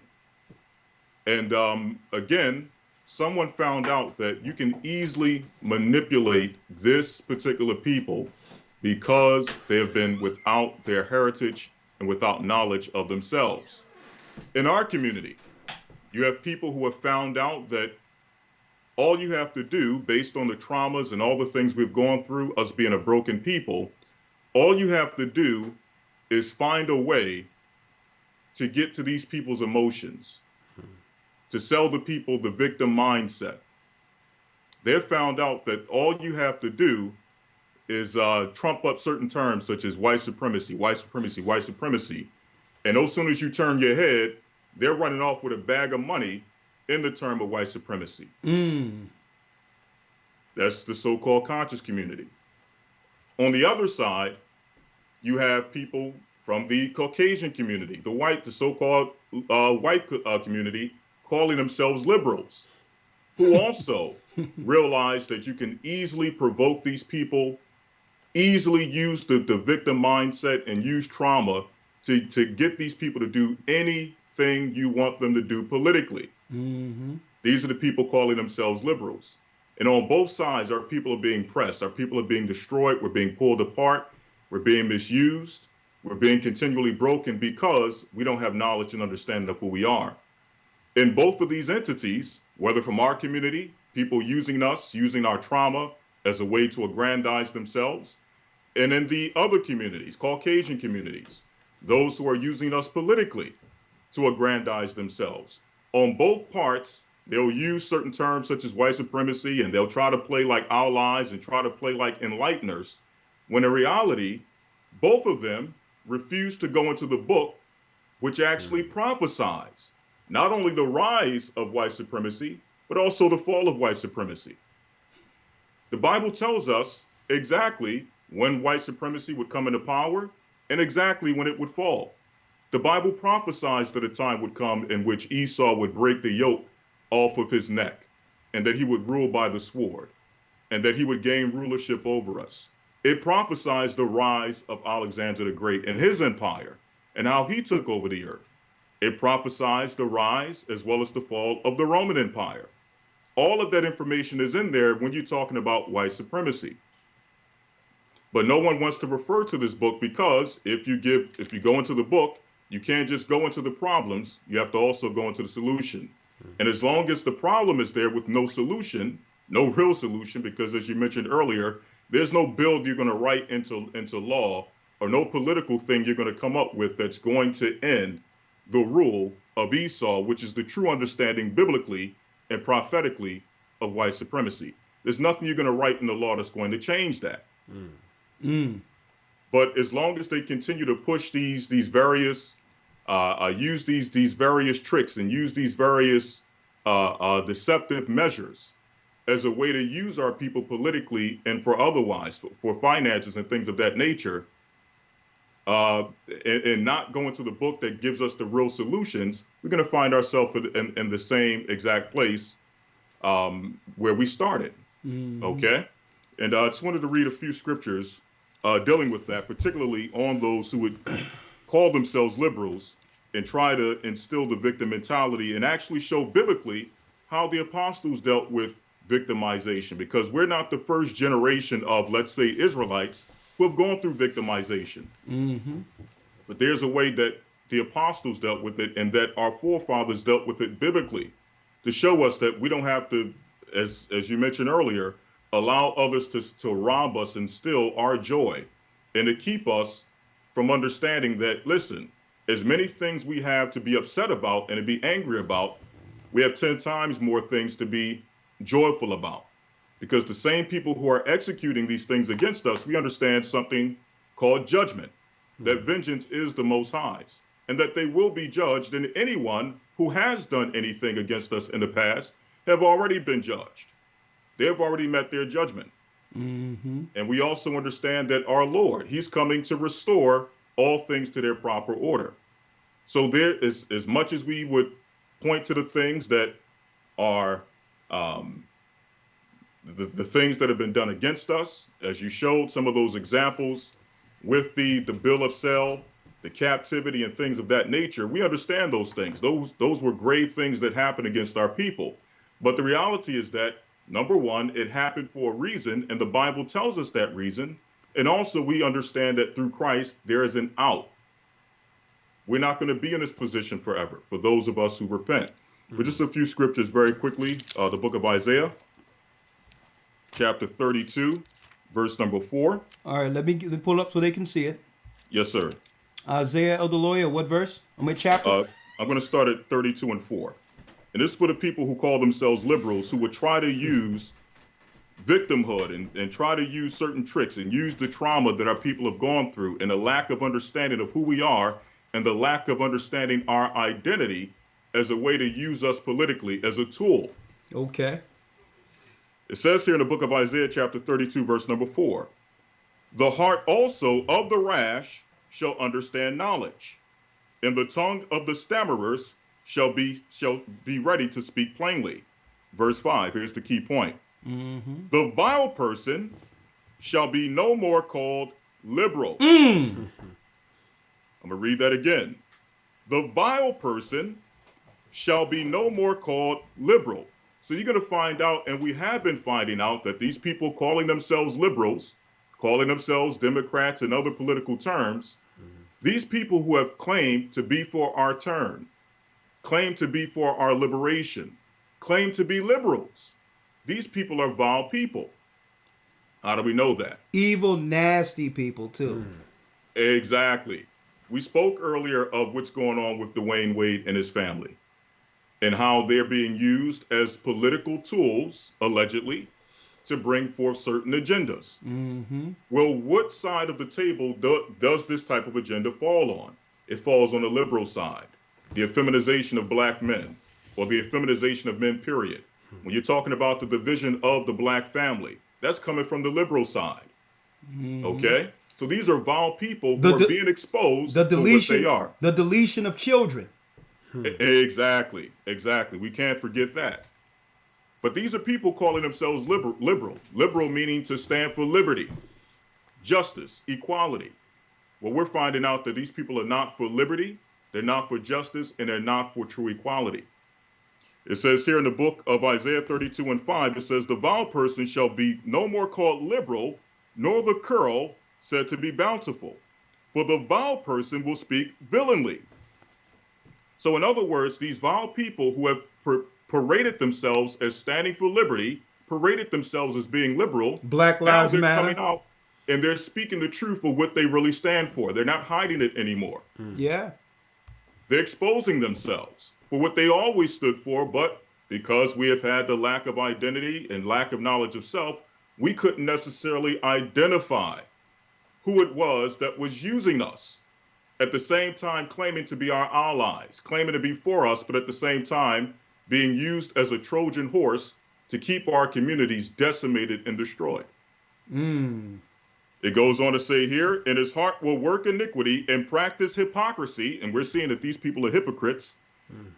And again, someone found out that you can easily manipulate this particular people because they have been without their heritage and without knowledge of themselves. In our community, you have people who have found out that all you have to do, based on the traumas and all the things we've gone through, us being a broken people, all you have to do is find a way to get to these people's emotions, to sell the people the victim mindset. They've found out that all you have to do is trump up certain terms such as white supremacy, white supremacy, white supremacy. And as soon as you turn your head, they're running off with a bag of money in the term of white supremacy. That's the so-called conscious community. On the other side, you have people from the Caucasian community, the so-called white community, calling themselves liberals, who also realize that you can easily provoke these people, easily use the victim mindset and use trauma to get these people to do anything you want them to do politically. These are the people calling themselves liberals. And on both sides, our people are being pressed. Our people are being destroyed. We're being pulled apart. We're being misused. We're being continually broken because we don't have knowledge and understanding of who we are. In both of these entities, whether from our community, people using us, using our trauma as a way to aggrandize themselves, and in the other communities, Caucasian communities, those who are using us politically to aggrandize themselves. On both parts, they'll use certain terms such as white supremacy, and they'll try to play like allies and try to play like enlighteners, when in reality, both of them refuse to go into the book, which actually prophesies not only the rise of white supremacy, but also the fall of white supremacy. The Bible tells us exactly when white supremacy would come into power and exactly when it would fall. The Bible prophesies that a time would come in which Esau would break the yoke off of his neck, and that he would rule by the sword, and that he would gain rulership over us. It prophesies the rise of Alexander the Great and his empire, and how he took over the earth. It prophesies the rise as well as the fall of the Roman Empire. All of that information is in there when you're talking about white supremacy. But no one wants to refer to this book because if you go into the book, you can't just go into the problems, you have to also go into the solution. And as long as the problem is there with no solution, no real solution, because as you mentioned earlier, there's no bill you're going to write into law or no political thing you're going to come up with that's going to end the rule of Esau, which is the true understanding biblically and prophetically of white supremacy. There's nothing you're going to write in the law that's going to change that. But as long as they continue to push these various, use these various tricks and use these various deceptive measures as a way to use our people politically and for otherwise, for finances and things of that nature, and not go into the book that gives us the real solutions, we're going to find ourselves in the same exact place where we started. Okay? And I just wanted to read a few scriptures dealing with that, particularly on those who would call themselves liberals and try to instill the victim mentality and actually show biblically how the apostles dealt with victimization, because we're not the first generation of, let's say, Israelites who have gone through victimization. But there's a way that the apostles dealt with it and that our forefathers dealt with it biblically to show us that we don't have to, as you mentioned earlier, allow others to rob us and steal our joy, and to keep us from understanding that, listen, as many things we have to be upset about and to be angry about, we have 10 times more things to be joyful about. Because the same people who are executing these things against us, we understand something called judgment, that vengeance is the Most High's, and that they will be judged, and anyone who has done anything against us in the past have already been judged. They have already met their judgment. And we also understand that our Lord, he's coming to restore all things to their proper order. So there is, as much as we would point to the things that are the things that have been done against us, as you showed some of those examples with the bill of sale, the captivity and things of that nature, we understand those things. Those were grave things that happened against our people. But the reality is that, number one, it happened for a reason, and the Bible tells us that reason. And also we understand that through Christ, there is an out. We're not going to be in this position forever for those of us who repent. But just a few scriptures very quickly. The book of Isaiah, chapter 32, verse number 4. All right, let me pull up so they can see it. Yes, sir. Isaiah of the Lawya, what verse? What chapter? I'm going to start at 32 and 4. And this is for the people who call themselves liberals, who would try to use victimhood and try to use certain tricks and use the trauma that our people have gone through and the lack of understanding of who we are and the lack of understanding our identity as a way to use us politically as a tool. Okay. It says here in the book of Isaiah, chapter 32, verse number 4, the heart also of the rash shall understand knowledge, and the tongue of the stammerers shall be ready to speak plainly. Verse 5, here's the key point. The vile person shall be no more called liberal. I'm going to read that again. The vile person shall be no more called liberal. So you're going to find out, and we have been finding out, that these people calling themselves liberals, calling themselves Democrats and other political terms, these people who have claimed to be for our turn, claim to be for our liberation, claim to be liberals, these people are vile people. How do we know that? Evil, nasty people, too. Exactly. We spoke earlier of what's going on with Dwayne Wade and his family and how they're being used as political tools, allegedly, to bring forth certain agendas. Well, what side of the table does this type of agenda fall on? It falls on the liberal side, the effeminization of black men, or the effeminization of men, period. When you're talking about the division of the black family, that's coming from the liberal side. Okay? So these are vile people who are being exposed for what they are. The deletion of children. Exactly. We can't forget that. But these are people calling themselves liberal. Liberal meaning to stand for liberty, justice, equality. Well, we're finding out that these people are not for liberty, they're not for justice, and they're not for true equality. It says here in the book of Isaiah 32 and 5, it says, the vile person shall be no more called liberal, nor the curl said to be bountiful, for the vile person will speak villainly. So in other words, these vile people who have paraded themselves as standing for liberty, paraded themselves as being liberal, Black Lives now they're Matter, coming out and they're speaking the truth of what they really stand for. They're not hiding it anymore. Yeah. They're exposing themselves for what they always stood for, but because we have had the lack of identity and lack of knowledge of self, we couldn't necessarily identify who it was that was using us. At the same time, claiming to be our allies, claiming to be for us, but at the same time, being used as a Trojan horse to keep our communities decimated and destroyed. It goes on to say here, and his heart will work iniquity and practice hypocrisy, and we're seeing that these people are hypocrites,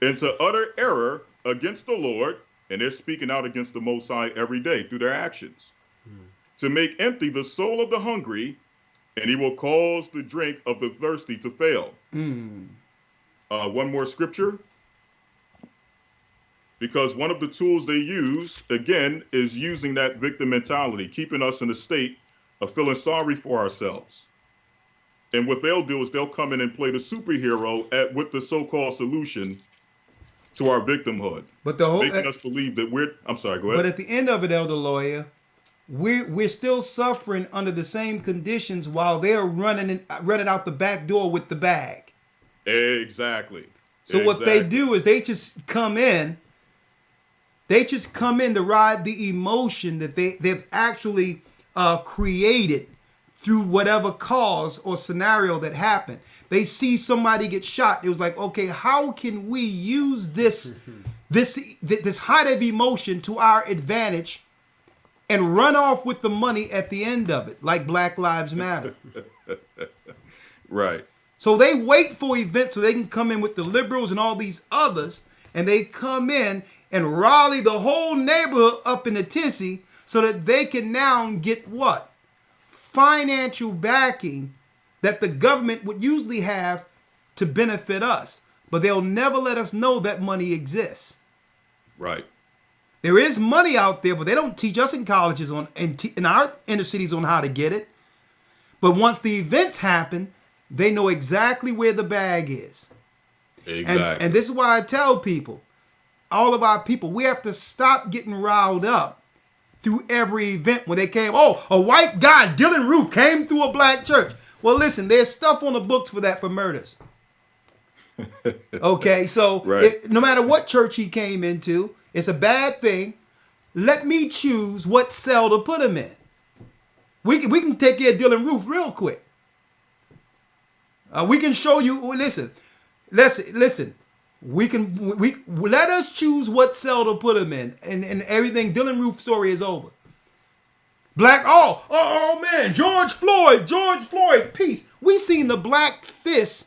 and to utter error against the Lord, and they're speaking out against the Most High every day through their actions, to make empty the soul of the hungry, and he will cause the drink of the thirsty to fail. One more scripture. Because one of the tools they use, again, is using that victim mentality, keeping us in a state of feeling sorry for ourselves. And what they'll do is they'll come in and play the superhero with the so-called solution to our victimhood. But making us believe that I'm sorry, go ahead. But at the end of it, Elder Lawya, we're still suffering under the same conditions while they're running out the back door with the bag. Exactly. So what they do is they just come in, They just come in to ride the emotion that they've actually created through whatever cause or scenario that happened. They see somebody get shot. It was like, okay, how can we use this height of emotion to our advantage and run off with the money at the end of it, like Black Lives Matter? Right. So they wait for events so they can come in with the liberals and all these others, and they come in and rally the whole neighborhood up in a tizzy so that they can now get what? Financial backing that the government would usually have to benefit us. But they'll never let us know that money exists. Right. There is money out there, but they don't teach us in colleges in our inner cities on how to get it. But once the events happen, they know exactly where the bag is. Exactly. And this is why I tell people, all of our people, we have to stop getting riled up through every event when they came. Oh, a white guy, Dylan Roof, came through a black church. Well, listen, there's stuff on the books for that, for murders. Okay, so right. no matter what church he came into, it's a bad thing. Let me choose what cell to put him in. We can take care of Dylan Roof real quick. We can show you. Listen. We let us choose what cell to put him in, and everything. Dylan Roof story is over. Black. Oh man, George Floyd, peace. We seen the black fist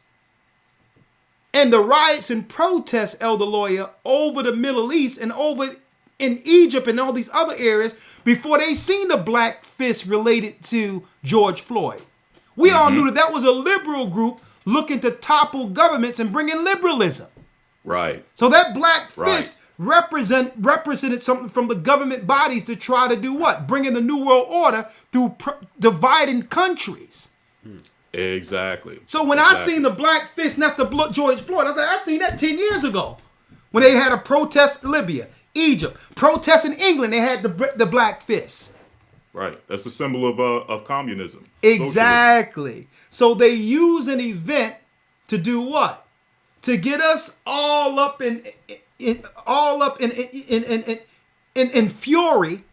and the riots and protests, Elder Lawya, over the Middle East and over in Egypt and all these other areas before they seen the black fist related to George Floyd. We all knew that was a liberal group looking to topple governments and bring in liberalism. Right. So that black fist represented something from the government bodies to try to do what? Bring in the New World Order through dividing countries. Exactly. So when I seen the black fist, and that's the George Floyd, I was like, I seen that 10 years ago. When they had a protest in Libya, Egypt, protest in England, they had the black fist. Right. That's a symbol of communism. Exactly. Socialism. So they use an event to do what? To get us all up in fury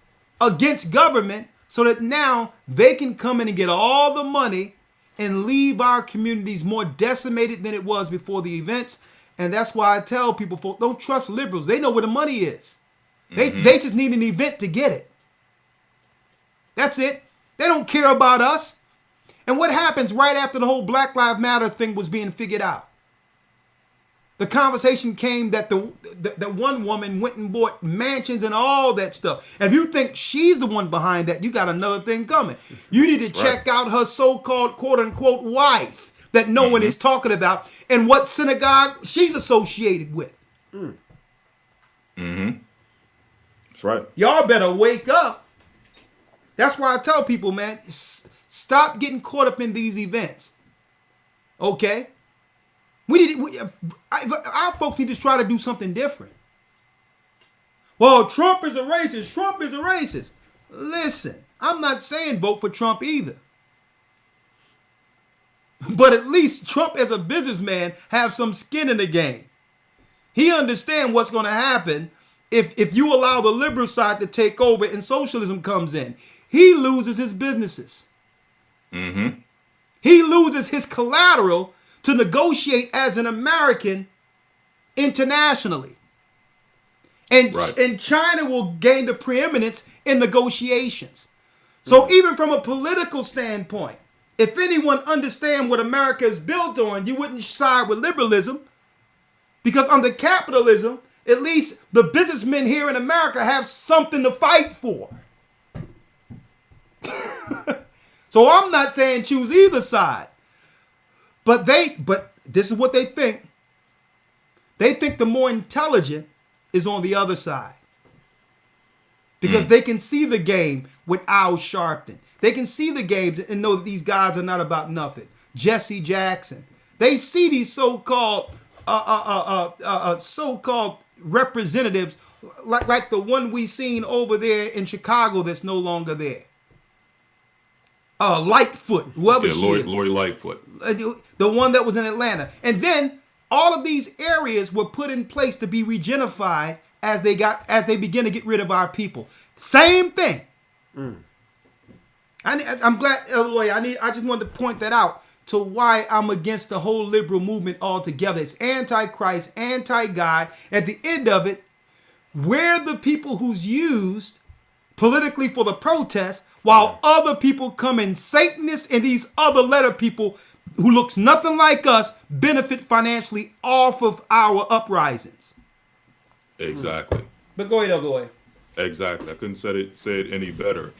against government, so that now they can come in and get all the money and leave our communities more decimated than it was before the events. And that's why I tell people, folks, don't trust liberals. They know where the money is. They just need an event to get it. That's it. They don't care about us. And what happens right after the whole Black Lives Matter thing was being figured out? The conversation came that the one woman went and bought mansions and all that stuff. And if you think she's the one behind that, you got another thing coming. You need to check out her so-called quote-unquote wife that no one is talking about and what synagogue she's associated with. That's right. Y'all better wake up. That's why I tell people, man, stop getting caught up in these events. Okay? Our folks need to try to do something different. Well, Trump is a racist. Trump is a racist. Listen, I'm not saying vote for Trump either. But at least Trump as a businessman have some skin in the game. He understands what's going to happen if you allow the liberal side to take over and socialism comes in. He loses his businesses. He loses his collateral to negotiate as an American internationally. And China will gain the preeminence in negotiations. So even from a political standpoint, if anyone understands what America is built on, you wouldn't side with liberalism, because under capitalism, at least the businessmen here in America have something to fight for. So I'm not saying choose either side. But this is what they think. They think the more intelligent is on the other side. Because they can see the game with Al Sharpton. They can see the games and know that these guys are not about nothing. Jesse Jackson. They see these so-called representatives like the one we seen over there in Chicago that's no longer there. Lightfoot, whoever she is. Lori Lightfoot. The one that was in Atlanta. And then all of these areas were put in place to be regentrified as they begin to get rid of our people. Same thing. I'm glad, Elder Lawya. I just wanted to point that out to why I'm against the whole liberal movement altogether. It's anti-Christ, anti-God. At the end of it, we're the people who's used politically for the protest, while other people come in, Satanists and these other letter people who looks nothing like us, benefit financially off of our uprisings. Exactly. But go ahead, Elder Lawya. Exactly. I couldn't say it any better.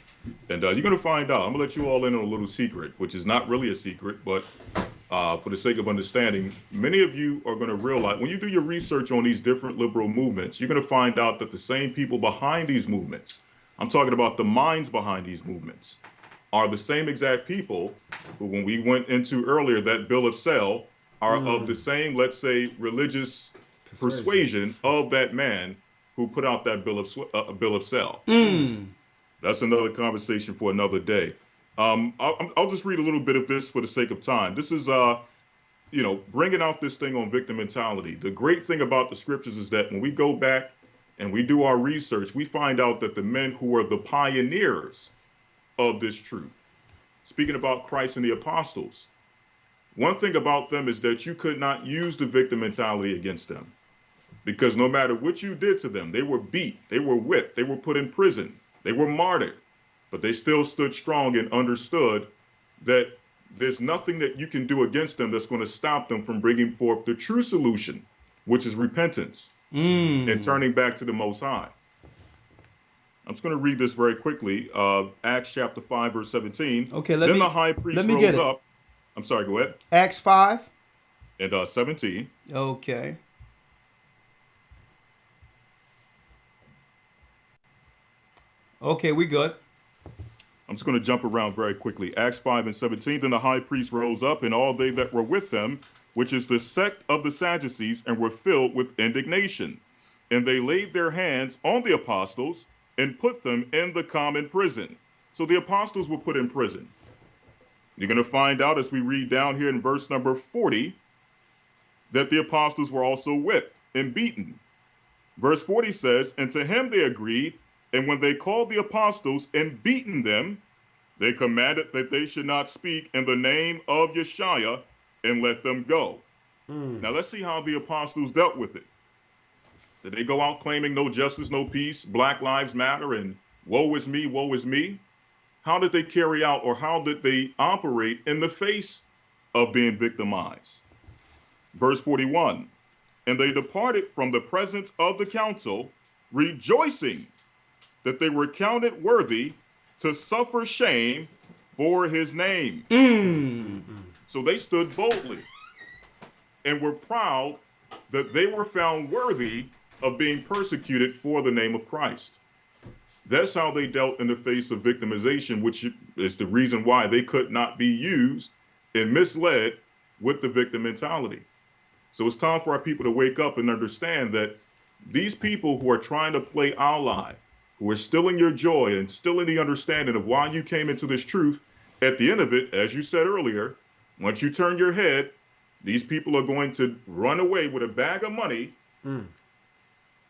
And you're going to find out. I'm going to let you all in on a little secret, which is not really a secret, but for the sake of understanding, many of you are going to realize when you do your research on these different liberal movements, you're going to find out that the same people behind these movements, I'm talking about the minds behind these movements, are the same exact people who, when we went into earlier that bill of sale, are of the same, let's say, religious persuasion of that man who put out that bill of sale. That's another conversation for another day. I'll just read a little bit of this for the sake of time. This is, bringing out this thing on victim mentality. The great thing about the scriptures is that when we go back and we do our research, we find out that the men who are the pioneers of this truth, speaking about Christ and the apostles, one thing about them is that you could not use the victim mentality against them, because no matter what you did to them, they were beat, they were whipped, they were put in prison, they were martyred, but they still stood strong and understood that there's nothing that you can do against them that's going to stop them from bringing forth the true solution, which is repentance and turning back to the Most High. I'm just going to read this very quickly. Acts chapter 5, verse 17. Okay, then the high priest rose up. I'm sorry, go ahead. Acts 5. And 17. Okay. Okay, we good. I'm just going to jump around very quickly. Acts 5 and 17. Then the high priest rose up, and all they that were with them, which is the sect of the Sadducees, and were filled with indignation. And they laid their hands on the apostles and put them in the common prison. So the apostles were put in prison. You're going to find out as we read down here in verse number 40 that the apostles were also whipped and beaten. Verse 40 says, and to him they agreed, and when they called the apostles and beaten them, they commanded that they should not speak in the name of Yeshua and let them go. Now let's see how the apostles dealt with it. Did they go out claiming no justice, no peace, Black Lives Matter, and woe is me, woe is me? How did they carry out, or how did they operate in the face of being victimized? Verse 41, and they departed from the presence of the council, rejoicing that they were counted worthy to suffer shame for his name. So they stood boldly and were proud that they were found worthy of being persecuted for the name of Christ. That's how they dealt in the face of victimization, which is the reason why they could not be used and misled with the victim mentality. So it's time for our people to wake up and understand that these people who are trying to play ally, who are stealing your joy and stealing the understanding of why you came into this truth, at the end of it, as you said earlier, once you turn your head, these people are going to run away with a bag of money, and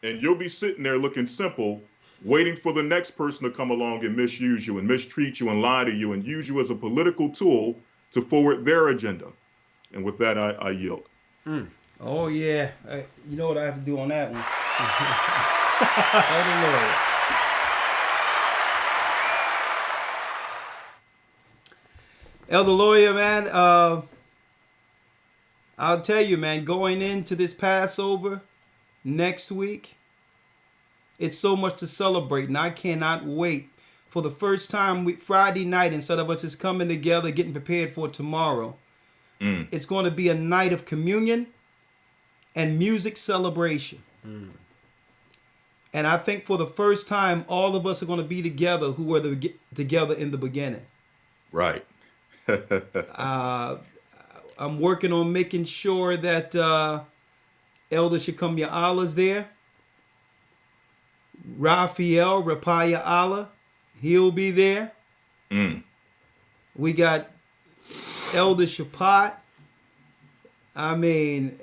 you'll be sitting there looking simple, waiting for the next person to come along and misuse you and mistreat you and lie to you and use you as a political tool to forward their agenda. And with that, I yield. Oh, yeah. You know what I have to do on that one. Elder Lawya. Elder Lawya, man, I'll tell you, man, going into this Passover next week, it's so much to celebrate, and I cannot wait. For the first time, Friday night, instead of us just coming together, getting prepared for tomorrow, it's going to be a night of communion and music celebration. And I think for the first time, all of us are going to be together who were together in the beginning. Right. I'm working on making sure that Elder Shakumya Allah's there. Raphael Allah, he'll be there. We got Elder Shapat. I mean,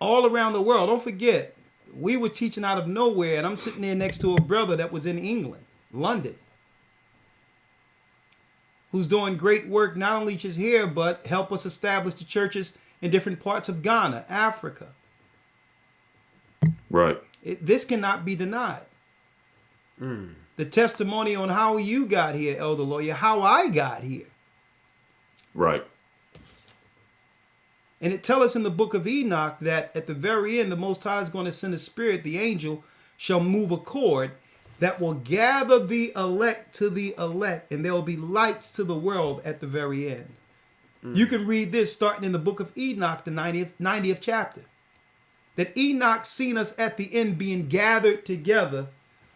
all around the world. Don't forget, we were teaching out of nowhere, and I'm sitting there next to a brother that was in England, London, who's doing great work, not only just here, but help us establish the churches in different parts of Ghana, Africa. Right. This cannot be denied. The testimony on how you got here, Elder Lawya, how I got here. Right. And it tells us in the book of Enoch that at the very end, the Most High is going to send a spirit, the angel shall move a cord that will gather the elect to the elect, and there will be lights to the world at the very end. You can read this starting in the book of Enoch, the 90th chapter. That Enoch seen us at the end being gathered together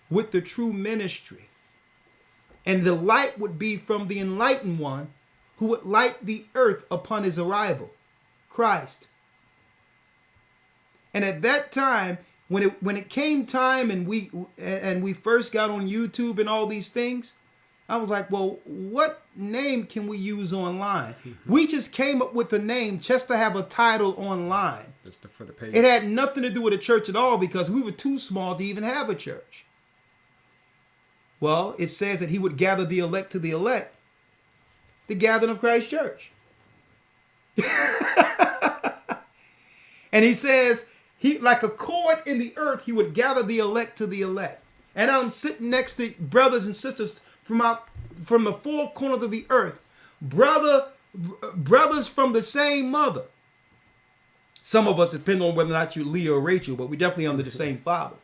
with the true ministry. And the light would be from the enlightened one who would light the earth upon his arrival, Christ. And at that time, when it came time and we first got on YouTube and all these things, I was like, well, what name can we use online? We just came up with a name just to have a title online. Just for the page. It had nothing to do with a church at all because we were too small to even have a church. Well, it says that he would gather the elect to the elect. The gathering of Christ Church. And he says, he like a cord in the earth, he would gather the elect to the elect. And I'm sitting next to brothers and sisters from the four corners of the earth. Brothers from the same mother. Some of us depend on whether or not you're Leah or Rachel, but we're definitely under the same father.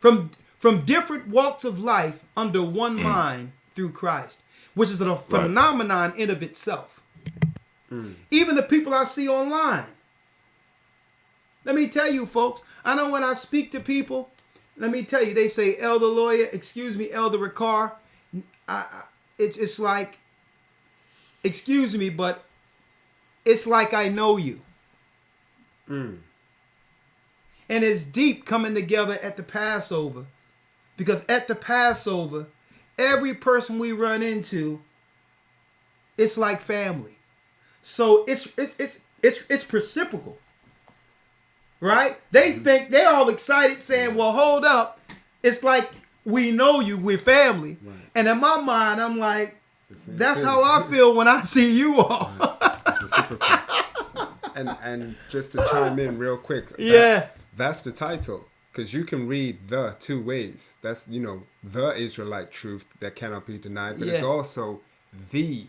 From different walks of life under one mind through Christ, which is a phenomenon in of itself. Even the people I see online. Let me tell you, folks, I know when I speak to people, let me tell you, they say, Elder Lawya, excuse me, Elder Rawchaa. It's like, excuse me, but it's like I know you. And it's deep coming together at the Passover. Because at the Passover, every person we run into, it's like family. So it's reciprocal. Right? They think they're all excited saying, well, hold up. It's like we know you, we're family. Right. And in my mind, I'm like, that's how I feel when I see you all. It's reciprocal. And just to chime in real quick. That's the title. Because you can read the two ways. That's, the Israelite truth that cannot be denied. But it's also the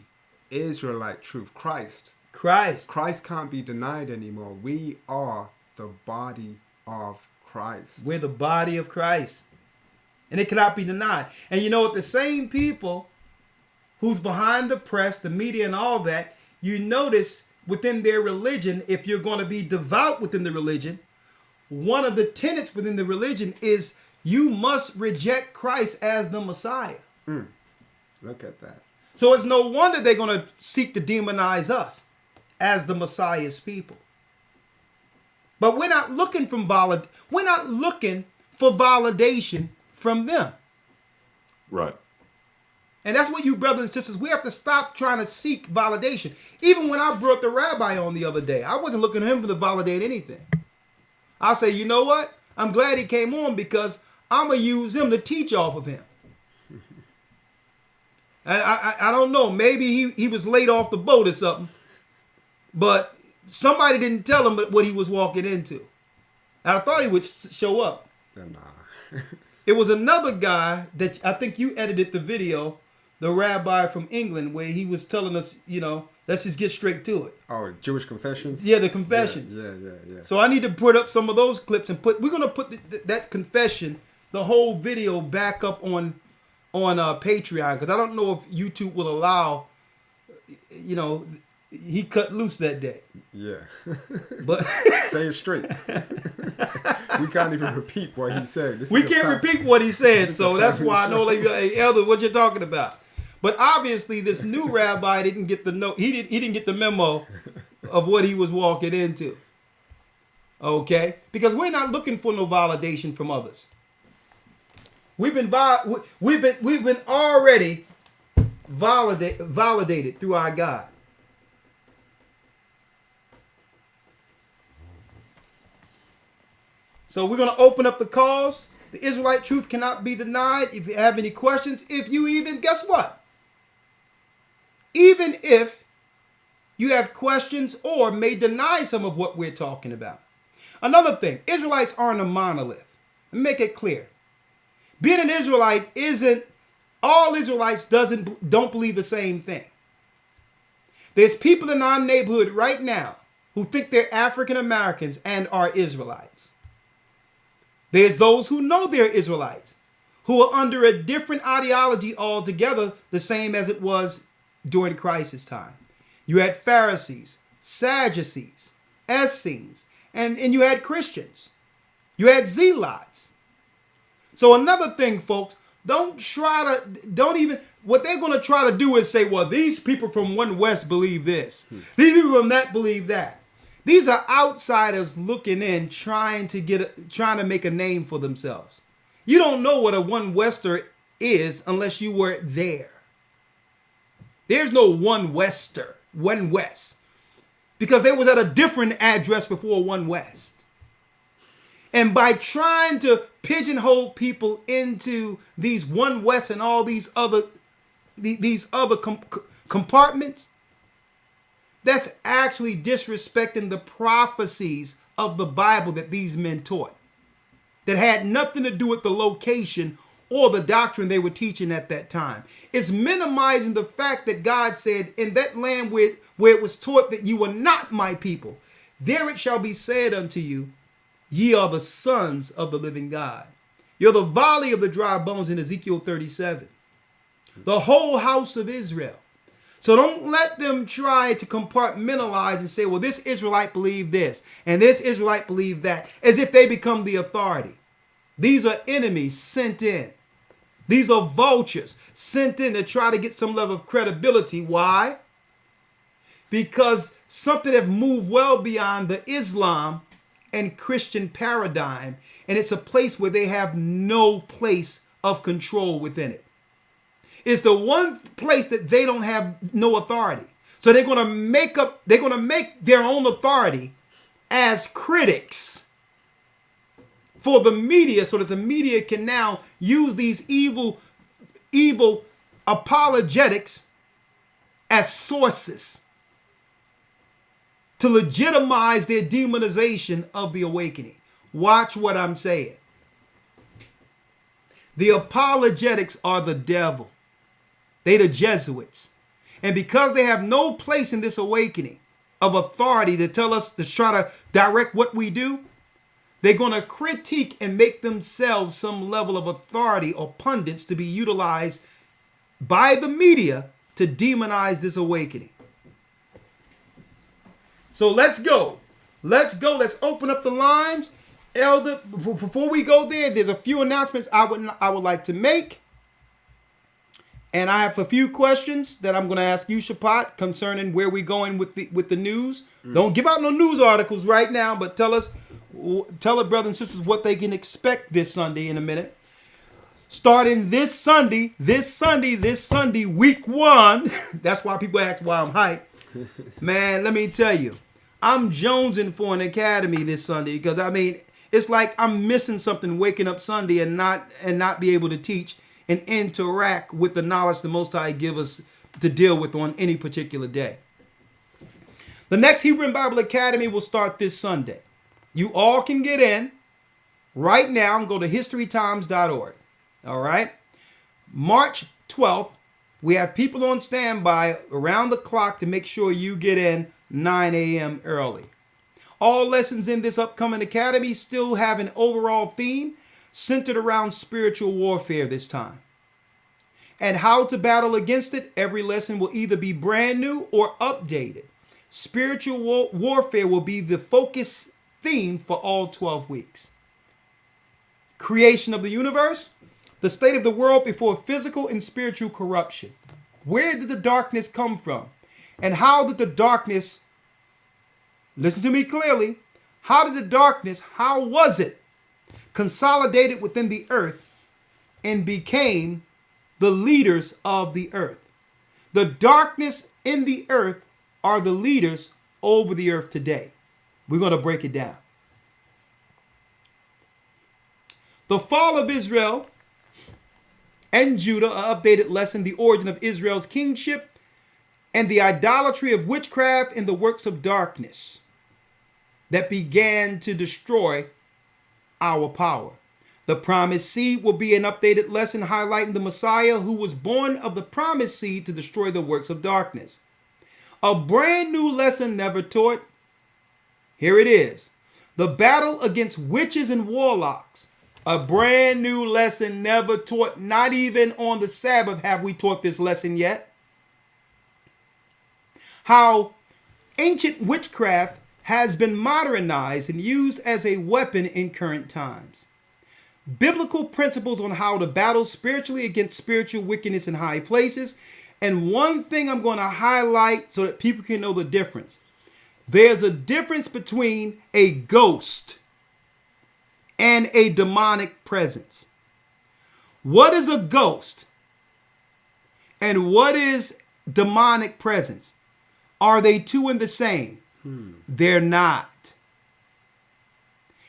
Israelite truth, Christ. Christ can't be denied anymore. We are the body of Christ. We're the body of Christ. And it cannot be denied. And you know what? The same people who's behind the press, the media and all that, you notice within their religion, if you're going to be devout within the religion, one of the tenets within the religion is you must reject Christ as the Messiah. Look at that. So it's no wonder they're going to seek to demonize us as the Messiah's people. But we're not looking for validation from them. Right. And that's what you brothers and sisters, we have to stop trying to seek validation. Even when I brought the rabbi on the other day, I wasn't looking at him to validate anything. I say, you know what? I'm glad he came on because I'm going to use him to teach off of him. And I don't know. Maybe he was late off the boat or something. But somebody didn't tell him what he was walking into. And I thought he would show up. Nah. It was another guy that I think you edited the video, the rabbi from England, where he was telling us, let's just get straight to it. Oh, Jewish confessions? Yeah, the confessions. Yeah. So I need to put up some of those clips and we're going to put that confession, the whole video back up on Patreon, because I don't know if YouTube will allow, he cut loose that day. Yeah. But say it straight. We can't even repeat what he said. We can't repeat what he said, so that's why I know, like, hey, Elder, what you're talking about. But obviously, this new rabbi didn't get the note. He didn't get the memo of what he was walking into. Okay, because we're not looking for no validation from others. We've been already validated through our God. So we're going to open up the calls. The Israelite truth cannot be denied. If you have any questions, if you even, guess what? Even if you have questions or may deny some of what we're talking about. Another thing, Israelites aren't a monolith. Let me make it clear. Being an Israelite isn't, all Israelites don't believe the same thing. There's people in our neighborhood right now who think they're African Americans and are Israelites. There's those who know they're Israelites, who are under a different ideology altogether, the same as it was during Christ's time. You had Pharisees, Sadducees, Essenes, and you had Christians. You had Zealots. So another thing, folks, what they're going to try to do is say, well, these people from One West believe this. These people from that believe that. These are outsiders looking in, trying to make a name for themselves. You don't know what a One Wester is unless you were there. There's no One West, because they was at a different address before One West. And by trying to pigeonhole people into these One West and all these other compartments, that's actually disrespecting the prophecies of the Bible that these men taught, that had nothing to do with the location or the doctrine they were teaching at that time. It's minimizing the fact that God said, in that land where it was taught that you were not my people, there it shall be said unto you, ye are the sons of the living God. You're the valley of the dry bones in Ezekiel 37. The whole house of Israel. So don't let them try to compartmentalize and say, well, this Israelite believed this and this Israelite believed that, as if they become the authority. These are enemies sent in. These are vultures sent in to try to get some level of credibility. Why? Because something have moved well beyond the Islam and Christian paradigm, and it's a place where they have no place of control within it. It's the one place that they don't have no authority. So they're going to make their own authority as critics for the media, so that the media can now use these evil apologetics as sources to legitimize their demonization of the awakening. Watch what I'm saying. The apologetics are the devil. They the Jesuits. And because they have no place in this awakening of authority to tell us, to try to direct what we do, they're going to critique and make themselves some level of authority or pundits to be utilized by the media to demonize this awakening. So let's go. Let's open up the lines. Elder, before we go there's a few announcements I would like to make. And I have a few questions that I'm going to ask you, Shapat, concerning where we're going with the news. Don't give out no news articles right now, but tell the brothers and sisters what they can expect this Sunday in a minute. Starting this Sunday, week 1. That's why people ask why I'm hyped. Man, let me tell you, I'm jonesing for an academy this Sunday, because I mean, it's like I'm missing something waking up Sunday and not be able to teach and interact with the knowledge the Most High give us to deal with on any particular day. The next Hebrew and Bible Academy will start this Sunday. You all can get in right now and go to historytimes.org. All right. March 12th, we have people on standby around the clock to make sure you get in 9 a.m. early. All lessons in this upcoming academy still have an overall theme centered around spiritual warfare this time. And how to battle against it, every lesson will either be brand new or updated. Spiritual warfare will be the focus theme for all 12 weeks. Creation of the universe, the state of the world before physical and spiritual corruption. Where did the darkness come from? And how did the darkness, listen to me clearly, how was it consolidated within the earth and became the leaders of the earth? The darkness in the earth are the leaders over the earth today. We're going to break it down. The fall of Israel and Judah, an updated lesson, the origin of Israel's kingship, and the idolatry of witchcraft and the works of darkness that began to destroy our power. The promised seed will be an updated lesson highlighting the Messiah who was born of the promised seed to destroy the works of darkness. A brand new lesson never taught. Here it is. The battle against witches and warlocks. A brand new lesson never taught. Not even on the Sabbath have we taught this lesson yet. How ancient witchcraft has been modernized and used as a weapon in current times. Biblical principles on how to battle spiritually against spiritual wickedness in high places. And one thing I'm going to highlight so that people can know the difference. There's a difference between a ghost and a demonic presence. What is a ghost? And what is demonic presence? Are they two and the same? They're not.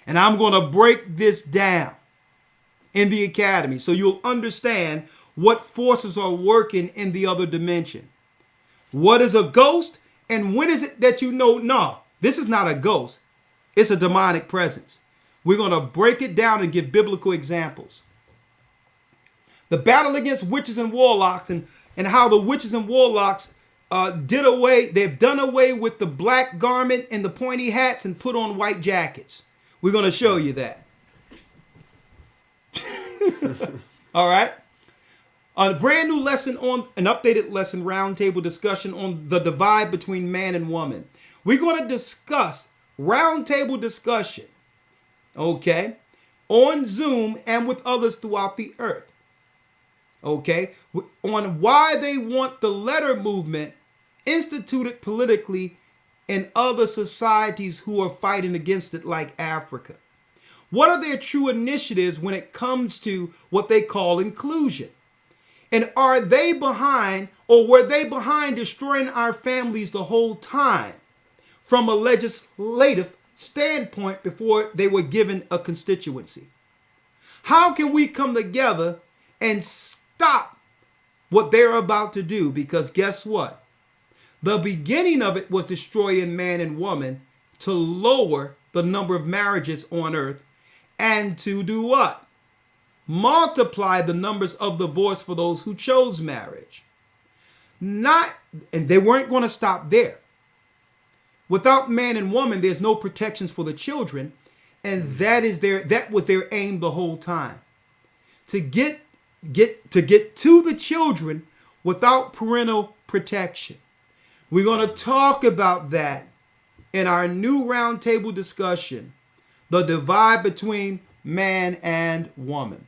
And I'm going to break this down in the academy so you'll understand what forces are working in the other dimension. What is a ghost? And when is it that you know, no, this is not a ghost. It's a demonic presence. We're going to break it down and give biblical examples. The battle against witches and warlocks and how the witches and warlocks they've done away with the black garment and the pointy hats and put on white jackets. We're going to show you that. All right. A brand new lesson on an updated lesson, roundtable discussion on the divide between man and woman. We're going to discuss roundtable discussion, okay, on Zoom and with others throughout the earth, okay, on why they want the letter movement instituted politically in other societies who are fighting against it, like Africa. What are their true initiatives when it comes to what they call inclusion? And are they behind, or were they behind destroying our families the whole time from a legislative standpoint before they were given a constituency? How can we come together and stop what they're about to do? Because guess what? The beginning of it was destroying man and woman to lower the number of marriages on earth and to do what? Multiply the numbers of divorce for those who chose marriage. And they weren't going to stop there. Without man and woman, there's no protections for the children, and that was their aim the whole time. To get to the children without parental protection. We're going to talk about that in our new roundtable discussion, the divide between man and woman.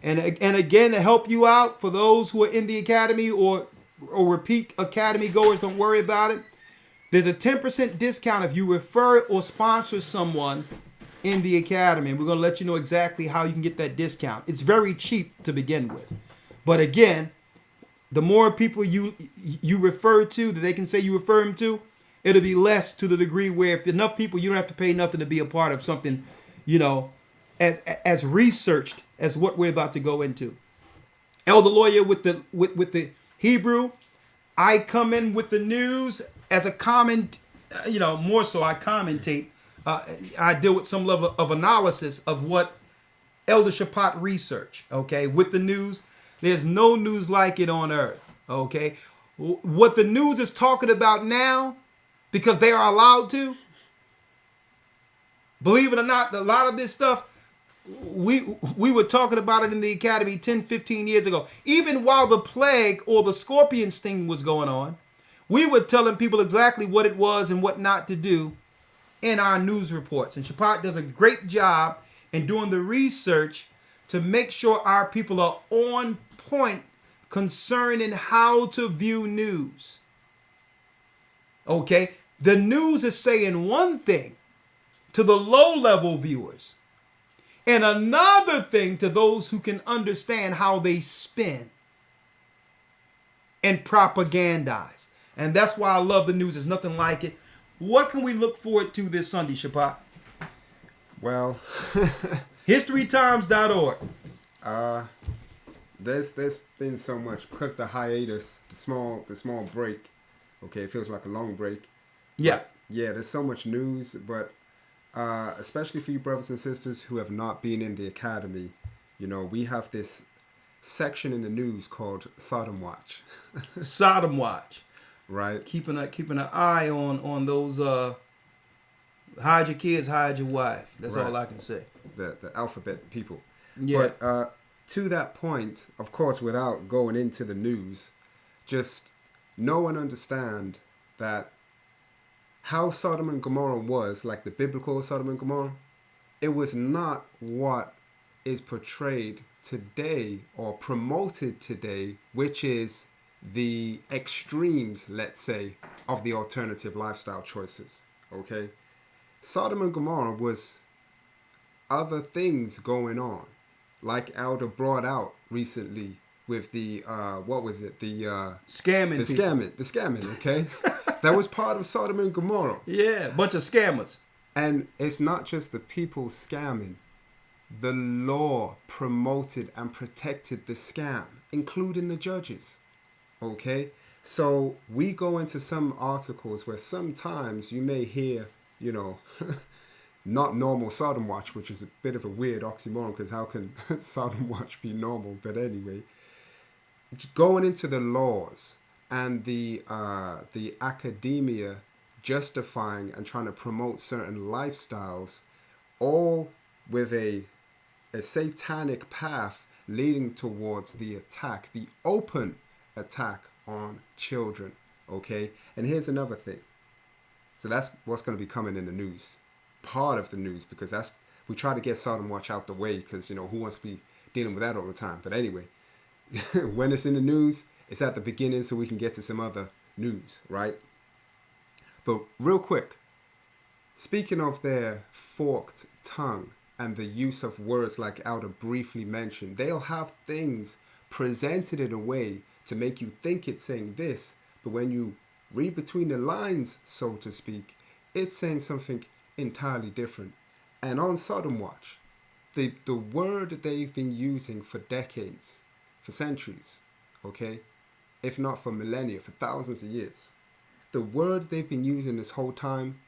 And again, to help you out, for those who are in the academy or repeat academy goers, don't worry about it. There's a 10% discount if you refer or sponsor someone in the academy. And we're going to let you know exactly how you can get that discount. It's very cheap to begin with. But again, the more people you refer to, that they can say you refer them to, it'll be less, to the degree where if enough people, you don't have to pay nothing to be a part of something, as researched as what we're about to go into. Elder Lawya with the Hebrew. I come in with the news as a comment, more so I commentate. I deal with some level of analysis of what Elder Rawchaa research, okay, with the news. There's no news like it on earth, okay? What the news is talking about now, because they are allowed to, believe it or not, a lot of this stuff, we were talking about it in the academy 10, 15 years ago. Even while the plague or the scorpion sting was going on, we were telling people exactly what it was and what not to do in our news reports. And Rawchaa does a great job in doing the research to make sure our people are on point concerning how to view news. Okay? The news is saying one thing to the low-level viewers, and another thing to those who can understand how they spin and propagandize. And that's why I love the news. There's nothing like it. What can we look forward to this Sunday, Rawchaa? Well, Historytimes.org. There's been so much because the hiatus, the small break. Okay, it feels like a long break. Yeah. But, yeah, there's so much news, but especially for you brothers and sisters who have not been in the academy, you know, we have this section in the news called Sodom Watch. Sodom Watch. Right. Keeping an eye on those hide your kids, hide your wife. That's Right. all I can say. The alphabet people. Yeah. But to that point, of course, without going into the news, just know and understand that how Sodom and Gomorrah was, like the biblical Sodom and Gomorrah, it was not what is portrayed today or promoted today, which is the extremes, let's say, of the alternative lifestyle choices. Okay? Sodom and Gomorrah was other things going on, like Elder brought out recently with the what was it? The Scamming the people. scamming. Okay, that was part of Sodom and Gomorrah. Yeah, bunch of scammers. And it's not just the people scamming. The law promoted and protected the scam, including the judges. Okay, so we go into some articles where sometimes you may hear, you know, not normal Sodom Watch, which is a bit of a weird oxymoron because how can Sodom Watch be normal? But anyway, going into the laws and the academia justifying and trying to promote certain lifestyles, all with a satanic path leading towards the attack, the open attack on children. Okay, and here's another thing. So that's what's going to be coming in the news, part of the news, because we try to get Sodom Watch out the way because, you know, who wants to be dealing with that all the time? But anyway, when it's in the news, it's at the beginning so we can get to some other news, right? But real quick, speaking of their forked tongue and the use of words like Elder briefly mentioned, they'll have things presented in a way to make you think it's saying this, but when you read between the lines, so to speak, it's saying something entirely different. And on Sodom Watch, the word that they've been using for decades, for centuries, okay, if not for millennia, for thousands of years, the word they've been using this whole time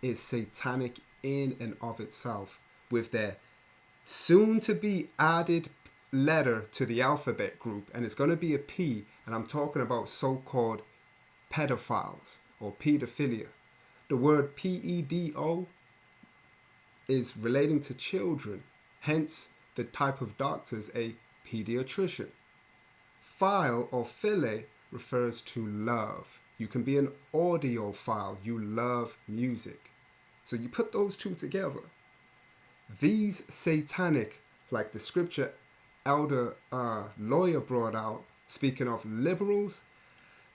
is satanic in and of itself, with their soon to be added letter to the alphabet group, and it's going to be a P, and I'm talking about so-called pedophiles or pedophilia. The word pedo is relating to children, hence the type of doctor is a pediatrician. Phile or phile refers to love. You can be an audiophile, you love music. So you put those two together. These satanic, like the scripture Elder Lawya brought out, speaking of liberals,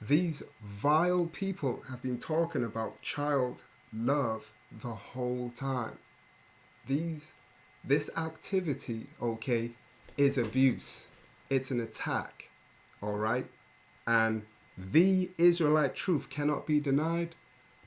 these vile people have been talking about child love the whole time. This activity, okay, is abuse. It's an attack, all right? And the Israelite truth cannot be denied.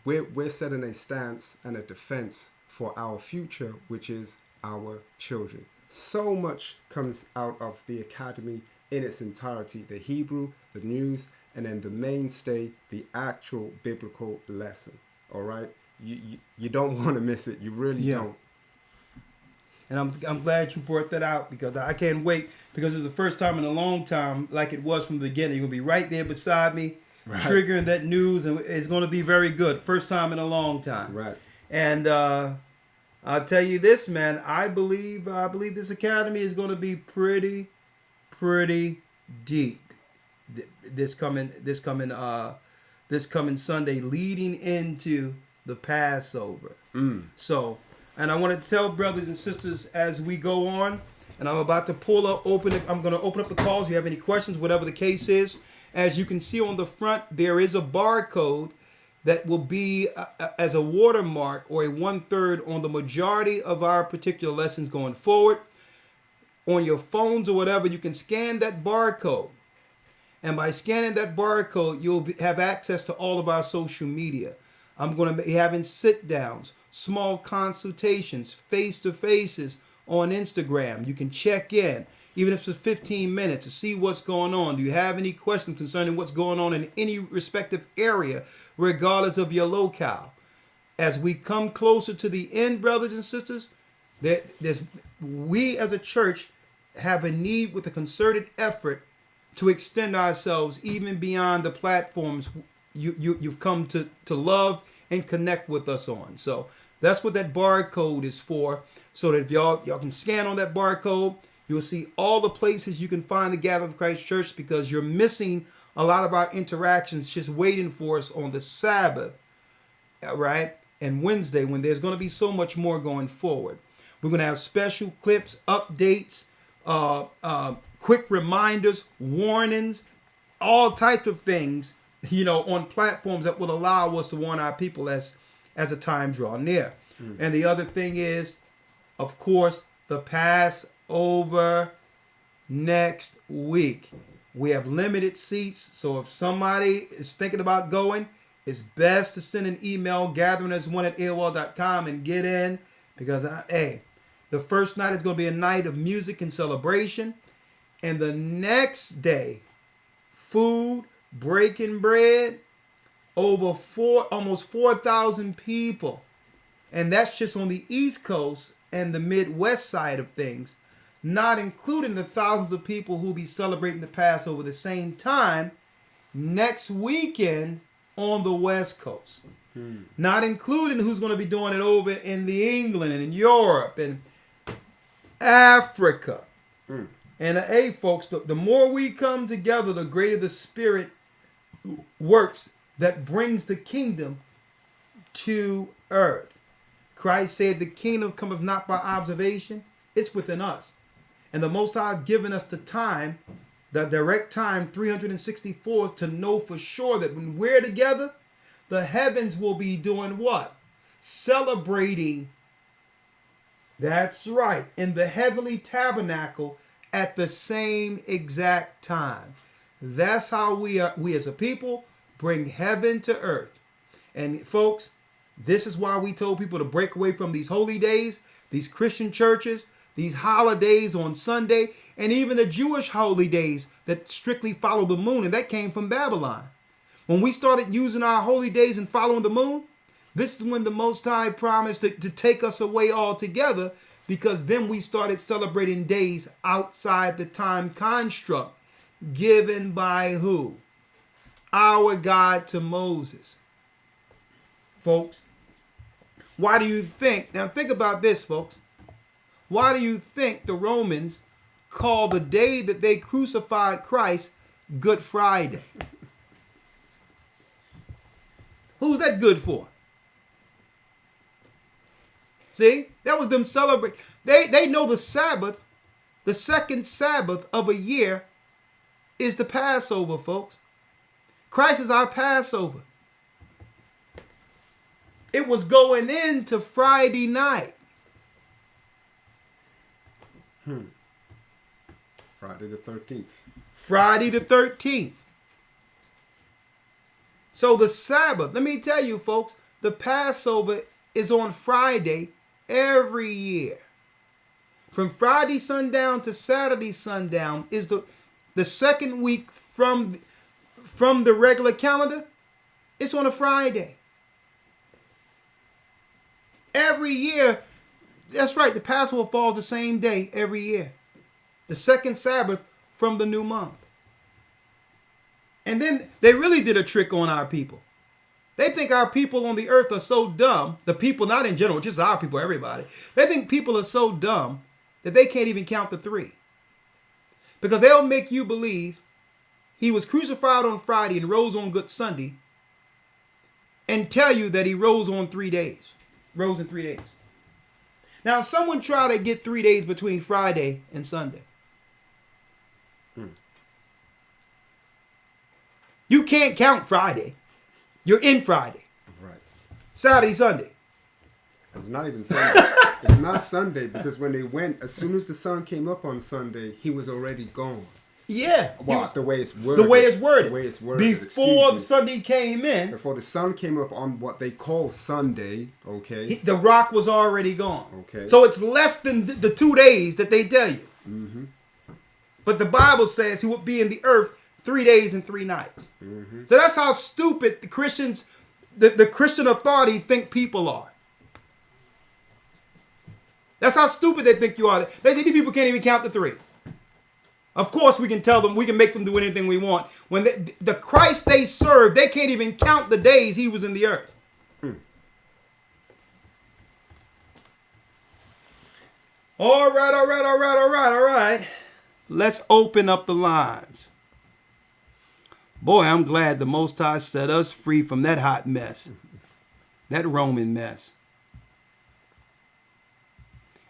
We're setting a stance and a defense for our future, which is our children. So much comes out of the academy in its entirety, the Hebrew, the news, and then the mainstay, the actual biblical lesson. All right? You don't want to miss it. You really don't. And I'm glad you brought that out because I can't wait, because it's the first time in a long time, like it was from the beginning. You're going to be right there beside me, right, triggering that news, and it's going to be very good. First time in a long time. Right. And I'll tell you this, man. I believe this academy is going to be pretty deep this coming Sunday, leading into the Passover. So, and I want to tell brothers and sisters as we go on, and I'm about to I'm going to open up the calls. If you have any questions, whatever the case is, as you can see on the front, there is a barcode that will be as a watermark or a 1/3 on the majority of our particular lessons going forward. On your phones or whatever, you can scan that barcode. And by scanning that barcode, you'll have access to all of our social media. I'm going to be having sit-downs, small consultations, face-to-faces on Instagram. You can check in, even if it's 15 minutes, to see what's going on. Do you have any questions concerning what's going on in any respective area, regardless of your locale? As we come closer to the end, brothers and sisters, we as a church have a need with a concerted effort to extend ourselves even beyond the platforms you've come to love and connect with us on. So that's what that barcode is for, so that if y'all can scan on that barcode, you'll see all the places you can find the Gathering of Christ Church, because you're missing a lot of our interactions just waiting for us on the Sabbath, right? And Wednesday, when there's going to be so much more going forward. We're going to have special clips, updates, quick reminders, warnings, all types of things, on platforms that will allow us to warn our people as a time draw near. And the other thing is, of course, the Passover next week. We have limited seats, so if somebody is thinking about going, it's best to send an email, gatheringas1@AOL.com, and get in, because the first night is going to be a night of music and celebration, and the next day, food, breaking bread, almost 4,000 people, and that's just on the East Coast and the Midwest side of things, not including the thousands of people who will be celebrating the Passover the same time next weekend on the West Coast. Not including who's going to be doing it over in the England and in Europe and Africa. And hey, folks, the more we come together, the greater the Spirit works that brings the kingdom to earth. Christ said, the kingdom cometh not by observation, it's within us. And the Most High have given us the time, the direct time, 364, to know for sure that when we're together, the heavens will be doing what? Celebrating. That's right, in the heavenly tabernacle at the same exact time. That's how we as a people bring heaven to earth. And folks, this is why we told people to break away from these holy days, these Christian churches, these holidays on Sunday, and even the Jewish holy days that strictly follow the moon, and that came from Babylon. When we started using our holy days and following the moon, this is when the Most High promised to take us away altogether, because then we started celebrating days outside the time construct given by who? Our God to Moses. Folks, why do you think, now think about this, folks, why do you think the Romans called the day that they crucified Christ Good Friday? Who's that good for? See, that was them celebrating. They know the Sabbath, the second Sabbath of a year, is the Passover, folks. Christ is our Passover. It was going into Friday night. Friday the 13th. Friday the 13th. So the Sabbath, let me tell you, folks, the Passover is on Friday every year. From Friday sundown to Saturday sundown is the second week from the regular calendar. It's on a Friday. Every year, that's right, the Passover falls the same day every year. The second Sabbath from the new month. And then they really did a trick on our people. They think our people on the earth are so dumb, the people not in general, just our people, everybody. They think people are so dumb that they can't even count to 3. Because they'll make you believe he was crucified on Friday and rose on Good Sunday, and tell you that he rose on 3 days. Rose in 3 days. Now, someone try to get 3 days between Friday and Sunday. You can't count Friday. You're in Friday. Right. Saturday, Sunday. It's not even Sunday. It's not Sunday, because when they went, as soon as the sun came up on Sunday, he was already gone. Yeah. Well, the way it's worded. The way it's worded. The way it's worded. Before the Sunday came in. Before the sun came up on what they call Sunday, okay? The rock was already gone. Okay. So it's less than the 2 days that they tell you. Mm-hmm. But the Bible says he would be in the earth 3 days and 3 nights. Mm-hmm. So that's how stupid the Christians, the Christian authority think people are. That's how stupid they think you are. They think these people can't even count to 3. Of course, we can tell them, we can make them do anything we want. When the Christ they serve, they can't even count the days he was in the earth. All right. Let's open up the lines. Boy, I'm glad the Most High set us free from that hot mess, that Roman mess.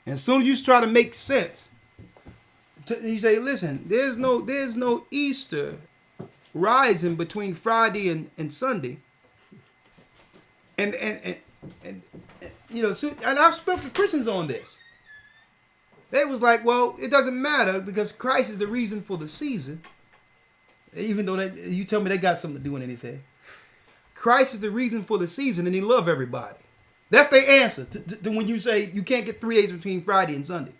And as soon as you try to make sense, you say, listen, there's no Easter rising between Friday and Sunday. And you know, so, and I've spoken to Christians on this. They was like, well, it doesn't matter because Christ is the reason for the season. Even though you tell me they got something to do with anything. Christ is the reason for the season and he loves everybody. That's their answer to when you say you can't get 3 days between Friday and Sunday.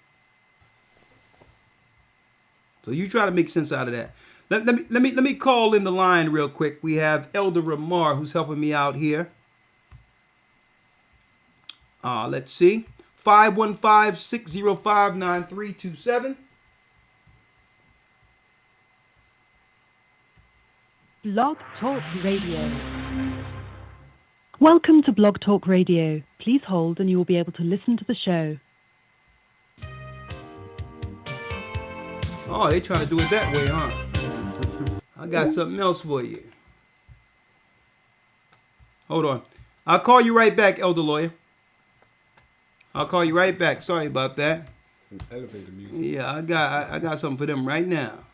So you try to make sense out of that. Let me call in the line real quick. We have Elder Rawchaa who's helping me out here. Let's see. 515-605-9327. Blog Talk Radio. Welcome to Blog Talk Radio. Please hold and you will be able to listen to the show. Oh, they trying to do it that way, huh? I got something else for you. Hold on. I'll call you right back, Elder Lawya. I'll call you right back. Sorry about that. Some elevator music. Yeah, I got something for them right now.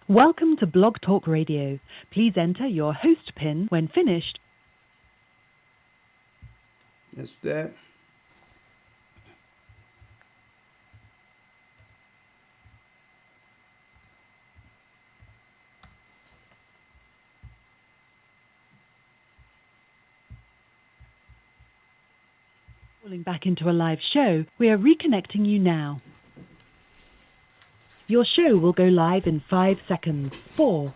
Welcome to Blog Talk Radio. Please enter your host PIN when finished. That's that. Calling back into a live show, we are reconnecting you now. Your show will go live in 5 seconds. 4,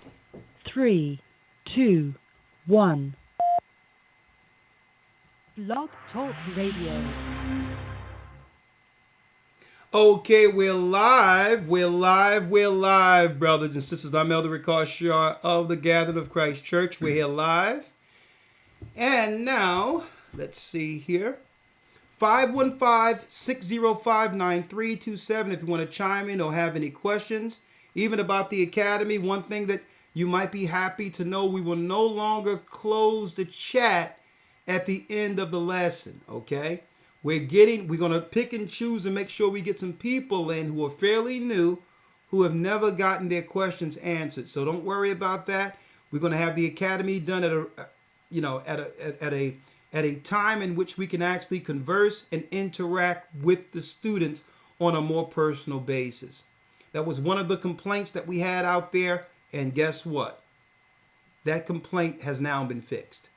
3, 2, 1. Blog Talk Radio. Okay, we're live, brothers and sisters. I'm Elder Rawchaa of the Gathering of Christ Church. We're here live. And now, let's see here. 515-605-9327 if you want to chime in or have any questions, even about the academy. One thing that you might be happy to know, we will no longer close the chat at the end of the lesson, okay? We're going to pick and choose and make sure we get some people in who are fairly new, who have never gotten their questions answered. So don't worry about that. We're going to have the academy done at a time in which we can actually converse and interact with the students on a more personal basis. That was one of the complaints that we had out there, and guess what? That complaint has now been fixed.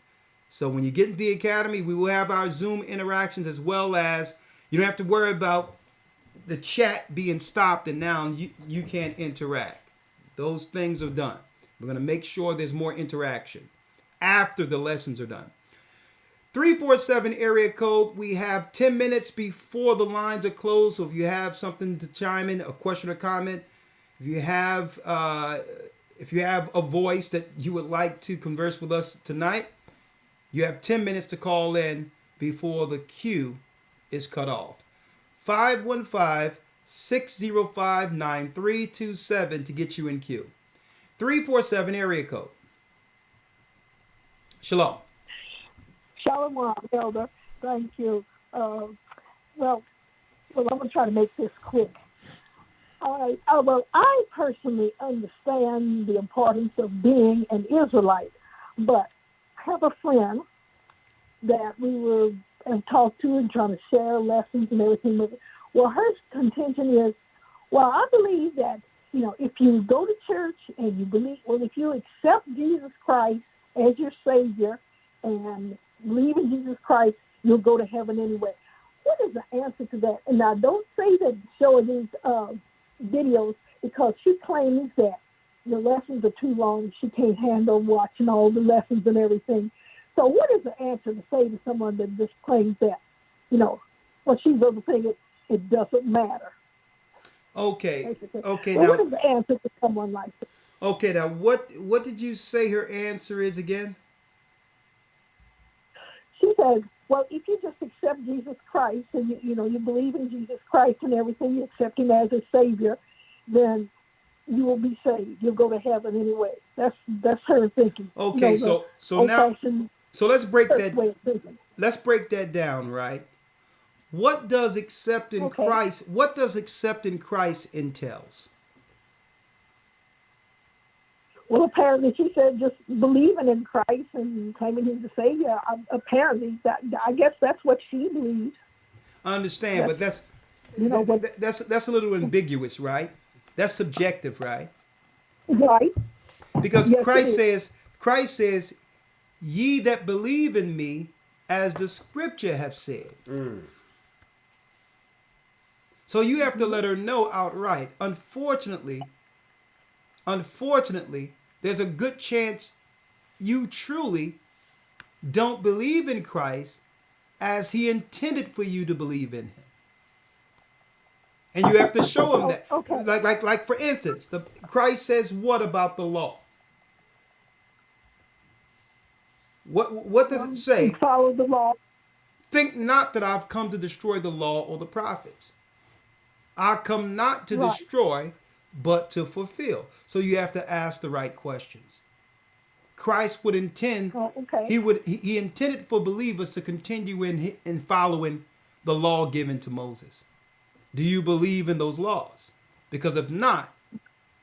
So when you get into the academy, we will have our Zoom interactions, as well as you don't have to worry about the chat being stopped and now you can't interact. Those things are done. We're going to make sure there's more interaction after the lessons are done. 347 area code. We have 10 minutes before the lines are closed. So if you have something to chime in, a question or comment, if you have a voice that you would like to converse with us tonight, you have 10 minutes to call in before the queue is cut off. 515-605-9327 to get you in queue. 347 area code. Shalom. Shalom, Elder. Thank you. Well, I'm going to try to make this quick. I personally understand the importance of being an Israelite, but I have a friend that we were and talked to and trying to share lessons and everything with. Well, her contention is, well, I believe that, if you go to church and you believe, well, if you accept Jesus Christ as your Savior and believe in Jesus Christ, you'll go to heaven anyway. What is the answer to that? And now, don't say that showing these videos, because she claims that the lessons are too long. She can't handle watching all the lessons and everything. So what is the answer to say to someone that just claims that, what she's over saying it doesn't matter? Okay. Basically. Okay. Well, Now, what is the answer to someone like that? okay. Now, what did you say her answer is again? She says, well, if you just accept Jesus Christ and you believe in Jesus Christ and everything, you accept him as a Savior, then you will be saved. You'll go to heaven anyway. That's her thinking. Okay, so now let's break way of thinking. let's break that down, right? What does accepting Okay. Christ? What does accepting Christ entails? Well, apparently she said just believing in Christ and claiming he's the Savior. Apparently, I guess that's what she believes. I understand, but that's What, that's a little ambiguous, right? That's subjective, right? right? Because Yes, Christ says, ye that believe in me, as the scripture have said. So you have to let her know outright. Unfortunately, there's a good chance you truly don't believe in Christ as he intended for you to believe in him. And you have to show him that. Okay. Like for instance, Christ says what about the law? What does it say? Follow the law. Think not that I've come to destroy the law or the prophets. I come not to Right. destroy, but to fulfill. So you have to ask the right questions. Christ would intend, Oh, okay. he intended for believers to continue in following the law given to Moses. Do you believe in those laws? Because if not,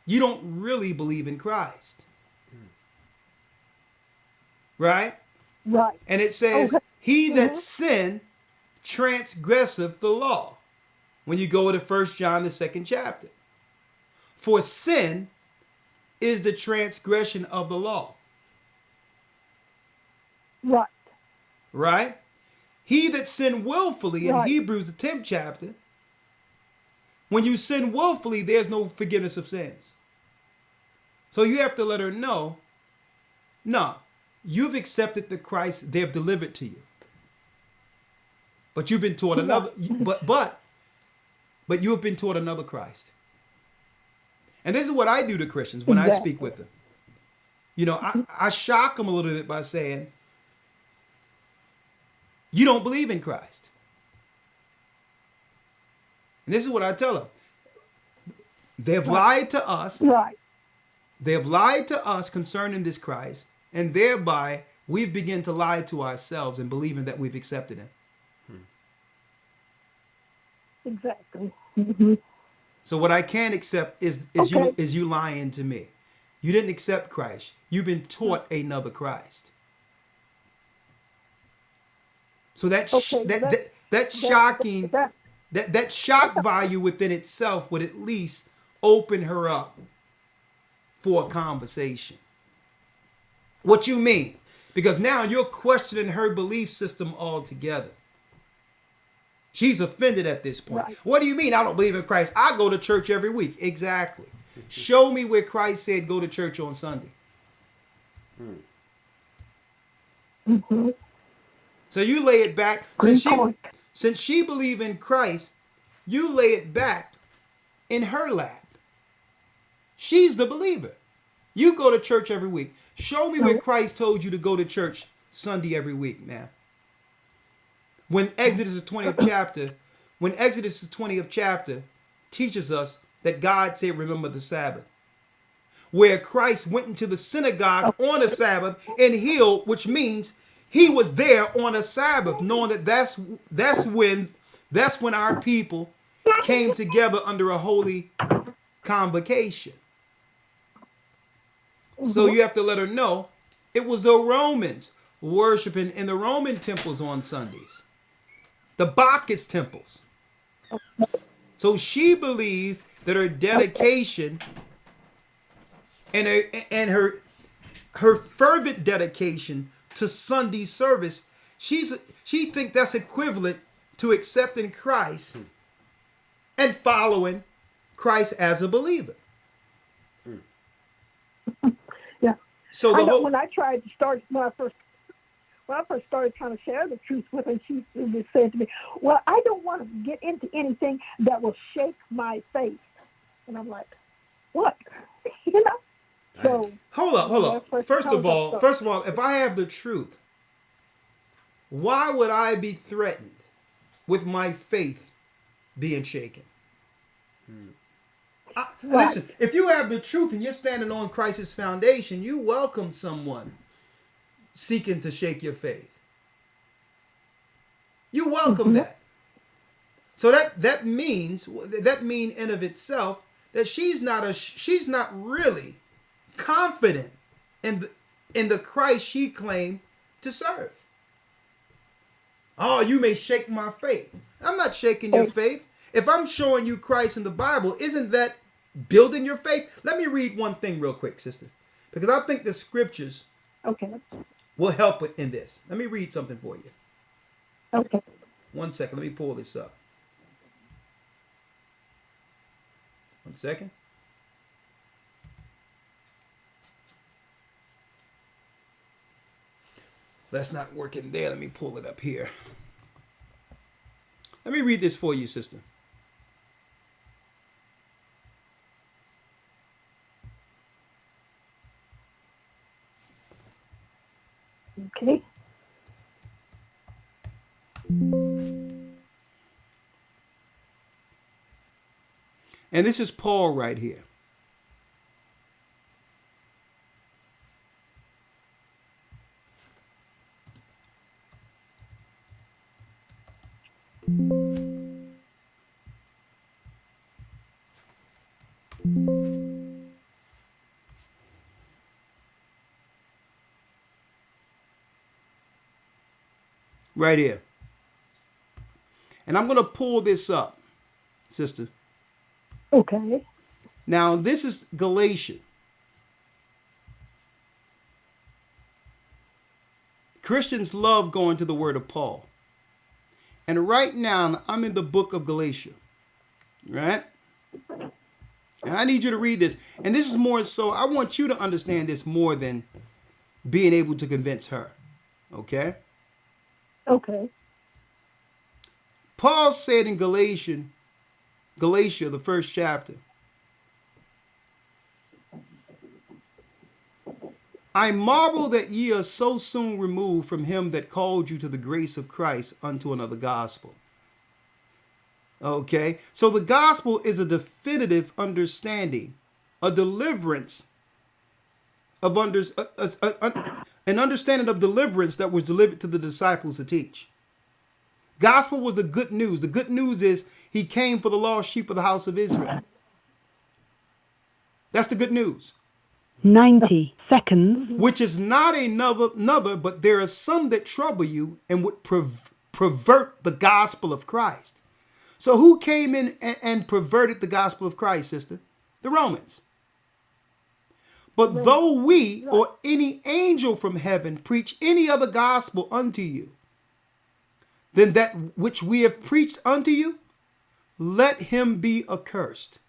you don't really believe in Christ. Right? Right. And it says, Okay. he that sin transgresseth the law. When you go to 1 John, the 2nd chapter. For sin is the transgression of the law. Right. Right? He that sin willfully in Right. Hebrews, the 10th chapter. When you sin willfully, there's no forgiveness of sins. So you have to let her know, no, you've accepted the Christ they've delivered to you. But you've been taught another, but you have been taught another Christ. And this is what I do to Christians when I speak with them. I shock them a little bit by saying, you don't believe in Christ. And this is what I tell them. They've lied to us. Right. They have lied to us concerning this Christ, and thereby we've begun to lie to ourselves and believing that we've accepted him. Exactly. Mm-hmm. So what I can't accept is you lying to me. You didn't accept Christ. You've been taught another Christ. So that shocking that shock value within itself would at least open her up for a conversation. What you mean? Because now you're questioning her belief system altogether. She's offended at this point. Right. What do you mean I don't believe in Christ? I go to church every week. Exactly. Show me where Christ said go to church on Sunday. Mm-hmm. So you lay it back. Good point. Since she believed in Christ, you lay it back in her lap. She's the believer. You go to church every week. Show me where Christ told you to go to church Sunday every week, man. When Exodus the 20th chapter teaches us that God said, remember the Sabbath. Where Christ went into the synagogue on a Sabbath and healed, which means he was there on a Sabbath, knowing that that's when our people came together under a holy convocation. So you have to let her know it was the Romans worshiping in the Roman temples on Sundays. The Bacchus temples. So she believed that her dedication and her fervent dedication to Sunday service, she thinks that's equivalent to accepting Christ and following Christ as a believer. Yeah. So the whole when I tried to start when I first started trying to share the truth with her, she said to me, "Well, I don't want to get into anything that will shake my faith." And I'm like, "What?" You know. So hold up. First of all, if I have the truth, why would I be threatened with my faith being shaken? Listen, if you have the truth and you're standing on Christ's foundation, you welcome someone seeking to shake your faith. You welcome that. So that means in of itself that she's not really confident in the Christ she claimed to serve. Oh, you may shake my faith. I'm not shaking your faith. If I'm showing you Christ in the Bible, isn't that building your faith? Let me read one thing real quick, sister, because I think the scriptures will help in this. Let me read something for you. Okay. 1 second. Let me pull this up. 1 second. That's not working there. Let me pull it up here. Let me read this for you, sister. Okay. And this is Paul right here. Right here. And I'm going to pull this up, sister. Okay. Now, this is Galatia. Christians love going to the word of Paul. And right now, I'm in the book of Galatia. Right? And I need you to read this. And this is more so, I want you to understand this more than being able to convince her. Okay? Okay. Paul said in Galatia, the first chapter, I marvel that ye are so soon removed from him that called you to the grace of Christ unto another gospel. Okay, so the gospel is a definitive understanding, a deliverance of an understanding of deliverance that was delivered to the disciples to teach. Gospel was the good news. The good news is he came for the lost sheep of the house of Israel. That's the good news. 90 seconds. Which is not another, but there are some that trouble you and would pervert the gospel of Christ. So who came in and perverted the gospel of Christ, sister? The Romans. But though we or any angel from heaven preach any other gospel unto you than that which we have preached unto you, let him be accursed.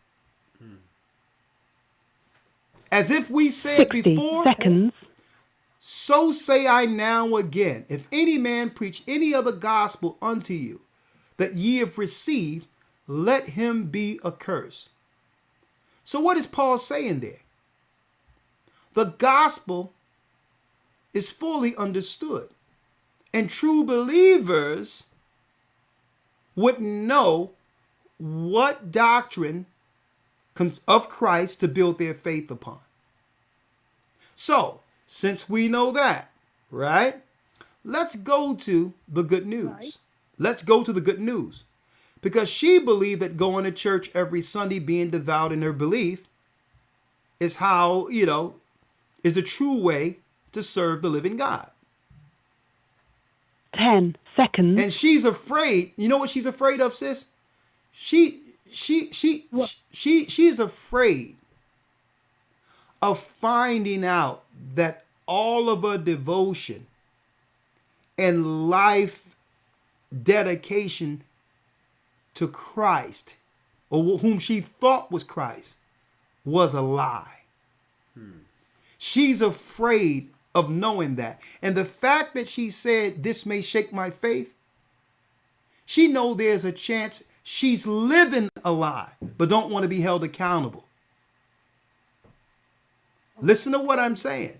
As if we said 60 before, seconds. So say I now again, if any man preach any other gospel unto you that ye have received, let him be accursed. So what is Paul saying there? The gospel is fully understood, and true believers would know what doctrine of Christ to build their faith upon. So, since we know that, right, let's go to the good news. Right. Let's go to the good news. Because she believed that going to church every Sunday, being devout in her belief, is how, is a true way to serve the living God. 10 seconds. And she's afraid. You know what she's afraid of, sis? She's she's afraid of finding out that all of her devotion and life dedication to Christ, or whom she thought was Christ, was a lie. She's afraid of knowing that. And the fact that she said, "This may shake my faith," she knows there's a chance she's living a lie, but don't want to be held accountable. Listen to what I'm saying.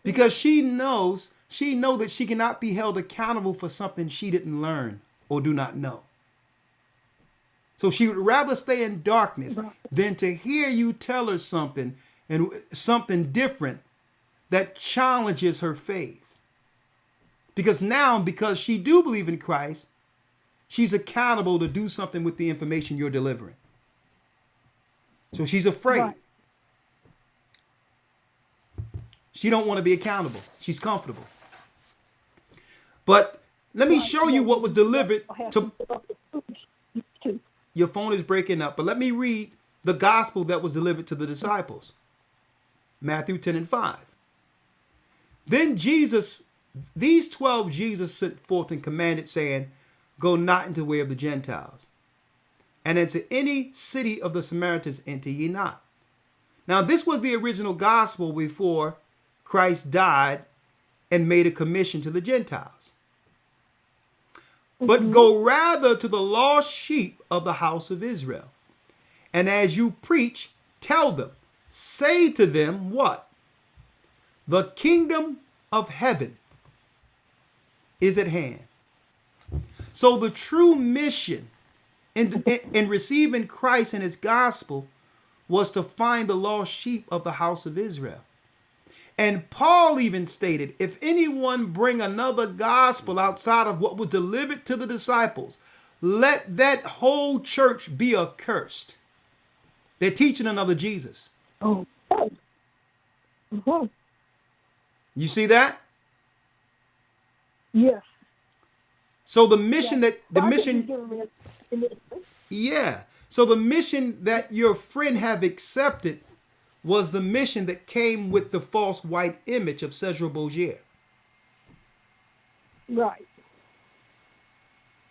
Because she knows that she cannot be held accountable for something she didn't learn or do not know. So she would rather stay in darkness than to hear you tell her something, and something different that challenges her faith. Because she do believe in Christ, she's accountable to do something with the information you're delivering. So she's afraid. Right. She don't want to be accountable. She's comfortable. But let me show you what was delivered to... Your phone is breaking up, but let me read the gospel that was delivered to the disciples. Matthew 10:5. Then these 12 Jesus sent forth and commanded, saying, "Go not into the way of the Gentiles, and into any city of the Samaritans enter ye not." Now, this was the original gospel before Christ died and made a commission to the Gentiles. But go rather to the lost sheep of the house of Israel. And as you preach, tell them, say to them what? The kingdom of heaven is at hand. So the true mission in receiving Christ and his gospel was to find the lost sheep of the house of Israel. And Paul even stated, if anyone bring another gospel outside of what was delivered to the disciples, let that whole church be accursed. They're teaching another Jesus. Oh. Mm-hmm. You see that? Yes. So the mission Yes. So the mission that your friend have accepted was the mission that came with the false white image of Cesar Borgia. Right.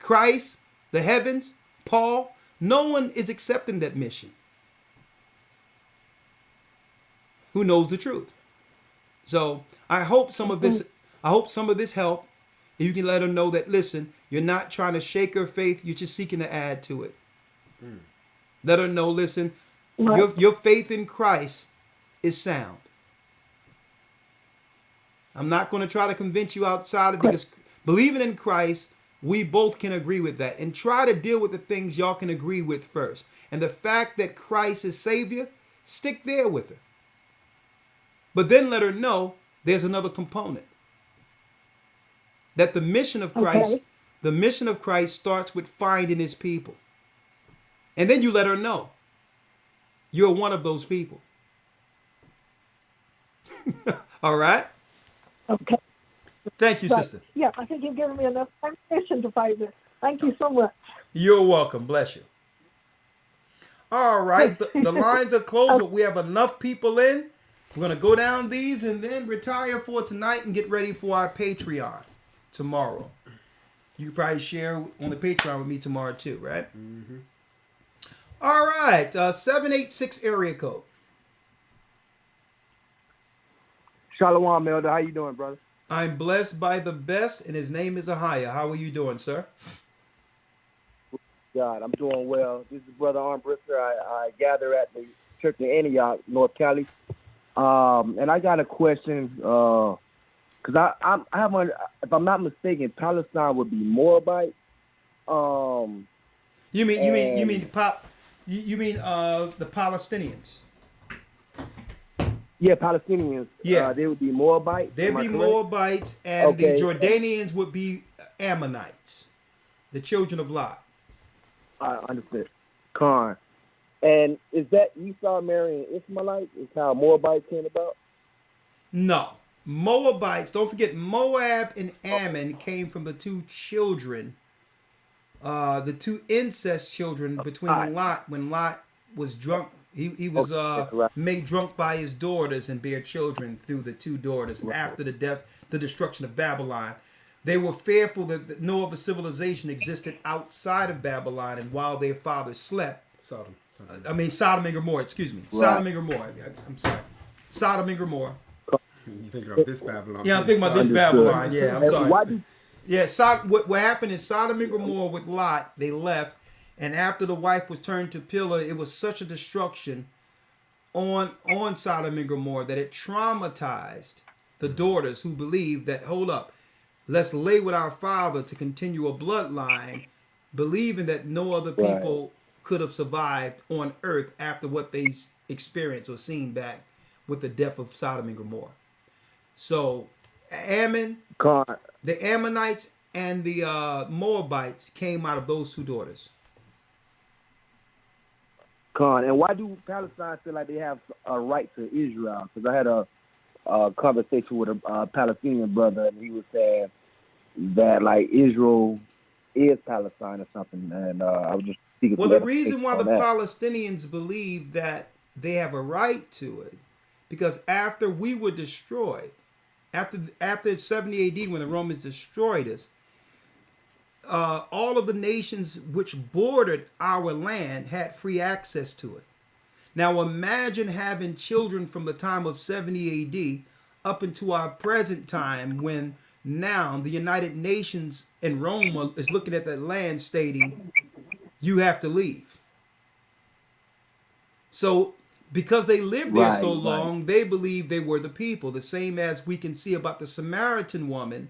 Christ, the heavens, Paul, no one is accepting that mission. Who knows the truth? So I hope some of this help. If you can let her know that, listen, you're not trying to shake her faith, you're just seeking to add to it. Let her know, listen, Right. your faith in Christ is sound. I'm not going to try to convince you outside of it, because believing in Christ, we both can agree with that. And try to deal with the things y'all can agree with first. And the fact that Christ is Savior, stick there with her. But then let her know there's another component. That the mission of Christ starts with finding his people. And then you let her know you're one of those people. All right? Okay. Thank you, Right. sister. Yeah, I think you've given me enough information to fight this. Thank you so much. You're welcome. Bless you. All right. The lines are closed, but we have enough people in. We're going to go down these and then retire for tonight and get ready for our Patreon tomorrow. You can probably share on the Patreon with me tomorrow too, right? Mm-hmm. All right. 786 area code. Shalom, Elder. How you doing, brother? I'm blessed by the best, and his name is Ahaya. How are you doing, sir? God, I'm doing well. This is Brother Armbruster. I gather at the church in Antioch, North Cali. And I got a question, because I have one, if I'm not mistaken, Palestine would be Moabite. You mean the Palestinians? Yeah, Palestinians. Yeah. They would be Moabite. They'd be correct? Moabites, and Okay. the Jordanians would be Ammonites, the children of Lot. I understand. Khan. And is that Esau marrying Ishmaelites? Is how Moabite came about? No. Moabites, don't forget, Moab and Ammon came from the two children the two incest children between Lot, when Lot was drunk. He was made drunk by his daughters and bare children through the two daughters after the destruction of Babylon. They were fearful that no other civilization existed outside of Babylon, and while their fathers slept, Sodom and Gomorrah, excuse me. Right. Sodom and Gomorrah. I'm sorry. Sodom and Gomorrah. You thinking of this Babylon? Yeah, I'm thinking about this Babylon. Yeah, I'm sorry. What happened is Sodom and Gomorrah with Lot, they left, and after the wife was turned to pillar, it was such a destruction on Sodom and Gomorrah that it traumatized the daughters who believed that, hold up, let's lay with our father to continue a bloodline, believing that no other people could have survived on earth after what they experienced or seen back with the death of Sodom and Gomorrah. So the Ammonites and the Moabites came out of those two daughters. And why do Palestine feel like they have a right to Israel? Because I had a conversation with a Palestinian brother, and he was saying that like Israel is Palestine or something. And I was just speaking. Well, the reason why the Palestinians believe that they have a right to it, because after we were destroyed, after 70 AD, when the Romans destroyed us, all of the nations which bordered our land had free access to it. Now imagine having children from the time of 70 AD up into our present time, when now the United Nations in Rome is looking at that land stating, you have to leave. So because they lived there so long, they believed they were the people. The same as we can see about the Samaritan woman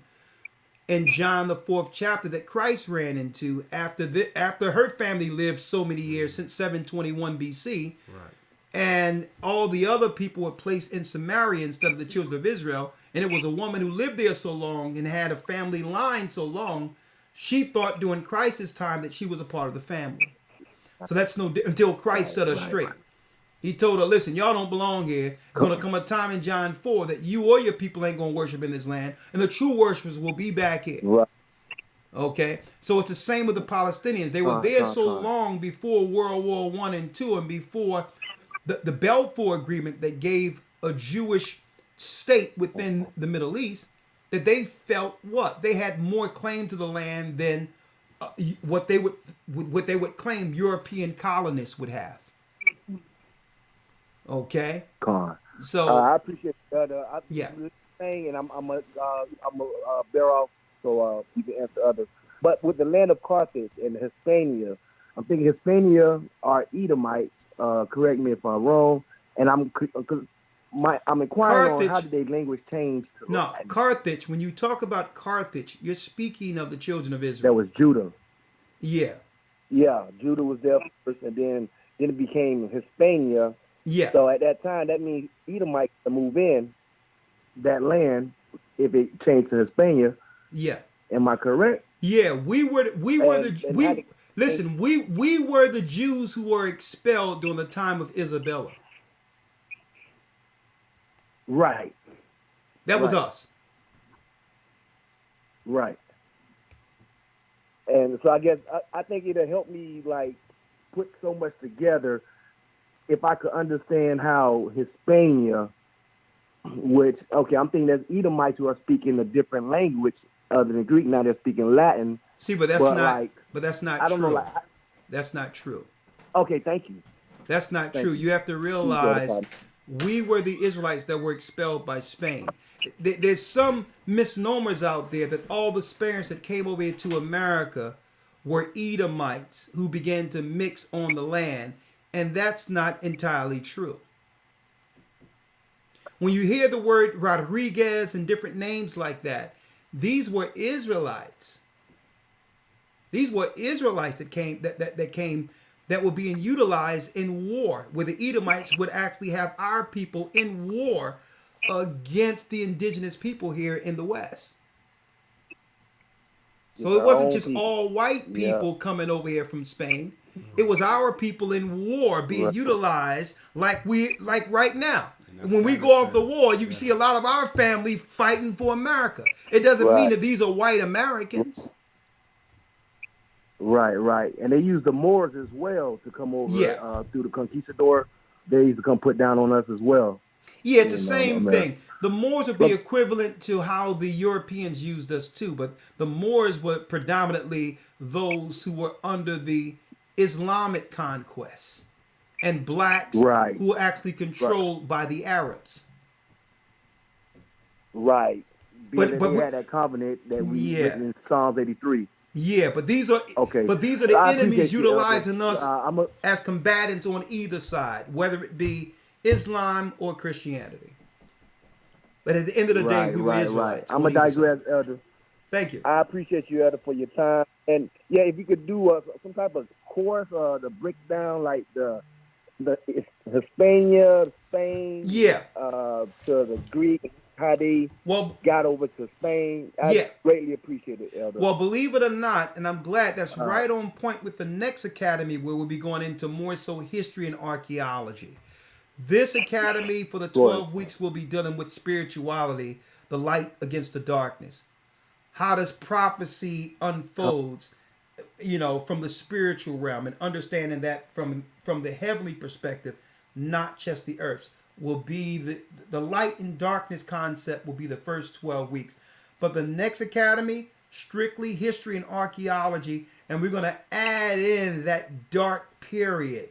in John the 4th chapter that Christ ran into after her family lived so many years, since 721 BC. Right. And all the other people were placed in Samaria instead of the children of Israel. And it was a woman who lived there so long and had a family line so long, she thought during Christ's time that she was a part of the family. So that's until Christ set her straight. He told her, listen, y'all don't belong here. It's going to come a time in John 4 that you or your people ain't going to worship in this land, and the true worshipers will be back here. Right. Okay? So it's the same with the Palestinians. They were there so long before World War I and II, and before the Balfour Agreement that gave a Jewish state within the Middle East, that they felt what? They had more claim to the land than what they would claim European colonists would have. Okay. So I appreciate that. Saying, and I'm a bear off so you can answer others. But with the land of Carthage and Hispania, I'm thinking Hispania are Edomites. Correct me if I'm wrong. And I'm inquiring Carthage, on how did their language change? Carthage. When you talk about Carthage, you're speaking of the children of Israel. That was Judah. Yeah. Yeah, Judah was there first, and then it became Hispania. Yeah. So at that time, that means Edomites to move in that land if it changed to Hispania. Yeah. Am I correct? Yeah, we were the Jews who were expelled during the time of Isabella. Right. That was us. Right. And so I guess I think it'll help me like put so much together if I could understand how Hispania, which, okay, I'm thinking there's Edomites who are speaking a different language other than Greek. Now they're speaking Latin. See, but that's not true. That's not true. Okay, thank you. That's not true. You have to realize we were the Israelites that were expelled by Spain. There's some misnomers out there that all the Spaniards that came over here to America were Edomites who began to mix on the land. And that's not entirely true. When you hear the word Rodriguez and different names like that, these were Israelites. These were Israelites that came that were being utilized in war, where the Edomites would actually have our people in war against the indigenous people here in the West. So it wasn't just all white people coming over here from Spain. It was our people in war being utilized like right now. When we go off the wall, you can see a lot of our family fighting for America. It doesn't mean that these are white Americans. Right. And they used the Moors as well to come over through the conquistador. They used to come put down on us as well. Yeah, it's the same thing. The Moors would be equivalent to how the Europeans used us too, but the Moors were predominantly those who were under the Islamic conquest, and blacks who were actually controlled by the Arabs. Right. But they had that covenant that we written in Psalms 83. Yeah, but these are But these are the enemies utilizing us as combatants on either side, whether it be Islam or Christianity. But at the end of the day, we were Israelites. I'm going to digress, Elder. Thank you. I appreciate you, Elder, for your time. And yeah, if you could do some type of course to break down like the Hispania, Spain, to the Greek, how they got over to Spain. I greatly appreciate it, Elder. Well, believe it or not, and I'm glad that's right on point with the next academy, where we'll be going into more so history and archaeology. This academy for the 12 weeks will be dealing with spirituality, the light against the darkness. How does prophecy unfolds, from the spiritual realm, and understanding that from the heavenly perspective, not just the earth's, will be the light and darkness concept will be the first 12 weeks. But the next academy, strictly history and archaeology, and we're going to add in that dark period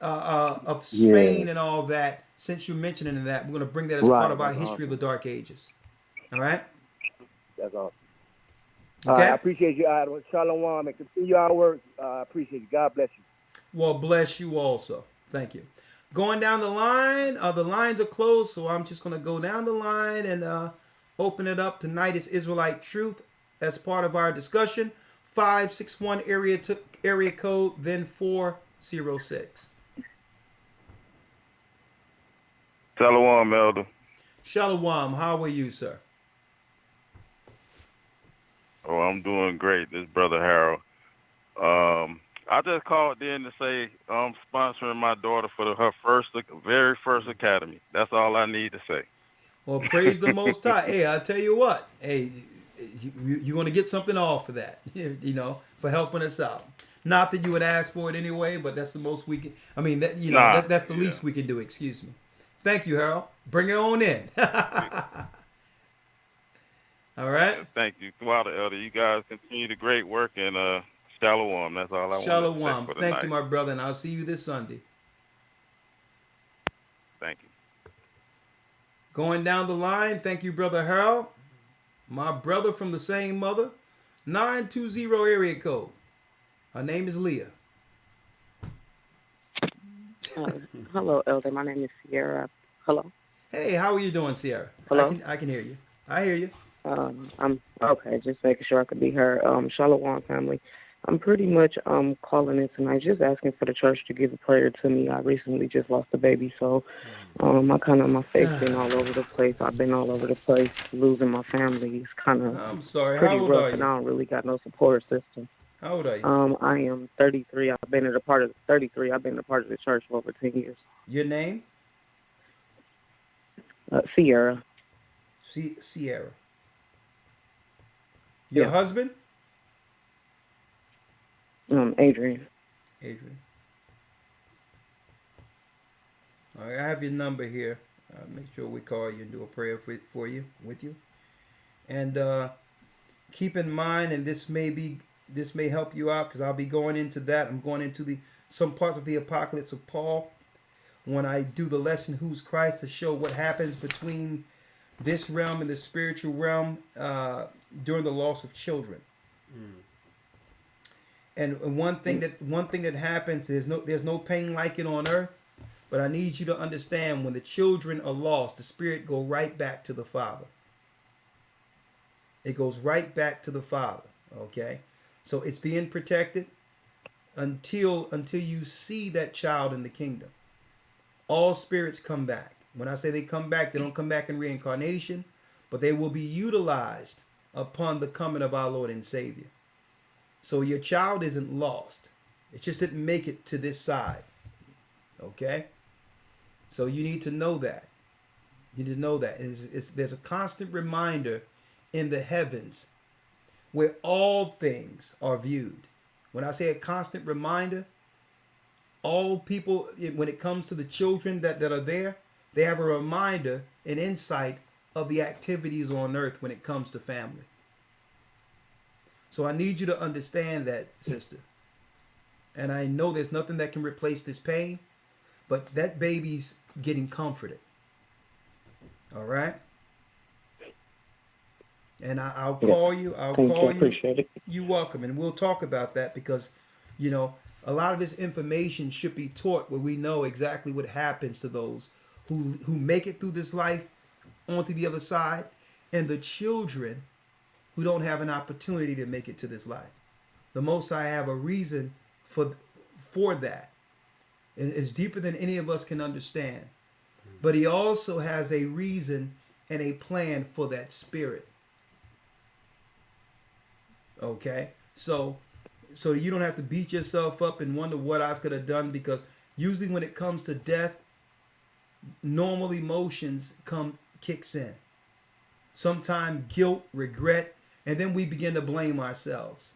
of Spain and all that. Since you're mentioning that, we're going to bring that as part of our history of the Dark Ages. All right? That's awesome. Okay. I appreciate you, Adam. Shalom, and continue our work. I appreciate you. God bless you. Well, bless you also. Thank you. Going down the line, the lines are closed, so I'm just going to go down the line and open it up. Tonight is Israelite Truth as part of our discussion. 561 area code, then 406. Shalom, Elder. Shalom. How are you, sir? Oh, I'm doing great. This is Brother Harold. I just called in to say I'm sponsoring my daughter for her very first academy. That's all I need to say. Well, praise the Most High. Hey, I tell you what. Hey, you want to get something off for that, for helping us out. Not that you would ask for it anyway, but that's the most we can. I mean, that's the least we can do. Excuse me. Thank you, Harold. Bring it on in. All right. Thank you, Father Elder. You guys continue the great work, and shalom. That's all I want to say for tonight. Thank you, my brother, and I'll see you this Sunday. Thank you. Going down the line, thank you, Brother Harold. My brother from the same mother, 920 area code. Her name is Leah. Hello, Elder. My name is Sierra. Hello. Hey, how are you doing, Sierra? Hello. I can hear you. I hear you. I'm okay. Just making sure I could be heard. Shalom, family. I'm pretty much calling in tonight, just asking for the church to give a prayer to me. I recently just lost a baby, so my faith's been all over the place. I've been all over the place, losing my family. It's kind of I'm sorry. pretty How old rough, are you? and I don't really got no support system. How old are you? I am 33. I've been a part of the church for over 10 years. Your name? Sierra. Sierra. Your husband? Adrian. Adrian. All right, I have your number here. Make sure we call you and do a prayer for you, with you. And keep in mind, and this may help you out, because I'll be going into that. I'm going into some parts of the Apocalypse of Paul when I do the lesson, Who's Christ, to show what happens between this realm and the spiritual realm during the loss of children. And one thing that happens, there's no pain like it on earth, but I need you to understand, when the children are lost, the spirit go right back to the Father. It goes right back to the Father. Okay, so it's being protected until you see that child in the kingdom. All spirits come back. When I say they come back, they don't come back in reincarnation, but they will be utilized upon the coming of our Lord and Savior. So your child isn't lost. It just didn't make it to this side. Okay? So you need to know that. You need to know that. There's a constant reminder in the heavens where all things are viewed. When I say a constant reminder, all people, when it comes to the children that are there, they have a reminder, an insight of the activities on earth when it comes to family. So I need you to understand that, sister. And I know there's nothing that can replace this pain, but that baby's getting comforted. All right? And I'll call you. I'll call you. Appreciate it. You're welcome. And we'll talk about that because, you know, a lot of this information should be taught where we know exactly what happens to those who make it through this life onto the other side, and the children who don't have an opportunity to make it to this life. The Most High have a reason for that. It's deeper than any of us can understand. But he also has a reason and a plan for that spirit. Okay? So you don't have to beat yourself up and wonder what I could have done, because usually when it comes to death, normal emotions kicks in. Sometimes guilt, regret, and then we begin to blame ourselves.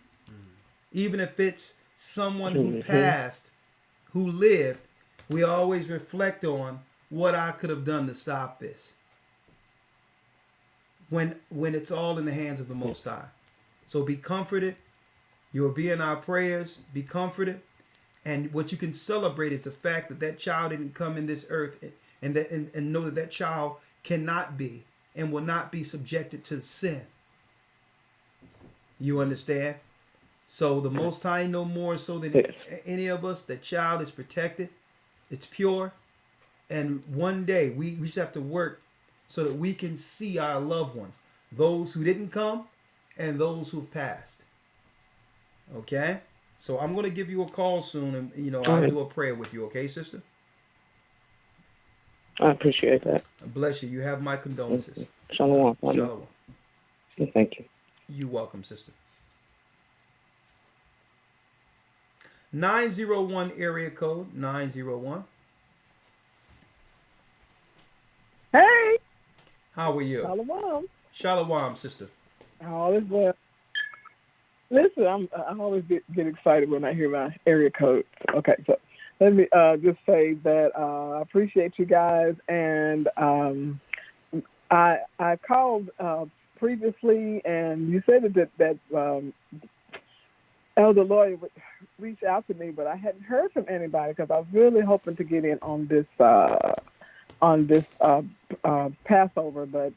Even if it's someone who passed, who lived, we always reflect on what I could have done to stop this. When it's all in the hands of the Most High. So be comforted. You'll be in our prayers. Be comforted. And what you can celebrate is the fact that that child didn't come in this earth, and know that that child cannot be and will not be subjected to sin. You understand? So the Most High know more so than any of us. The child is protected. It's pure. And one day we just have to work so that we can see our loved ones, those who didn't come and those who've passed. Okay? So I'm going to give you a call soon, and I'll do a prayer with you. Okay, sister? I appreciate that. Bless you. You have my condolences. Shalom. Shalom. Thank you. You're welcome, sister. 901 area code, 901. Hey. How are you? Shalom. Shalom, sister. All is well. Listen, I always get excited when I hear my area code. Okay, so let me just say that I appreciate you guys, and I called previously, and you said that Elder Lawya would reach out to me, but I hadn't heard from anybody because I was really hoping to get in on this Passover, but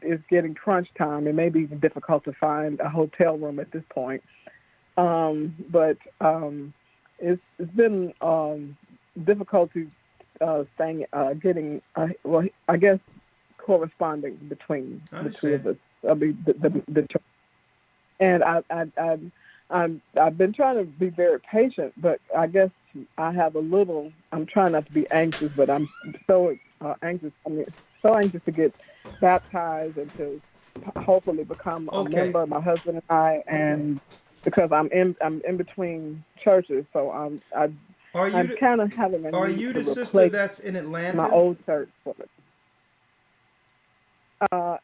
it's getting crunch time. It may be even difficult to find a hotel room at this point. But it's been difficulty getting I guess corresponding between the two of us. I mean, the and I've been trying to be very patient, but I guess I'm trying not to be anxious, but I'm so anxious. So anxious to get baptized and to hopefully become a member, my husband and I, and because I'm in between churches, so I'm kind of having a need. Are you the sister that's in Atlanta? My old church,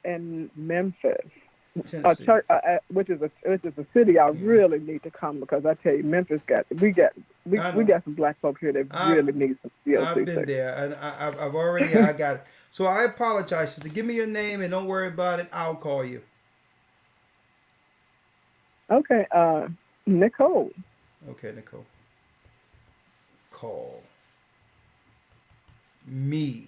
in Memphis. A church, which is a city I really need to come, because I tell you, Memphis we got some black folk here that really need some DLC. I've been there, and I got it. So I apologize, sister. Give me your name, and don't worry about it. I'll call you. Okay, Nicole. Okay, Nicole. Call me.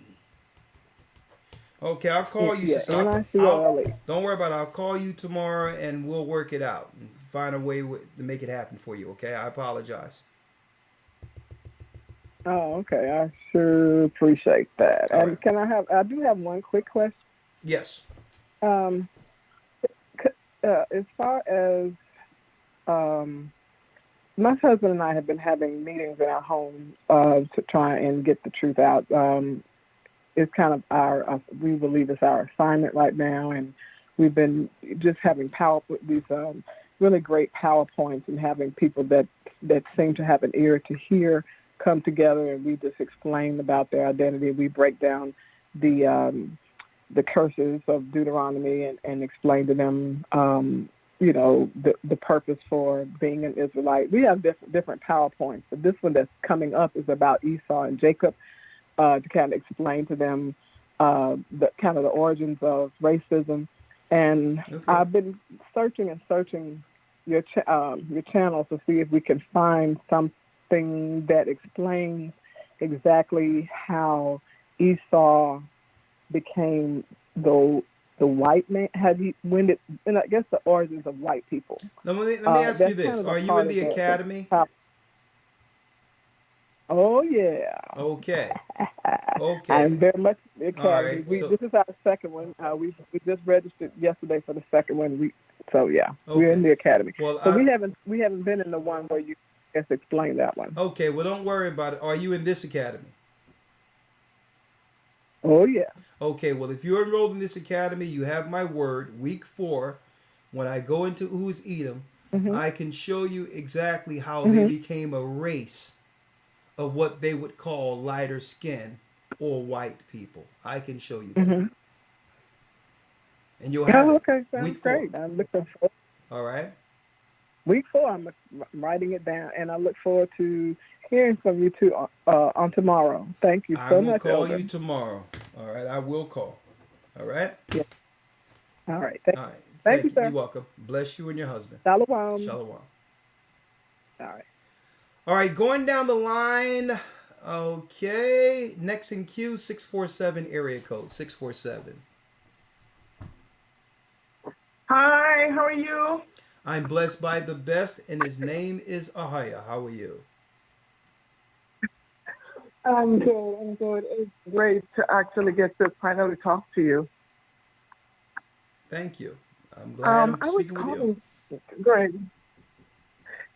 Okay, I'll call you. Sister. Don't worry about it. I'll call you tomorrow, and we'll work it out and find a way to make it happen for you. Okay, I apologize. Oh, okay. I sure appreciate that. All and right. I do have one quick question. Yes. As far as my husband and I have been having meetings in our home to try and get the truth out. It's kind of we believe it's our assignment right now, and we've been just having these really great PowerPoints and having people that seem to have an ear to hear come together, and we just explain about their identity. We break down the curses of Deuteronomy and explain to them the purpose for being an Israelite. We have different PowerPoints, but this one that's coming up is about Esau and Jacob, to kind of explain to them the kind of the origins of racism. And I've been searching your channel to see if we can find something that explains exactly how Esau became the white man. And I guess the origins of white people. Now, let me ask you this: Are you in the academy? Oh yeah. Okay. I'm very much in the academy. Right, this is our second one. We just registered yesterday for the second one. We're in the academy. Well, so we haven't been in the one where you just explain that one. Okay. Well, don't worry about it. Are you in this academy? Oh yeah. Okay. Well, if you're enrolled in this academy, you have my word. Week 4, when I go into Who's Edom, I can show you exactly how they became a race of what they would call lighter skin or white people. I can show you that. And you'll have okay. Sounds week 4. Great. I'm looking forward. All right. Week 4, I'm writing it down, and I look forward to hearing from you too on tomorrow. Thank you so much. I will call Elder. you tomorrow. All right. I will call. All right. Yeah. All right. Thank you, sir. You're welcome. Bless you and your husband. Shalom. Shalom. All right. All right, going down the line. Okay, next in queue, 647 area code 647. Hi, how are you? I'm blessed by the best, and his name is Ahaya. How are you? I'm good. It's great to actually get to finally talk to you. Thank you. I'm glad I'm speaking with you.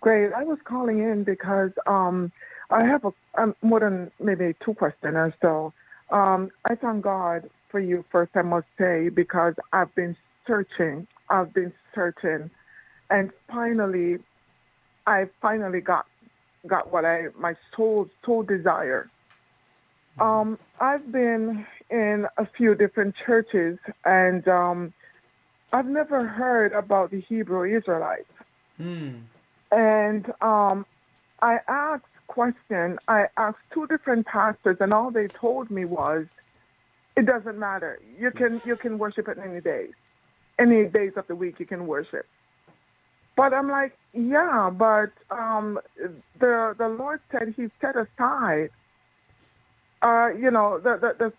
Great. I was calling in because I have more than maybe 2 questions or so. I thank God for you first, I must say, because I've been searching, and finally, I got what my soul desire. I've been in a few different churches, and I've never heard about the Hebrew Israelites. And I asked question. I asked 2 different pastors, and all they told me was, it doesn't matter. You can worship it any days of the week you can worship. But I'm like, yeah, but the Lord said He set aside, the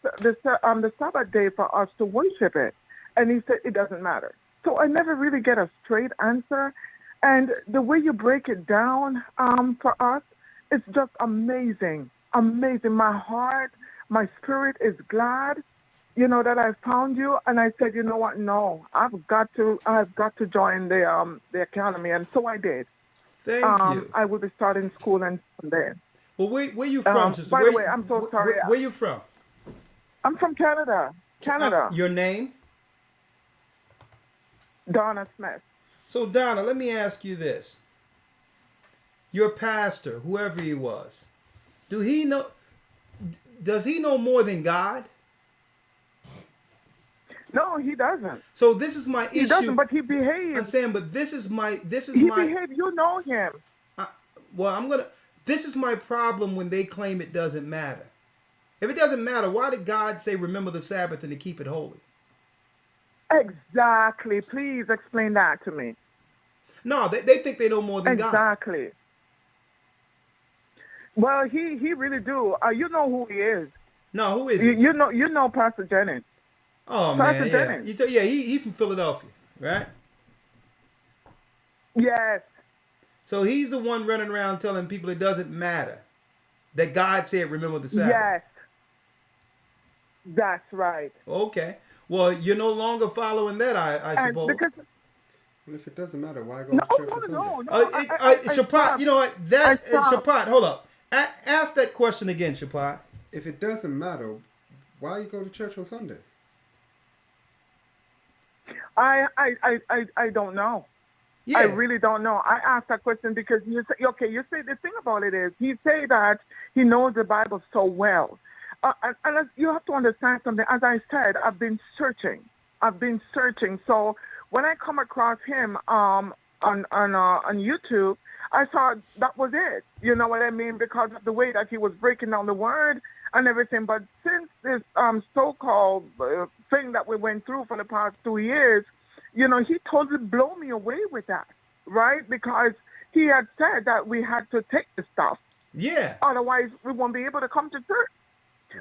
Sabbath day for us to worship it, and He said it doesn't matter. So I never really get a straight answer. And the way you break it down for us, it's just amazing. My heart, my spirit is glad, that I found you. And I said, you know what? No, I've got to join the academy, and so I did. Thank you. I will be starting school on Sunday. Well, where you from, sister? By the way, I'm so sorry. Where you from? I'm from Canada. Your name? Donna Smith. So, Donna, let me ask you this. Your pastor, whoever he was, does he know more than God? No, he doesn't. So this is my issue. He doesn't, but he behaves. I'm saying, but he behaves. You know him. This is my problem when they claim it doesn't matter. If it doesn't matter, why did God say remember the Sabbath and to keep it holy? Exactly. Please explain that to me. No, they think they know more than God. Exactly. Well, he really do. You know who he is. No, who is he? You know Pastor Jennings. Oh, Pastor man, Jennings. He from Philadelphia, right? Yes. So he's the one running around telling people it doesn't matter. That God said remember the Sabbath. Yes. That's right. Okay. Well, you're no longer following that, I suppose. Well, if it doesn't matter, why go to church on Sunday? No. Shapat, you know what? Shapat, hold up. Ask that question again, Shapat. If it doesn't matter, why you go to church on Sunday? I don't know. Yeah. I really don't know. I asked that question because you say the thing about it is he say that he knows the Bible so well. And you have to understand something. As I said, I've been searching. So when I come across him on YouTube, I thought that was it. You know what I mean? Because of the way that he was breaking down the word and everything. But since this so-called thing that we went through for the past 2 years, you know, he totally blew me away with that, right? Because he had said that we had to take the stuff. Yeah. Otherwise, we won't be able to come to church,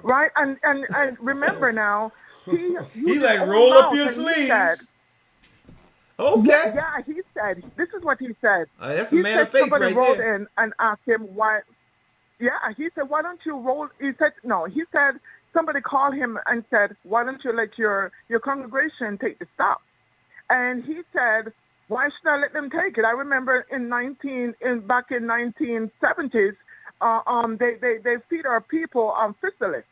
right? And remember now, he like, roll up your sleeves. Okay. Yeah, he said, this is what he said. That's a man of faith somebody right wrote there. in and asked him why. Yeah, he said, why don't you roll? He said, no, he said, somebody called him and said, why don't you let your congregation take the stuff? And he said, why should I let them take it? I remember back in 1970s, they feed our people facilities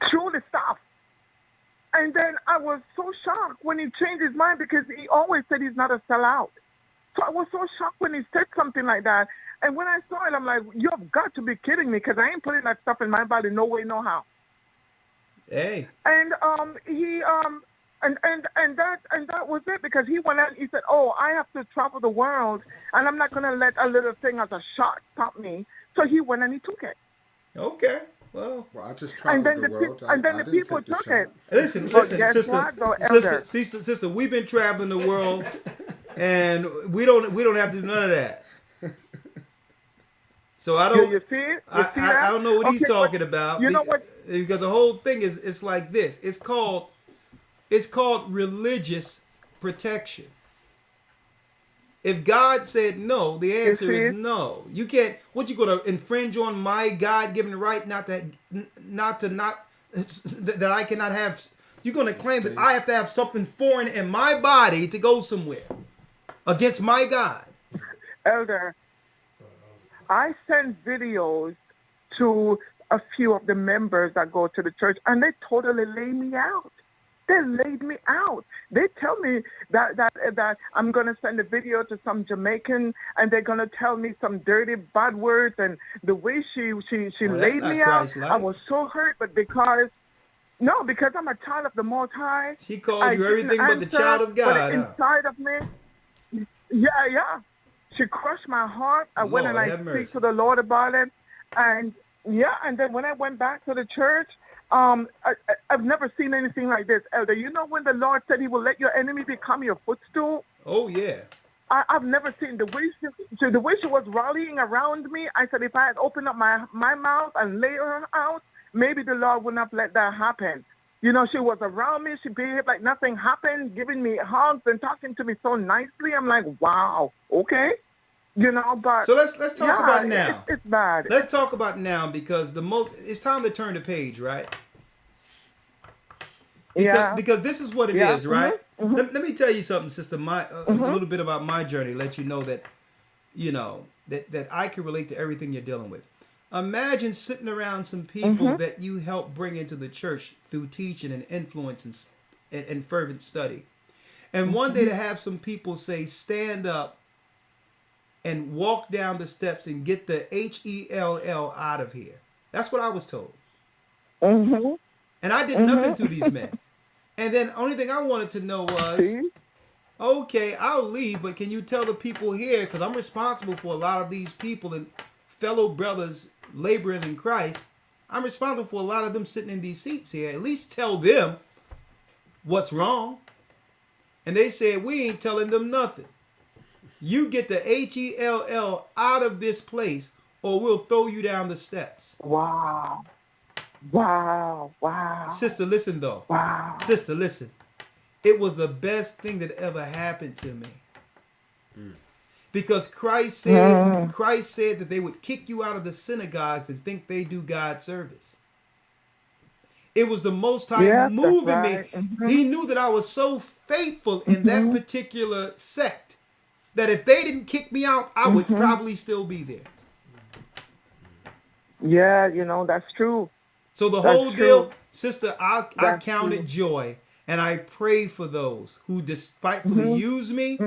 through the stuff. And then I was so shocked when he changed his mind, because he always said he's not a sellout. So I was so shocked when he said something like that. And when I saw it, I'm like, you've got to be kidding me, because I ain't putting that stuff in my body, no way, no how. Hey. And that was it, because he went out and he said, oh, I have to travel the world, and I'm not going to let a little thing as a shot stop me. So he went and he took it. Okay. Well, I just traveled the world. And then the people took it. Listen, sister, we've been traveling the world, and we don't have to do none of that. So I don't. You see it? I don't know what he's talking about. You know what? Because the whole thing it's like this. It's called religious protection. If God said no, the answer is no. You can't. What, you gonna infringe on my God-given right that I cannot have? You're gonna claim that I have to have something foreign in my body to go somewhere against my God? Elder, I send videos to a few of the members that go to the church, and they totally lay me out. They laid me out. They tell me that I'm going to send a video to some Jamaican, and they're going to tell me some dirty, bad words. And the way she laid me out, I was so hurt. But because I'm a child of the Most High. She called you everything but the child of God. But inside of me, yeah. She crushed my heart. I went and I speak to the Lord about it. And then when I went back to the church, I've never seen anything like this, Elder. You know when the Lord said he will let your enemy become your footstool? Oh, yeah. I've never seen the way she was rallying around me. I said, if I had opened up my mouth and lay her out, maybe the Lord wouldn't have let that happen. You know, she was around me. She behaved like nothing happened, giving me hugs and talking to me so nicely. I'm like, wow, okay. You know, but so let's talk about now. It's bad. Let's talk about now, because it's time to turn the page, right? Because this is what it is, right? Mm-hmm. Let me tell you something, sister. A little bit about my journey. Let you know that, that I can relate to everything you're dealing with. Imagine sitting around some people that you help bring into the church through teaching and influence and fervent study, and one day to have some people say, "Stand up and walk down the steps and get the HELL out of here." That's what I was told. And I did nothing to these men. And then only thing I wanted to know was, okay, I'll leave, but can you tell the people here, because I'm responsible for a lot of these people and fellow brothers laboring in Christ. I'm responsible for a lot of them sitting in these seats here. At least tell them what's wrong. And they said, we ain't telling them nothing. You get the HELL out of this place, or we'll throw you down the steps. Wow. Sister, listen though. Wow. Sister, listen. It was the best thing that ever happened to me. Because Christ said that they would kick you out of the synagogues and think they do God's service. It was the Most High moving me. He knew that I was so faithful in that particular sect that if they didn't kick me out, I would probably still be there. Yeah, that's true. So the whole deal, sister, I count it joy. And I pray for those who despitefully use me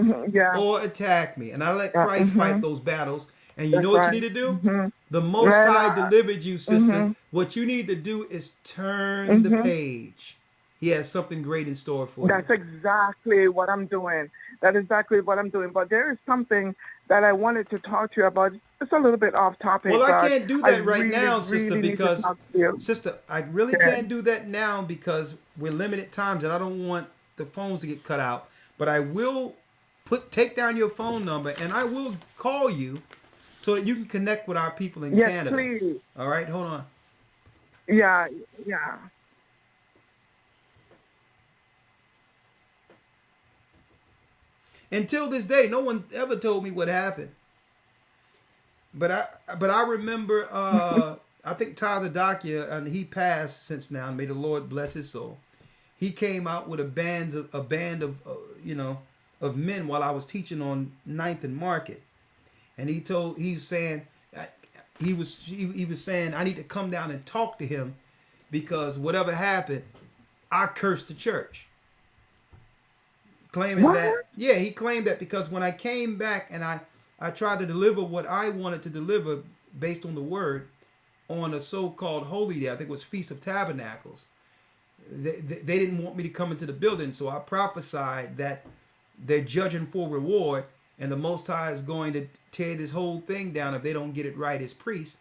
or attack me. And I let Christ fight those battles. And you know what you need to do? The Most High delivered you, sister. What you need to do is turn the page. He has something great in store for That's you. exactly what I'm doing. That is exactly what I'm doing. But there is something that I wanted to talk to you about. It's a little bit off topic. Well, I but can't do I that right really, now, really sister, need to because talk to you. sister, I really Yeah. can't do that now because we're limited times, and I don't want the phones to get cut out. But I will take down your phone number, and I will call you so that you can connect with our people in Yes, Canada. please. All right, hold on. Yeah. Until this day, no one ever told me what happened. But I remember I think Tazadakia, and he passed since now. May the Lord bless his soul. He came out with a band of men while I was teaching on 9th and Market, and he was saying I need to come down and talk to him because whatever happened, I cursed the church. Claiming he claimed that because when I came back and I tried to deliver what I wanted to deliver based on the word on a so-called holy day, I think it was Feast of Tabernacles, they didn't want me to come into the building, so I prophesied that they're judging for reward, and the Most High is going to tear this whole thing down if they don't get it right as priests.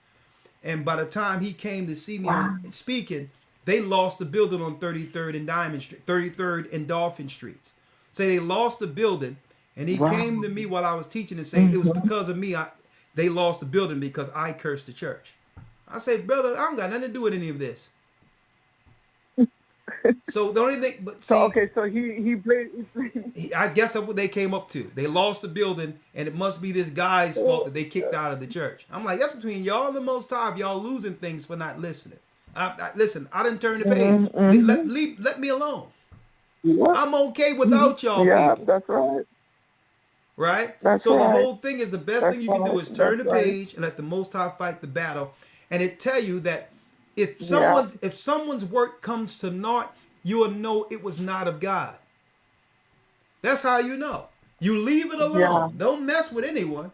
And by the time he came to see me speaking, they lost the building on 33rd and Diamond Street, 33rd and Dolphin Streets. So they lost the building, and he came to me while I was teaching and saying it was because of me they lost the building because I cursed the church. I say, brother, I don't got nothing to do with any of this. So the only thing, but see, so he I guess that's what they came up to. They lost the building, and it must be this guy's fault that they kicked out of the church. I'm like, that's between y'all and the Most High. If y'all losing things for not listening. Listen, I didn't turn the page. Let me alone. I'm okay without y'all people. That's right. Right? That's so right. the whole thing is the best That's thing you can do is turn the right. page and let the Most High fight the battle. And it tell you that if someone's work comes to naught, you will know it was not of God. That's how you know. You leave it alone. Yeah. Don't mess with anyone.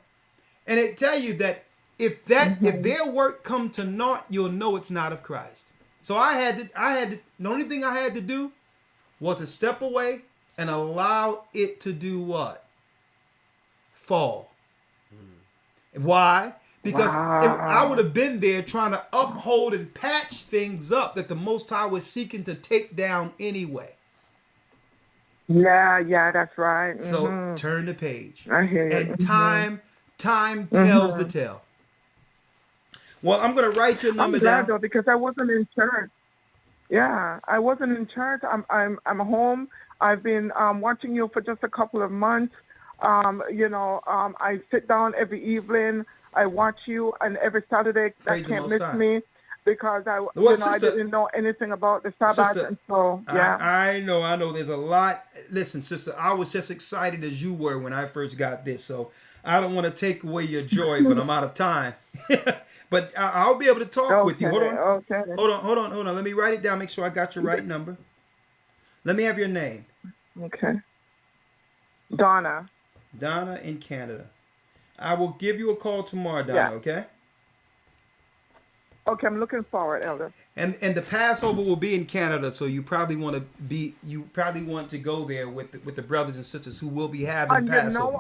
And it tell you that if their work come to naught, you'll know it's not of Christ. So the only thing I had to do was to step away and allow it to do what? Fall. Why? Because I would have been there trying to uphold and patch things up that the Most High was seeking to take down anyway. Yeah, that's right. So turn the page. I hear you. And time tells the tale. Well, I'm going to write your number I'm glad down. though because I wasn't in church. Yeah, I wasn't in church. I'm home. I've been watching you for just a couple of months. I sit down every evening. I watch you, and every Saturday Praise that the can't Most miss High. me because I didn't know anything about the Sabbath, Sister, and so yeah. I know. There's a lot. Listen, sister, I was just excited as you were when I first got this, so I don't want to take away your joy, but I'm out of time. But I'll be able to talk with you. Hold on. Okay. Hold on. Let me write it down. Make sure I got your right number. Let me have your name. Okay. Donna in Canada. I will give you a call tomorrow, Donna. Yeah. Okay. Okay, I'm looking forward, Elder. And the Passover will be in Canada, so you probably want to go there with the brothers and sisters who will be having Passover.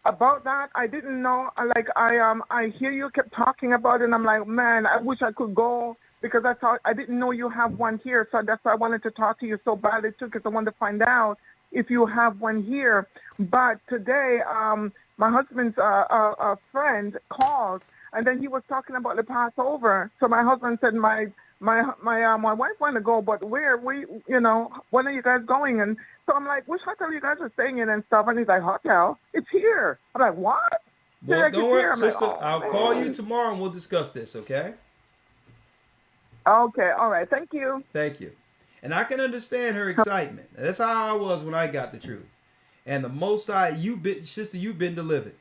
About that, I didn't know. I hear you kept talking about it, and I'm like, man, I wish I could go because I didn't know you have one here, so that's why I wanted to talk to you so badly too, because I wanted to find out if you have one here. But today, my husband's friend called, and then he was talking about the Passover. So my husband said, my wife want to go, but when are you guys going? And so I'm like, which hotel you guys are staying in and stuff? And he's like, hotel? It's here. I'm like, what? Well, don't worry, sister. I'll call you tomorrow and we'll discuss this, okay? Okay, all right. Thank you. Thank you. And I can understand her excitement. That's how I was when I got the truth. And the Most High, you've been delivered.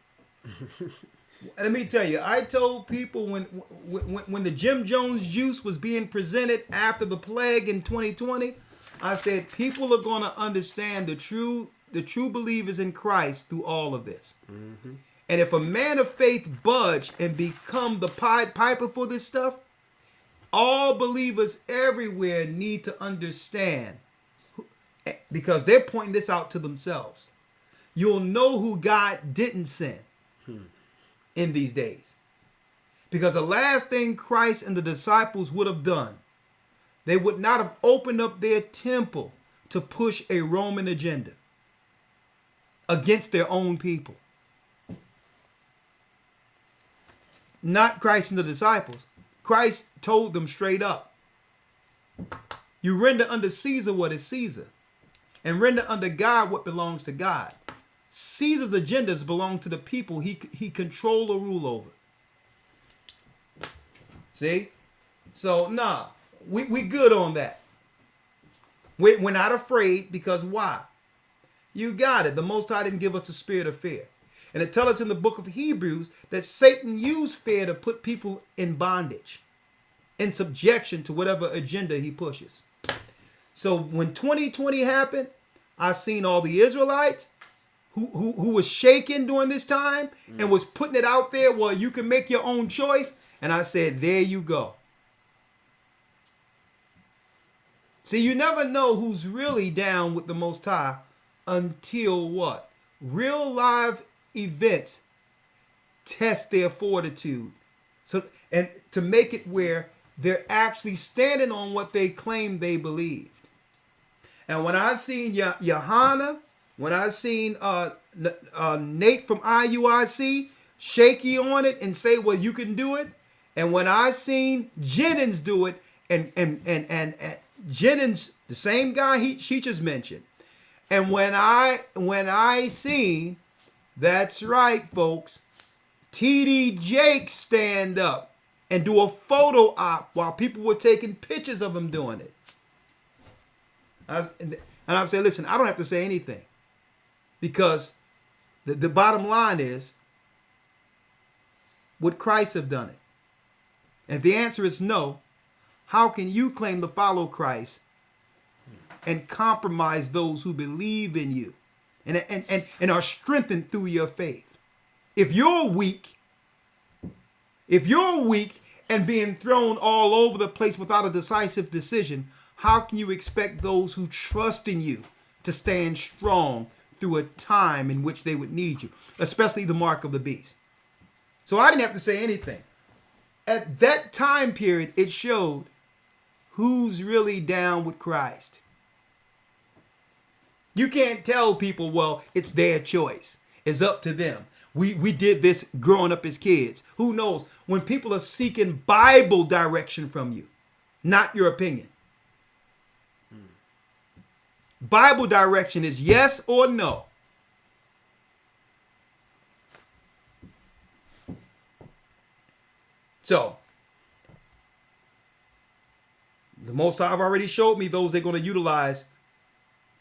Let me tell you, I told people when the Jim Jones juice was being presented after the plague in 2020, I said people are going to understand the true believers in Christ through all of this. Mm-hmm. And if a man of faith budge and become the Pied Piper for this stuff, all believers everywhere need to understand, because they're pointing this out to themselves. You'll know who God didn't send in these days. Because the last thing Christ and the disciples would have done, they would not have opened up their temple to push a Roman agenda against their own people. Not Christ and the disciples. Christ told them straight up, you render unto Caesar what is Caesar, and render unto God what belongs to God. Caesar's agendas belong to the people he control or rule over. See? So, nah, we good on that. We're not afraid, because why? You got it. The Most High didn't give us the spirit of fear. And it tells us in the book of Hebrews that Satan used fear to put people in bondage, in subjection to whatever agenda he pushes. So when 2020 happened, I seen all the Israelites who was shaken during this time and was putting it out there, well, you can make your own choice. And I said, there you go. See, you never know who's really down with the Most High until what? Real live events test their fortitude. So, and to make it where they're actually standing on what they claim they believed. And when I seen Johanna, when I seen Nate from IUIC shaky on it and say, well, you can do it. And when I seen Jennings do it, and Jennings, the same guy she just mentioned. And when I seen, that's right, folks, TD Jake stand up and do a photo op while people were taking pictures of him doing it. And I'm saying, listen, I don't have to say anything, because the bottom line is, would Christ have done it? And if the answer is no, how can you claim to follow Christ and compromise those who believe in you and are strengthened through your faith? If you're weak and being thrown all over the place without a decisive decision, how can you expect those who trust in you to stand strong through a time in which they would need you, especially the mark of the beast? So I didn't have to say anything. At that time period, it showed who's really down with Christ. You can't tell people, well, it's their choice. It's up to them. We did this growing up as kids. Who knows? When people are seeking Bible direction from you, not your opinion. Bible direction is yes or no. So, the Most High have already showed me those they're going to utilize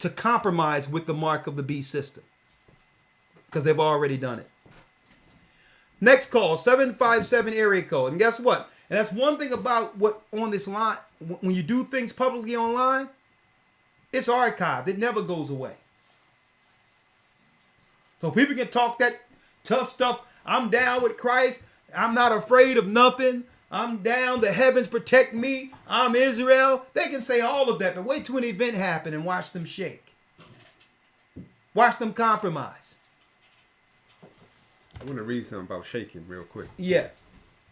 to compromise with the mark of the beast system, because they've already done it. Next call, 757 area code. And guess what? And that's one thing about what on this line, when you do things publicly online, it's archived. It never goes away. So people can talk that tough stuff. I'm down with Christ. I'm not afraid of nothing. I'm down. The heavens protect me. I'm Israel. They can say all of that, but wait till an event happen and watch them shake. Watch them compromise. I want to read something about shaking real quick. Yeah.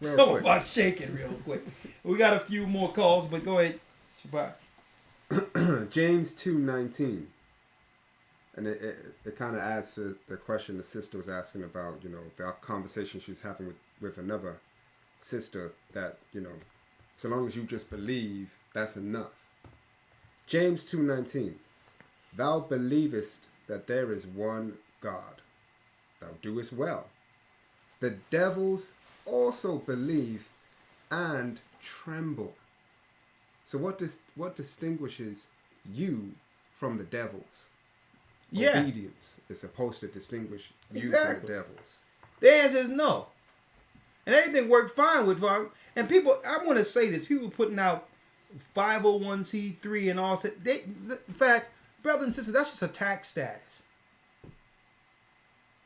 Something about shaking real quick. We got a few more calls, but go ahead, Shabbat. James 2:19. And it kind of adds to the question the sister was asking about, the conversation she was having with another sister, that, so long as you just believe, that's enough. James 2:19. Thou believest that there is one God. Thou doest well. The devils also believe and tremble. So what distinguishes you from the devils? Yeah. Obedience is supposed to distinguish you from the devils. The answer is no. And everything worked fine with, and people, I want to say this, people putting out 501c3 and all that. In fact, brothers and sisters, that's just a tax status.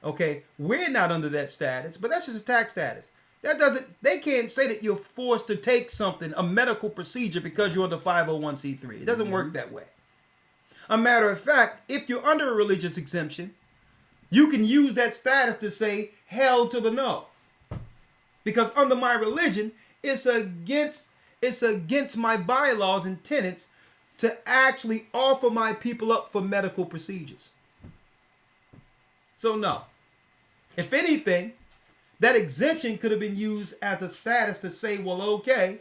Okay, we're not under that status, but that's just a tax status. They can't say that you're forced to take something, a medical procedure, because you're under 501c3. It doesn't work that way. A matter of fact, if you're under a religious exemption, you can use that status to say hell to the no. Because under my religion, it's against my bylaws and tenets to actually offer my people up for medical procedures. So no. If anything, that exemption could have been used as a status to say, well, okay,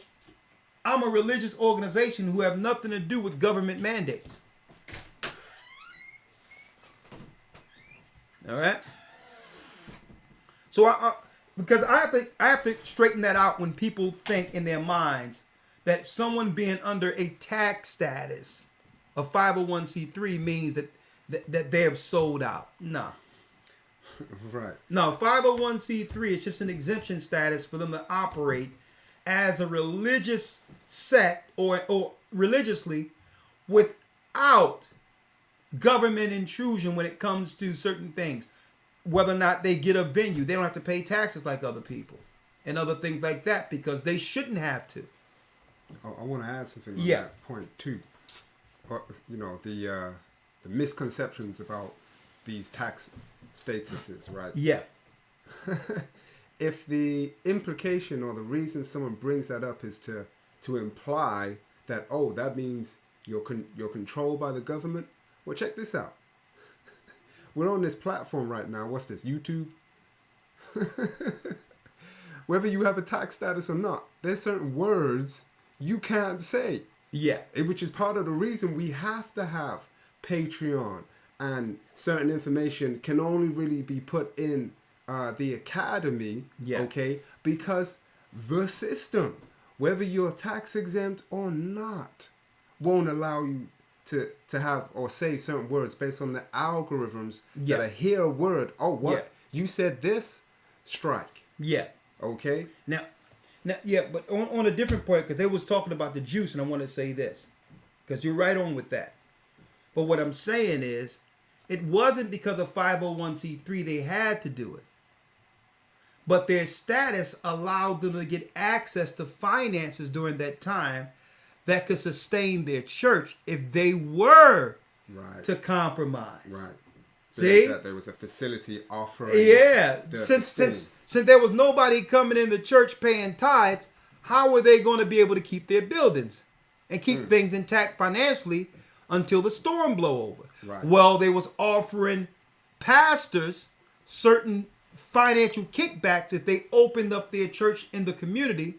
I'm a religious organization who have nothing to do with government mandates. All right. So because I have to straighten that out when people think in their minds that someone being under a tax status of 501c3 means that they have sold out. No. Right. No, 501c3 is just an exemption status for them to operate as a religious sect or religiously without government intrusion when it comes to certain things. Whether or not they get a venue, they don't have to pay taxes like other people and other things like that because they shouldn't have to. I want to add something on that point too. You know, the misconceptions about these tax statuses, right? Yeah. If the implication or the reason someone brings that up is to imply that, oh, that means you're controlled by the government, well, check this out. We're on this platform right now. What's this? YouTube? Whether you have a tax status or not, there's certain words you can't say. Yeah. Which is part of the reason we have to have Patreon, and certain information can only really be put in the academy, okay? Because the system, whether you're tax exempt or not, won't allow you to have or say certain words based on the algorithms that I hear a word. Oh, what? Yeah. You said this? Strike. Yeah. Okay? Now, but on a different point, because they was talking about the juice, and I want to say this, because you're right on with that. But what I'm saying is, it wasn't because of 501c3 they had to do it. But their status allowed them to get access to finances during that time that could sustain their church if they were to compromise. Right. See? That there was a facility offering. Yeah. Since there was nobody coming in the church paying tithes, how were they going to be able to keep their buildings and keep things intact financially until the storm blow over? Right. Well, they was offering pastors certain financial kickbacks if they opened up their church in the community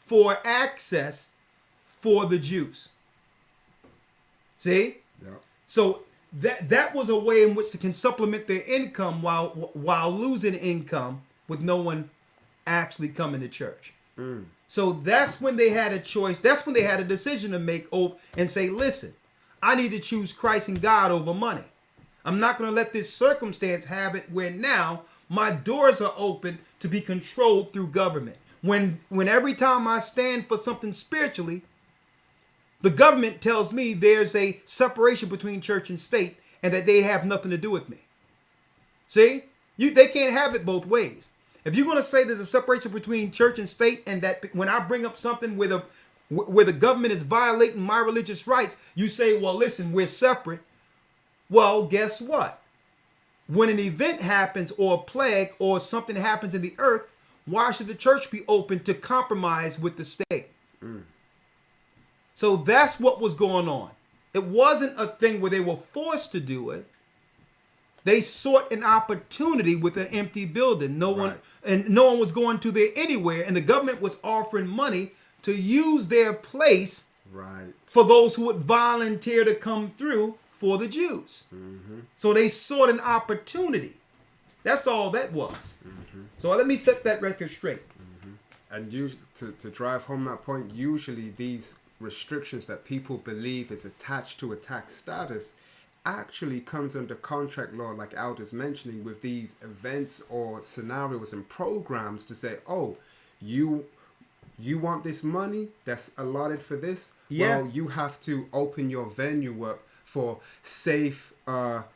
for access for the Jews. See? Yeah. So that was a way in which they can supplement their income while losing income with no one actually coming to church. So that's when they had a choice. That's when they had a decision to make and say, listen, I need to choose Christ and God over money. I'm not going to let this circumstance have it where now my doors are open to be controlled through government. When every time I stand for something spiritually, the government tells me there's a separation between church and state and that they have nothing to do with me. See? They can't have it both ways. If you're going to say there's a separation between church and state and that when I bring up something where the government is violating my religious rights, you say, well, listen, we're separate. Well, guess what? When an event happens or a plague or something happens in the earth, why should the church be open to compromise with the state? So that's what was going on. It wasn't a thing where they were forced to do it. They sought an opportunity with an empty building. No one was going to there anywhere, and the government was offering money to use their place for those who would volunteer to come through for the Jews. So they sought an opportunity. That's all that was. So let me set that record straight. And to drive home that point, usually these restrictions that people believe is attached to a tax status actually comes under contract law, like Alder's mentioning, with these events or scenarios and programs to say, oh, you want this money that's allotted for this? Well, you have to open your venue up for safe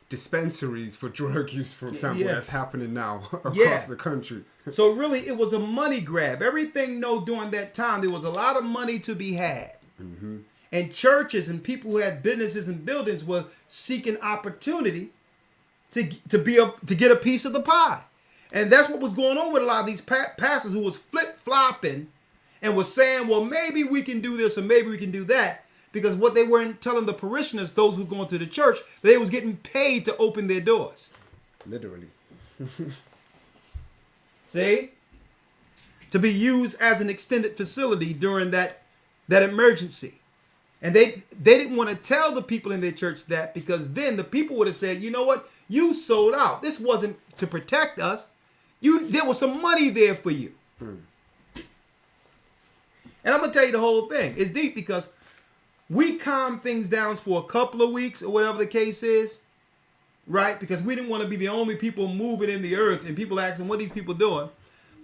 dispensaries for drug use, for example, Yeah. that's happening now across Yeah. the country. So really, it was a money grab. Everything, during that time, there was a lot of money to be had. Mm-hmm. And churches and people who had businesses and buildings were seeking opportunity to get a piece of the pie. And that's what was going on with a lot of these pastors who was flip-flopping and was saying, well, maybe we can do this or maybe we can do that. Because what they weren't telling the parishioners, those who were going to the church, they was getting paid to open their doors. Literally. See? To be used as an extended facility during that emergency. And they didn't want to tell the people in their church that, because then the people would have said, you know what? You sold out. This wasn't to protect us. There was some money there for you. And I'm going to tell you the whole thing. It's deep because we calmed things down for a couple of weeks or whatever the case is, right? Because we didn't want to be the only people moving in the earth and people asking what these people doing.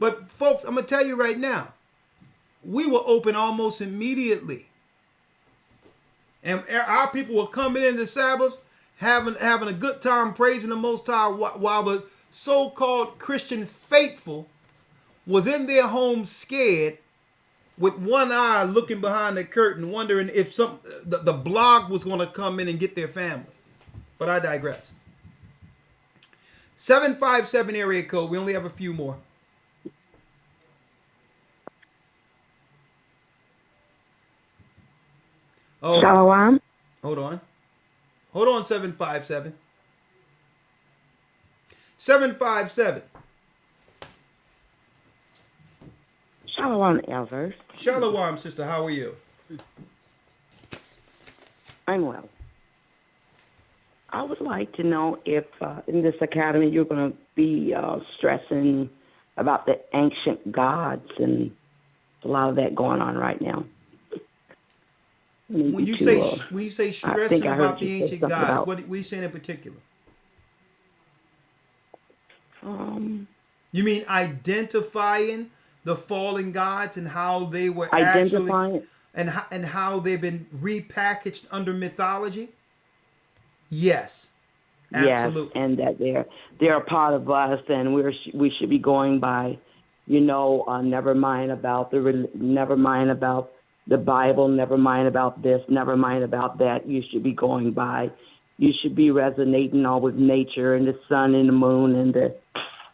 But folks, I'm going to tell you right now, we were open almost immediately. And our people were coming in the Sabbath, having a good time praising the Most High, while the so-called Christian faithful was in their home scared, with one eye looking behind the curtain, wondering if the blog was going to come in and get their family. But I digress. 757 area code. We only have a few more. Oh, Shalom. Hold on, 757. 757. Shalom, elders. Shalom, sister. How are you? I'm well. I would like to know if in this academy you're going to be stressing about the ancient gods, and a lot of that going on right now. When you say stressing about the ancient gods, what are you saying in particular? You mean identifying the fallen gods and how they were actually, and how they've been repackaged under mythology? Yes, absolutely. Yes, and that they're a part of us, and we should be going by, never mind about the Bible, never mind about this, never mind about that. You should be going by. You should be resonating all with nature and the sun and the moon and the.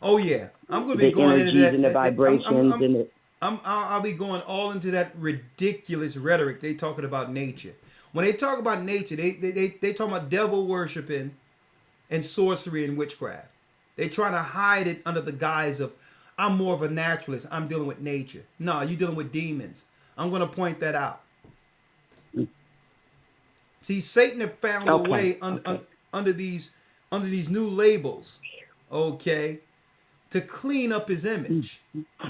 Oh yeah, I'm going to be going into that. And the vibrations I'll be going all into that ridiculous rhetoric they talking about nature. When they talk about nature, they talk about devil worshiping and sorcery and witchcraft. They trying to hide it under the guise of, I'm more of a naturalist. I'm dealing with nature. No, you're dealing with demons. I'm going to point that out. See, Satan have found a way under these new labels, okay, to clean up his image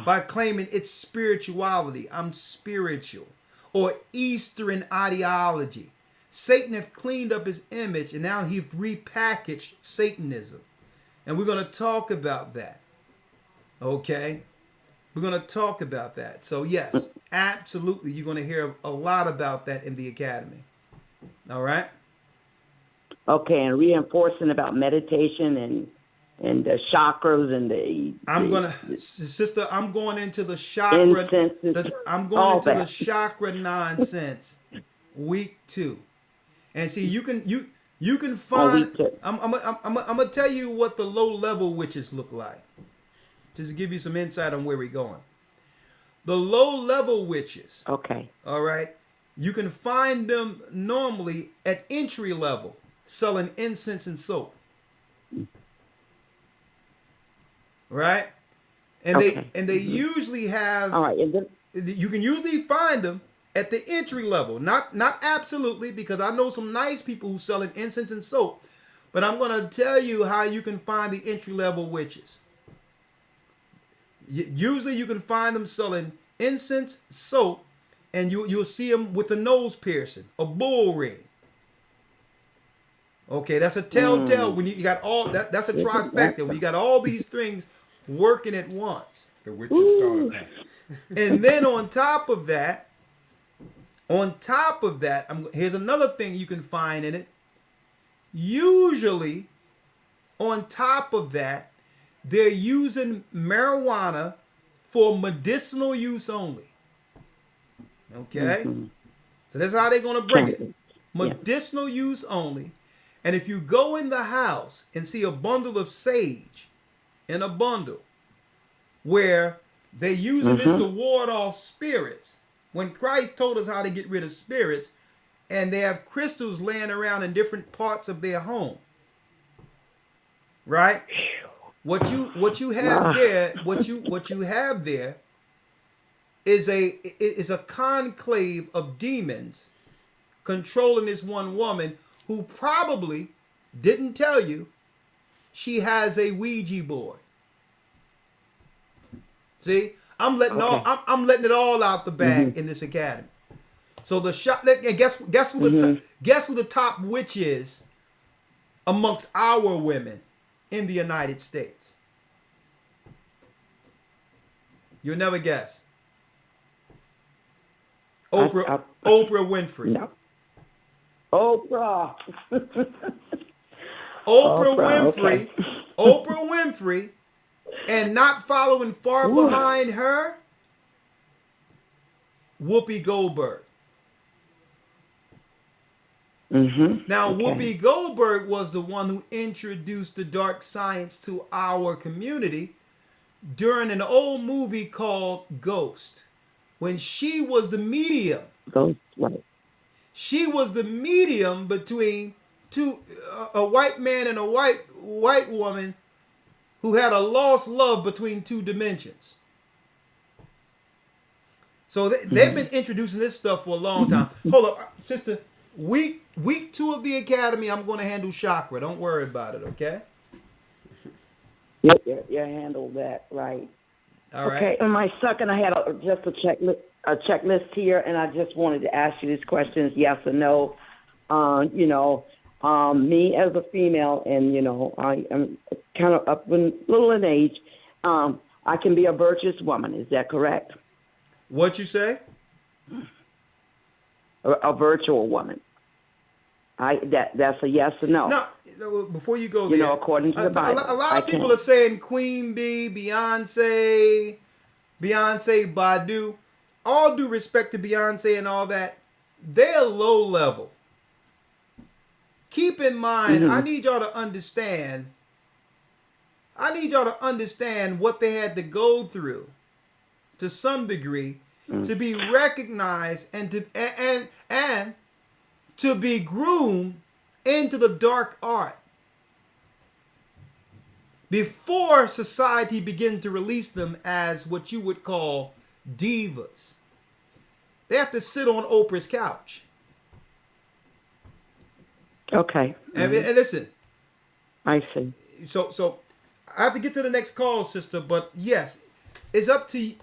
by claiming it's spirituality. I'm spiritual. Or Eastern ideology. Satan have cleaned up his image, and now he's repackaged Satanism. And we're going to talk about that. Okay? We're going to talk about that. So yes, absolutely, you're going to hear a lot about that in the academy. All right? Okay, and reinforcing about meditation and the chakras and sister, I'm going into the chakra. I'm going into the chakra nonsense. Week 2, and see, you can find. I'm gonna tell you what the low level witches look like, just to give you some insight on where we're going. The low level witches. Okay. All right. You can find them normally at entry level, selling incense and soap. Right, and they usually have. All right, and then you can usually find them at the entry level, not absolutely, because I know some nice people who selling incense and soap, but I'm going to tell you how you can find the entry level witches. Usually, you can find them selling incense, soap, and you'll see them with a nose piercing, a bull ring. Okay, that's a telltale when you got all that. That's a trifecta when you got all these things working at once. The witches starter pack. And then on top of that, here's another thing you can find in it. usually on top of that, they're using marijuana for medicinal use only. Okay? So that's how they're going to bring it. Medicinal use only. And if you go in the house and see a bundle of sage in a bundle where they're using this to ward off spirits, when Christ told us how to get rid of spirits, and they have crystals laying around in different parts of their home, right? What you have there, what you have there is a conclave of demons controlling this one woman who probably didn't tell you she has a Ouija board. See, I'm letting it all out the bag in this academy. So the shot, and guess who the top witch is amongst our women in the United States? You'll never guess. Oprah Winfrey. No. Oprah. Winfrey. Oprah Winfrey, and not following far behind her, Whoopi Goldberg. Now, Whoopi Goldberg was the one who introduced the dark science to our community during an old movie called Ghost, when she was the medium. Ghost, right. She was the medium between a white man and a white woman who had a lost love between two dimensions. So they've been introducing this stuff for a long time. Hold up, sister. Week 2 of the academy, I'm going to handle chakra. Don't worry about it, okay? Yep, you handled that right. All right. Okay, and my second, I had just a checklist here, and I just wanted to ask you these questions, yes or no. Me as a female, and I am kind of up in little in age. I can be a virtuous woman. Is that correct? What you say? A virtual woman. That's a yes or no. No, before you go there, according to the Bible, a lot of people are saying Queen Bee, Beyonce, Badu. All due respect to Beyonce and all that, they're low level. Keep in mind, I need y'all to understand. What they had to go through, to some degree, to be recognized and to be groomed into the dark art before society began to release them as what you would call divas. They have to sit on Oprah's couch. Okay. And listen. I see. So I have to get to the next call, sister. But yes, it's up to you.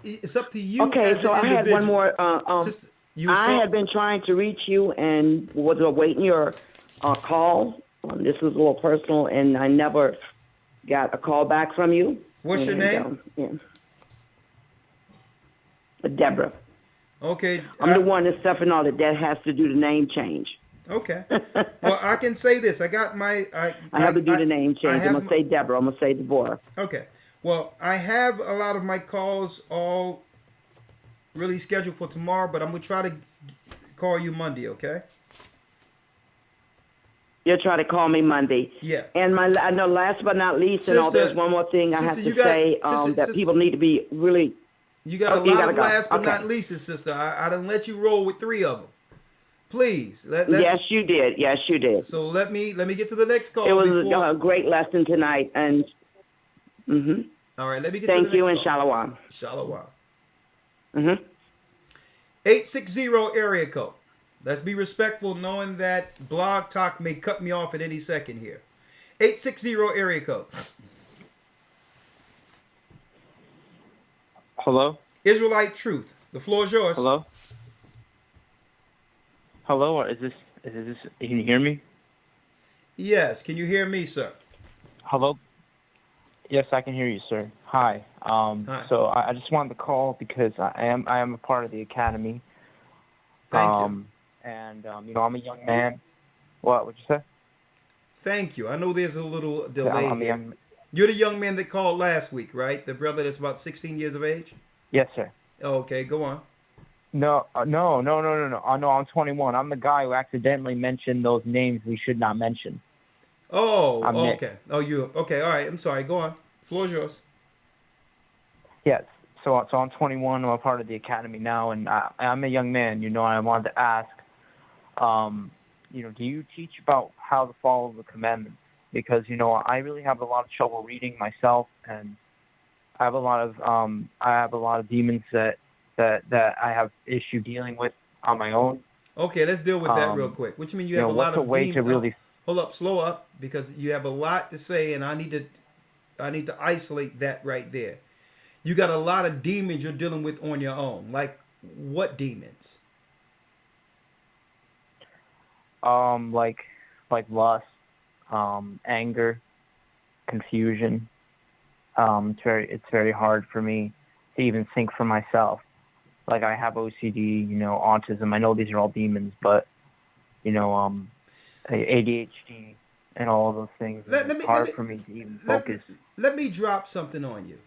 Okay. So I had one more. Sister, I had been trying to reach you and was awaiting your call. This was a little personal, and I never got a call back from you. What's your name? Deborah. Okay. I'm the one that's stuffing all that has to do the name change. Okay. Well, I can say this. I got my... I have to do the name change. I'm going to say Deborah. I'm going to say Deborah. Okay. Well, I have a lot of my calls all really scheduled for tomorrow, but I'm going to try to call you Monday, okay? You'll try to call me Monday. Yeah. And I know last but not least, there's one more thing I have to say that people need to be really... You got a lot of last but not least, sister. I done let you roll with 3 of them. Please. Yes, you did. Yes, you did. So let me get to the next call. It was a great lesson tonight. And all right, let me get to the next call. Thank you, and shalom. Shalom. 860 area code. Let's be respectful, knowing that Blog Talk may cut me off at any second here. 860 area code. Hello? Israelite Truth. The floor is yours. Hello? Hello? Is this? Can you hear me? Yes. Can you hear me, sir? Hello? Yes, I can hear you, sir. Hi. Hi. So I just wanted to call because I am a part of the academy. Thank you. And I'm a young man. What would you say? Thank you. I know there's a little delay I'm a here. young, You're the young man that called last week, right? The brother that's about 16 years of age? yes, sir. Oh, okay, go on. No. No, I'm 21. I'm the guy who accidentally mentioned those names we should not mention. Oh, I'm Nick. okay. Oh, you. Okay, all right. I'm sorry. Go on. Floor's yours. Yes. So I'm 21. I'm a part of the academy now, and I'm a young man. I wanted to ask, do you teach about how to follow the commandments? Because I really have a lot of trouble reading myself, and I have a lot of demons that I have issue dealing with on my own. Okay, let's deal with that real quick. What you mean you have a lot of what's a way to really? Hold up, slow up, because you have a lot to say, and I need to isolate that right there. You got a lot of demons you're dealing with on your own. Like what demons? Like lust, anger, confusion. It's very hard for me to even think for myself. Like I have OCD, autism. I know these are all demons, but ADHD and all of those things. It's hard for me to even focus. Let me drop something on you.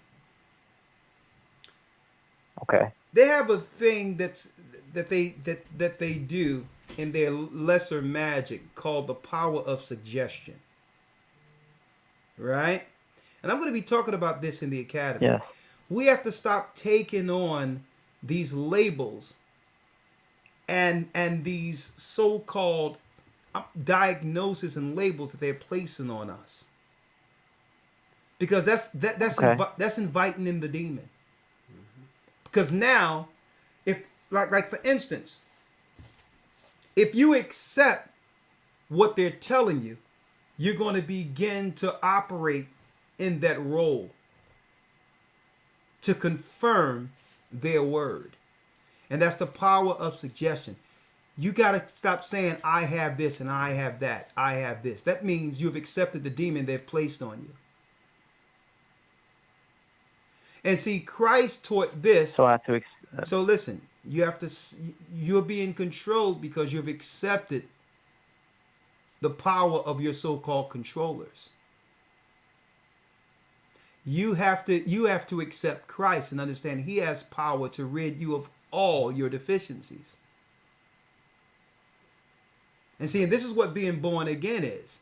Okay. They have a thing that they do in their lesser magic called the power of suggestion. Right? And I'm going to be talking about this in the academy. Yes. We have to stop taking on these labels and these so-called diagnoses and labels that they're placing on us. Because that's inviting in the demon. Because now, if like for instance, if you accept what they're telling you, you're going to begin to operate in that role to confirm their word. And that's the power of suggestion. You got to stop saying, I have this and I have that. I have this. That means you've accepted the demon they've placed on you. And see, Christ taught this. So I have to. So listen, you're being controlled because you've accepted the power of your so-called controllers. You have to accept Christ and understand He has power to rid you of all your deficiencies. And see, this is what being born again is.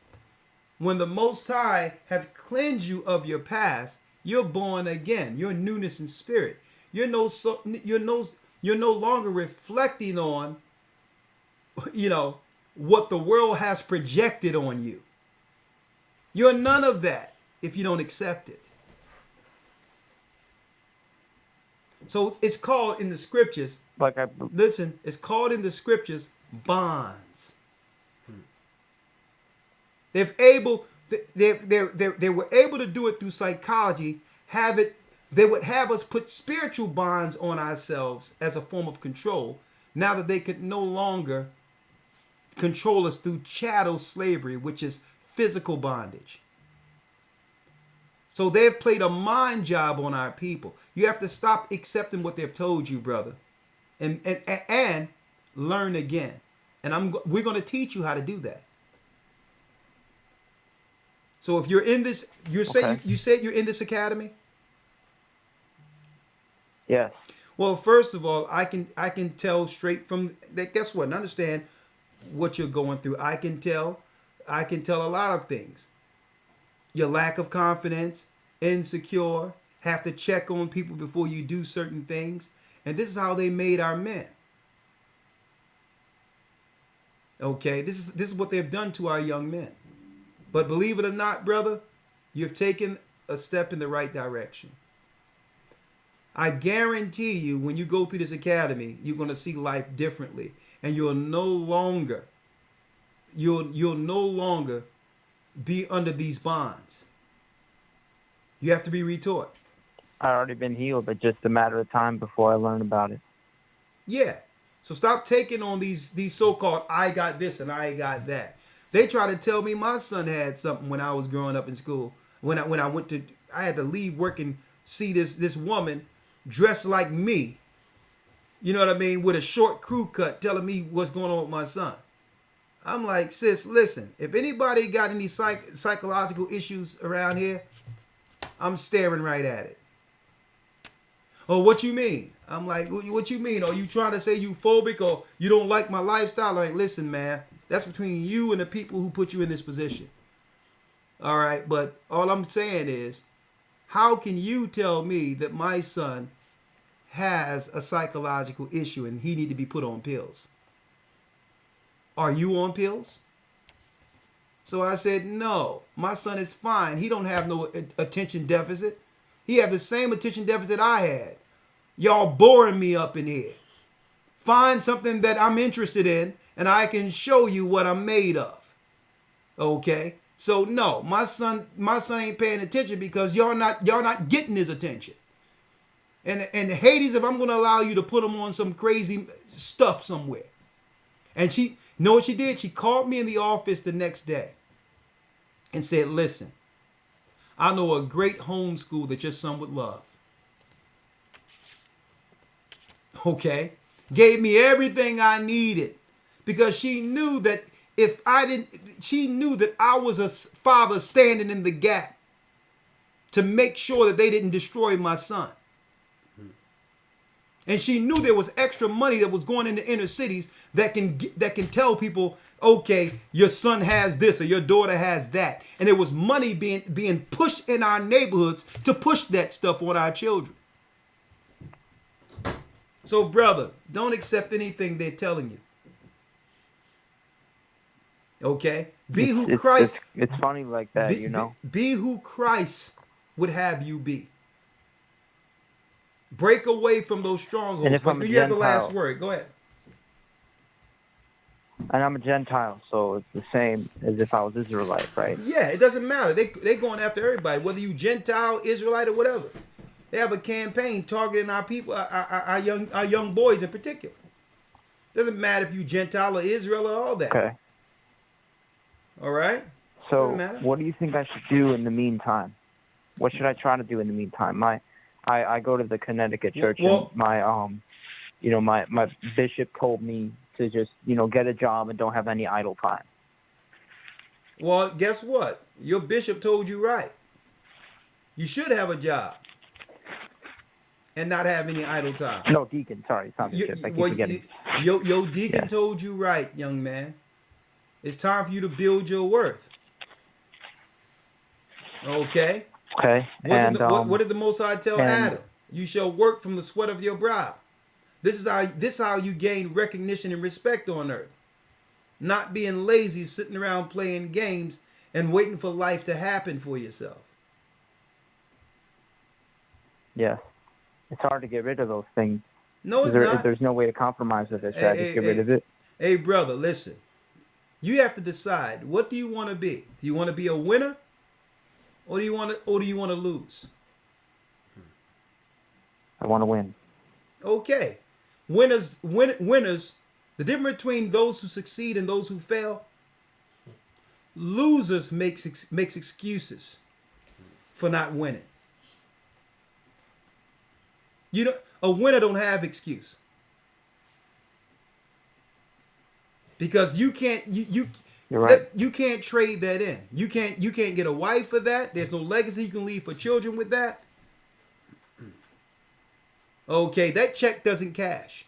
When the Most High have cleansed you of your past, you're born again. You're newness in spirit. You're no longer reflecting on, what the world has projected on you. You're none of that if you don't accept it. So it's called in the scriptures. It's called in the scriptures bonds. They were able to do it through psychology. They would have us put spiritual bonds on ourselves as a form of control. Now that they could no longer control us through chattel slavery, which is physical bondage. So they've played a mind job on our people. You have to stop accepting what they've told you, brother, and learn again. And we're going to teach you how to do that. So if you're in this, you said you're in this academy? Yes. Well, first of all, I can tell straight from that. Guess what? And understand what you're going through. I can tell a lot of things. Your lack of confidence, insecure, have to check on people before you do certain things. And this is how they made our men. Okay, this is what they've done to our young men. But believe it or not, brother, you've taken a step in the right direction. I guarantee you, when you go through this academy, you're going to see life differently, and you'll no longer be under these bonds. You have to be retaught. I already been healed, but just a matter of time before I learn about it. Yeah. So stop taking on these so-called I got this and I got that. They try to tell me my son had something when I was growing up in school. When I had to leave work and see this woman dressed like me. You know what I mean? With a short crew cut telling me what's going on with my son. I'm like, sis, listen, if anybody got any psychological issues around here, I'm staring right at it. Oh, what you mean? I'm like, what you mean? Are you trying to say you phobic or you don't like my lifestyle? Like, listen, man, that's between you and the people who put you in this position. All right, but all I'm saying is, how can you tell me that my son has a psychological issue and he need to be put on pills? Are you on pills? So I said, no, my son is fine. He don't have no attention deficit. He have the same attention deficit I had. Y'all boring me up in here. Find something that I'm interested in and I can show you what I'm made of. Okay? So no, my son ain't paying attention because y'all not getting his attention. And Hades, if I'm gonna allow you to put him on some crazy stuff somewhere. And she know what she did? She called me in the office the next day and said, listen, I know a great homeschool that your son would love. Okay? Gave me everything I needed because she knew that she knew that I was a father standing in the gap to make sure that they didn't destroy my son. And she knew there was extra money that was going into inner cities that can tell people, okay, your son has this or your daughter has that. And there was money being pushed in our neighborhoods to push that stuff on our children. So, brother, don't accept anything they're telling you. Okay? Be who Christ... It's funny like that, you know? Be who Christ would have you be. Break away from those strongholds. And if I'm a you have the Gentile, last word. Go ahead. And I'm a Gentile, so it's the same as if I was Israelite, right? Yeah, it doesn't matter. They going after everybody, whether you Gentile, Israelite, or whatever. They have a campaign targeting our people, our young boys in particular. Doesn't matter if you Gentile or Israel or all that. Okay. All right. So, what do you think I should do in the meantime? What should I try to do in the meantime? I go to the Connecticut church, and my bishop told me to just, get a job and don't have any idle time. Well, guess what? Your bishop told you right. You should have a job and not have any idle time. No, deacon. Sorry, it's not bishop. I keep forgetting. Your deacon told you right, young man. It's time for you to build your worth. Okay? Okay. What did the Most High tell Adam? You shall work from the sweat of your brow. This is how you gain recognition and respect on earth. Not being lazy, sitting around playing games and waiting for life to happen for yourself. Yeah. It's hard to get rid of those things. No, it's not. There's no way to compromise with it. Should I just get rid of it? Hey, brother, listen. You have to decide, what do you want to be? Do you want to be a winner? Or do you want to lose? I want to win. Okay. Winners, the difference between those who succeed and those who fail, losers makes excuses for not winning. A winner don't have excuse. Because you can't You're right. You can't trade that in. You can't get a wife for that. There's no legacy you can leave for children with that. Okay, that check doesn't cash.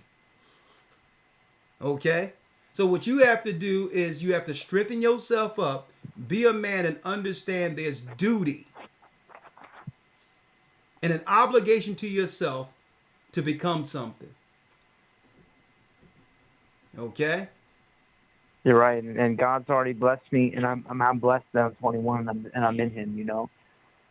Okay? So what you have to do is you have to strengthen yourself up, be a man, and understand there's duty and an obligation to yourself to become something. Okay? You're right, and God's already blessed me, and I'm blessed that I'm 21 and I'm in Him,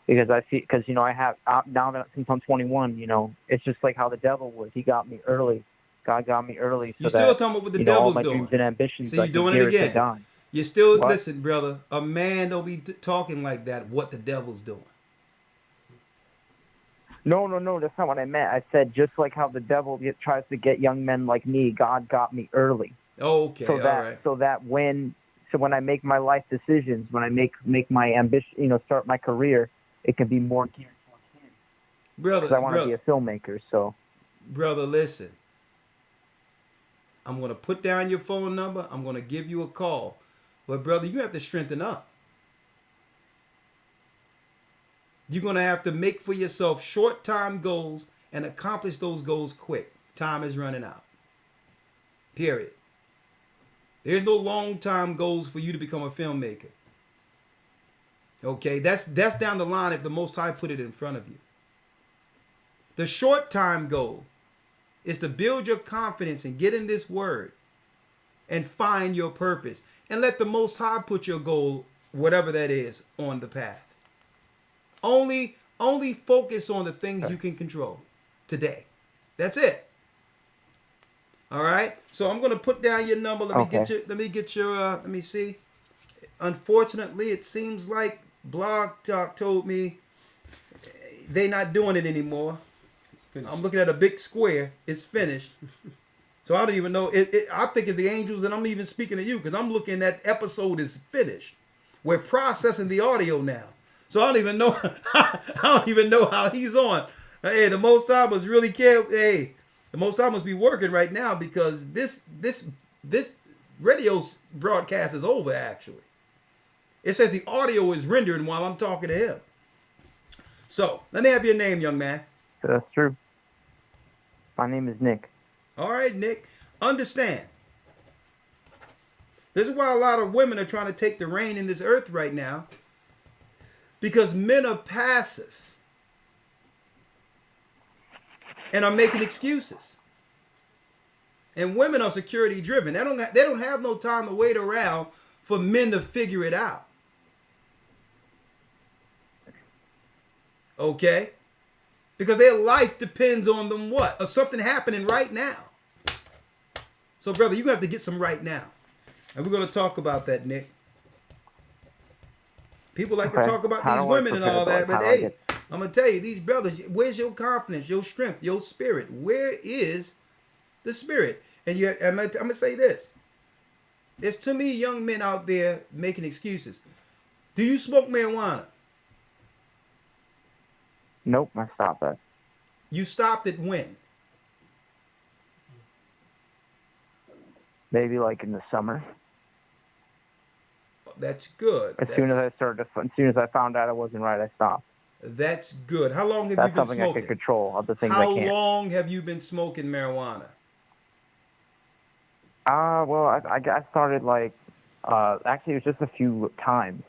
because I have now that since I'm 21, it's just like how the devil was. He got me early. God got me early. So you're still talking about what the devil's all my doing. dreams and ambitions. So you're doing it again. You still What? Listen, brother. A man don't be talking like that. What the devil's doing? No, that's not what I meant. I said just like how the devil tries to get young men like me. God got me early. Okay, all right. So that when I make my life decisions, when I make my ambition, start my career, it can be more geared towards Him. Brother, because I want to be a filmmaker. So, brother, listen. I'm going to put down your phone number. I'm going to give you a call. But brother, you have to strengthen up. You're going to have to make for yourself short time goals and accomplish those goals quick. Time is running out. Period. There's no long time goals for you to become a filmmaker. Okay, that's down the line if the Most High put it in front of you. The short time goal is to build your confidence and get in this word and find your purpose and let the Most High put your goal, whatever that is, on the path. Only focus on the things you can control today. That's it. All right. So I'm going to put down your number. Let me get your let me see. Unfortunately, it seems like Blog Talk told me they're not doing it anymore. I'm looking at a big square. It's finished. So I don't even know. I think it's the angels, and I'm even speaking to you because I'm looking at episode is finished. We're processing the audio now. So I don't even know. I don't even know how he's on. Hey, the Most High must really care. Hey, the Most High must be working right now because this radio broadcast is over. Actually, it says the audio is rendering while I'm talking to him. So let me have your name, young man. That's true. My name is Nick. All right, Nick. Understand. This is why a lot of women are trying to take the reign in this earth right now. Because men are passive. And are making excuses. And women are security driven. They don't have no time to wait around for men to figure it out. Okay? Because their life depends on them what? Of something happening right now. So, brother, you have to get some right now. And we're going to talk about that, Nick. People like to talk about these women and all that, but hey, I'm going to tell you, these brothers, where's your confidence, your strength, your spirit? Where is the spirit? And I'm going to say this. There's too many young men out there making excuses. Do you smoke marijuana? Nope, I stopped that. You stopped it when? Maybe like in the summer. That's good. As soon as I found out it wasn't right, I stopped. That's good. How long have you been smoking? That's something I can control. Other things I can't. How long have you been smoking marijuana? Well, I started like, actually it was just a few times.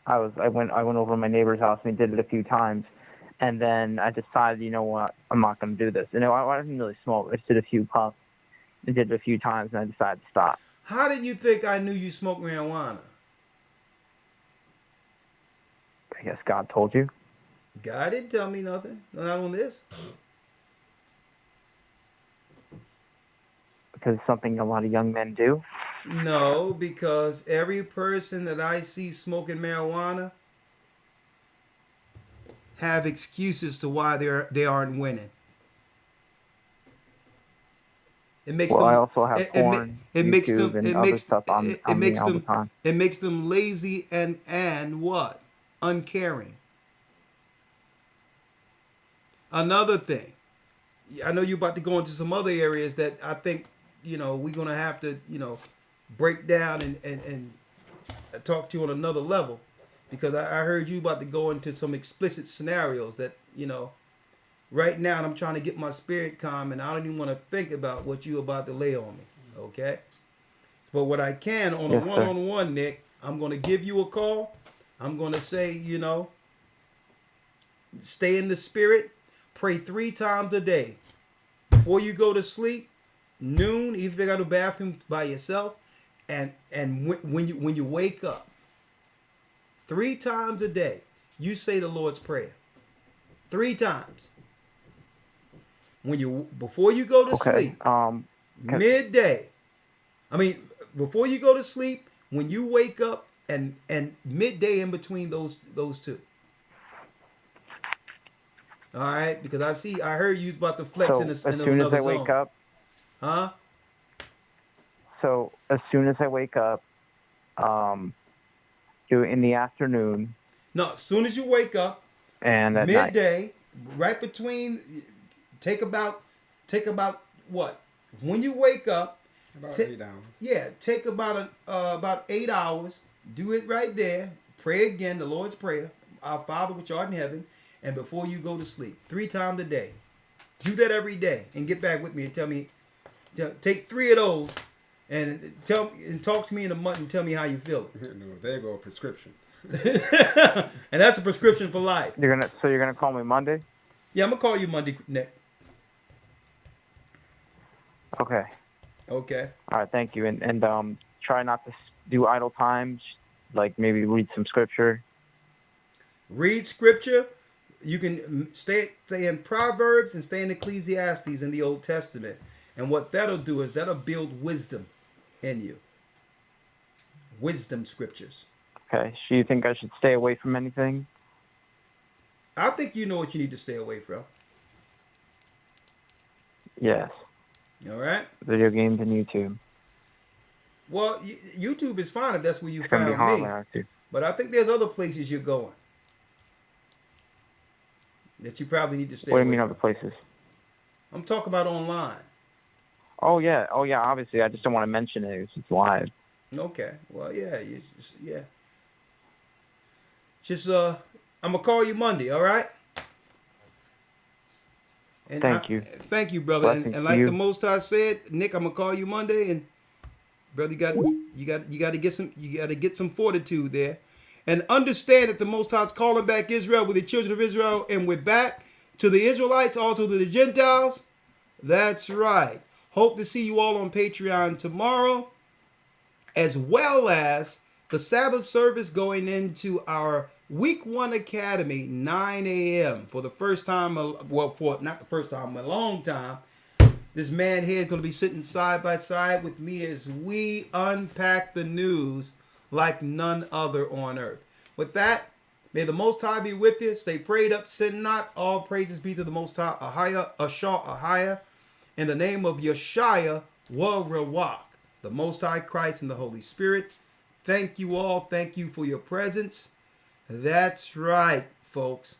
I went over to my neighbor's house and we did it a few times, and then I decided, you know what, I'm not going to do this. I didn't really smoke. I just did a few puffs and did it a few times, and I decided to stop. How did you think I knew you smoked marijuana? I guess God told you. God didn't tell me nothing. Not on this. Because it's something a lot of young men do? No, because every person that I see smoking marijuana have excuses to why they aren't winning. It makes them. I also have porn, YouTube, and other stuff on me all the time. It makes them lazy and what? Uncaring. Another thing, I know you're about to go into some other areas that I think we're gonna have to break down and talk to you on another level, because I heard you about to go into some explicit scenarios that right now, and I'm trying to get my spirit calm, and I don't even want to think about what you're about to lay on me, okay? But what I can, on a one-on-one, Nick, I'm going to give you a call. I'm going to say, stay in the spirit. Pray 3 times a day. Before you go to sleep, noon, if you got a bathroom by yourself, and when you wake up, 3 times a day, you say the Lord's Prayer. 3 times. Before you go to sleep, midday. Before you go to sleep, when you wake up, and midday in between those 2. All right, because I heard you was about to flex in another zone. As soon as I wake up. Huh? So as soon as I wake up, do it in the afternoon. No, as soon as you wake up. And at midday, night. Right between. Take about what? when you wake up, About 8 hours. Yeah, take about 8 hours. Do it right there. Pray again, the Lord's Prayer, Our Father which art in heaven, and before you go to sleep, 3 times a day. Do that every day, and get back with me and tell me. Take 3 of those, and talk to me in a month and tell me how you feel. No, there go a prescription. And that's a prescription for life. You're gonna call me Monday? Yeah, I'm gonna call you Monday, Nick. Okay. Okay. All right, thank you. And try not to do idle times, like maybe read some scripture. Read scripture. You can stay in Proverbs and stay in Ecclesiastes in the Old Testament. And what that'll do is that'll build wisdom in you. Wisdom scriptures. Okay. So you think I should stay away from anything? I think you know what you need to stay away from. Yes. All right. Video games and YouTube. Well, YouTube is fine if that's where you It's gonna be found me. hard too. But I think there's other places you're going that you probably need to stay What do away you mean from. other places? I'm talking about online. Oh yeah. Obviously, I just don't want to mention it. It's live. Okay. Well, yeah. Just I'm gonna call you Monday. All right. And Thank you. Thank you, brother. Blessings And to like you. the Most High said, Nick, I'm gonna call you Monday, and brother, you got to get some fortitude there, and understand that the Most High is calling back Israel with the children of Israel, and we're back to the Israelites, also to the Gentiles. That's right. Hope to see you all on Patreon tomorrow, as well as the Sabbath service going into our Week 1 Academy, 9 a.m. for the first time, for not the first time, a long time. This man here is going to be sitting side by side with me as we unpack the news like none other on earth. With that, may the Most High be with you. Stay prayed up, sin not. All praises be to the Most High, Ahaya, in the name of Yeshua, Rawchaa, the Most High Christ and the Holy Spirit. Thank you all. Thank you for your presence. That's right, folks.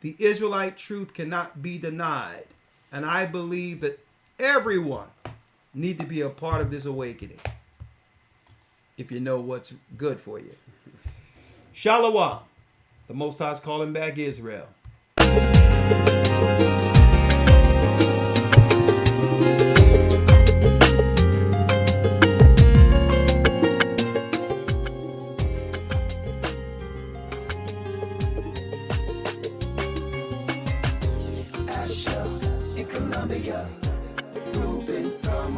The Israelite truth cannot be denied. And I believe that everyone need to be a part of this awakening, if you know what's good for you. Shalom. The Most High is calling back Israel.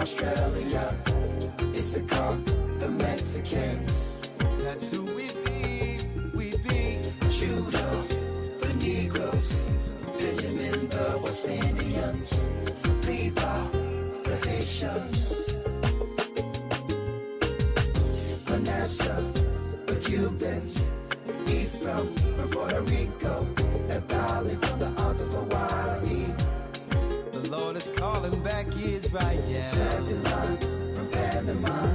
Australia, Issachar, the Mexicans. That's who we be. Judah, the Negroes, Benjamin, the West Indians, Levi, the Haitians, Manasseh, the Cubans, Ephraim from Puerto Rico, Naphtali from the Isles of Hawaii. The Lord is calling back Israel. Zebulon from Panama,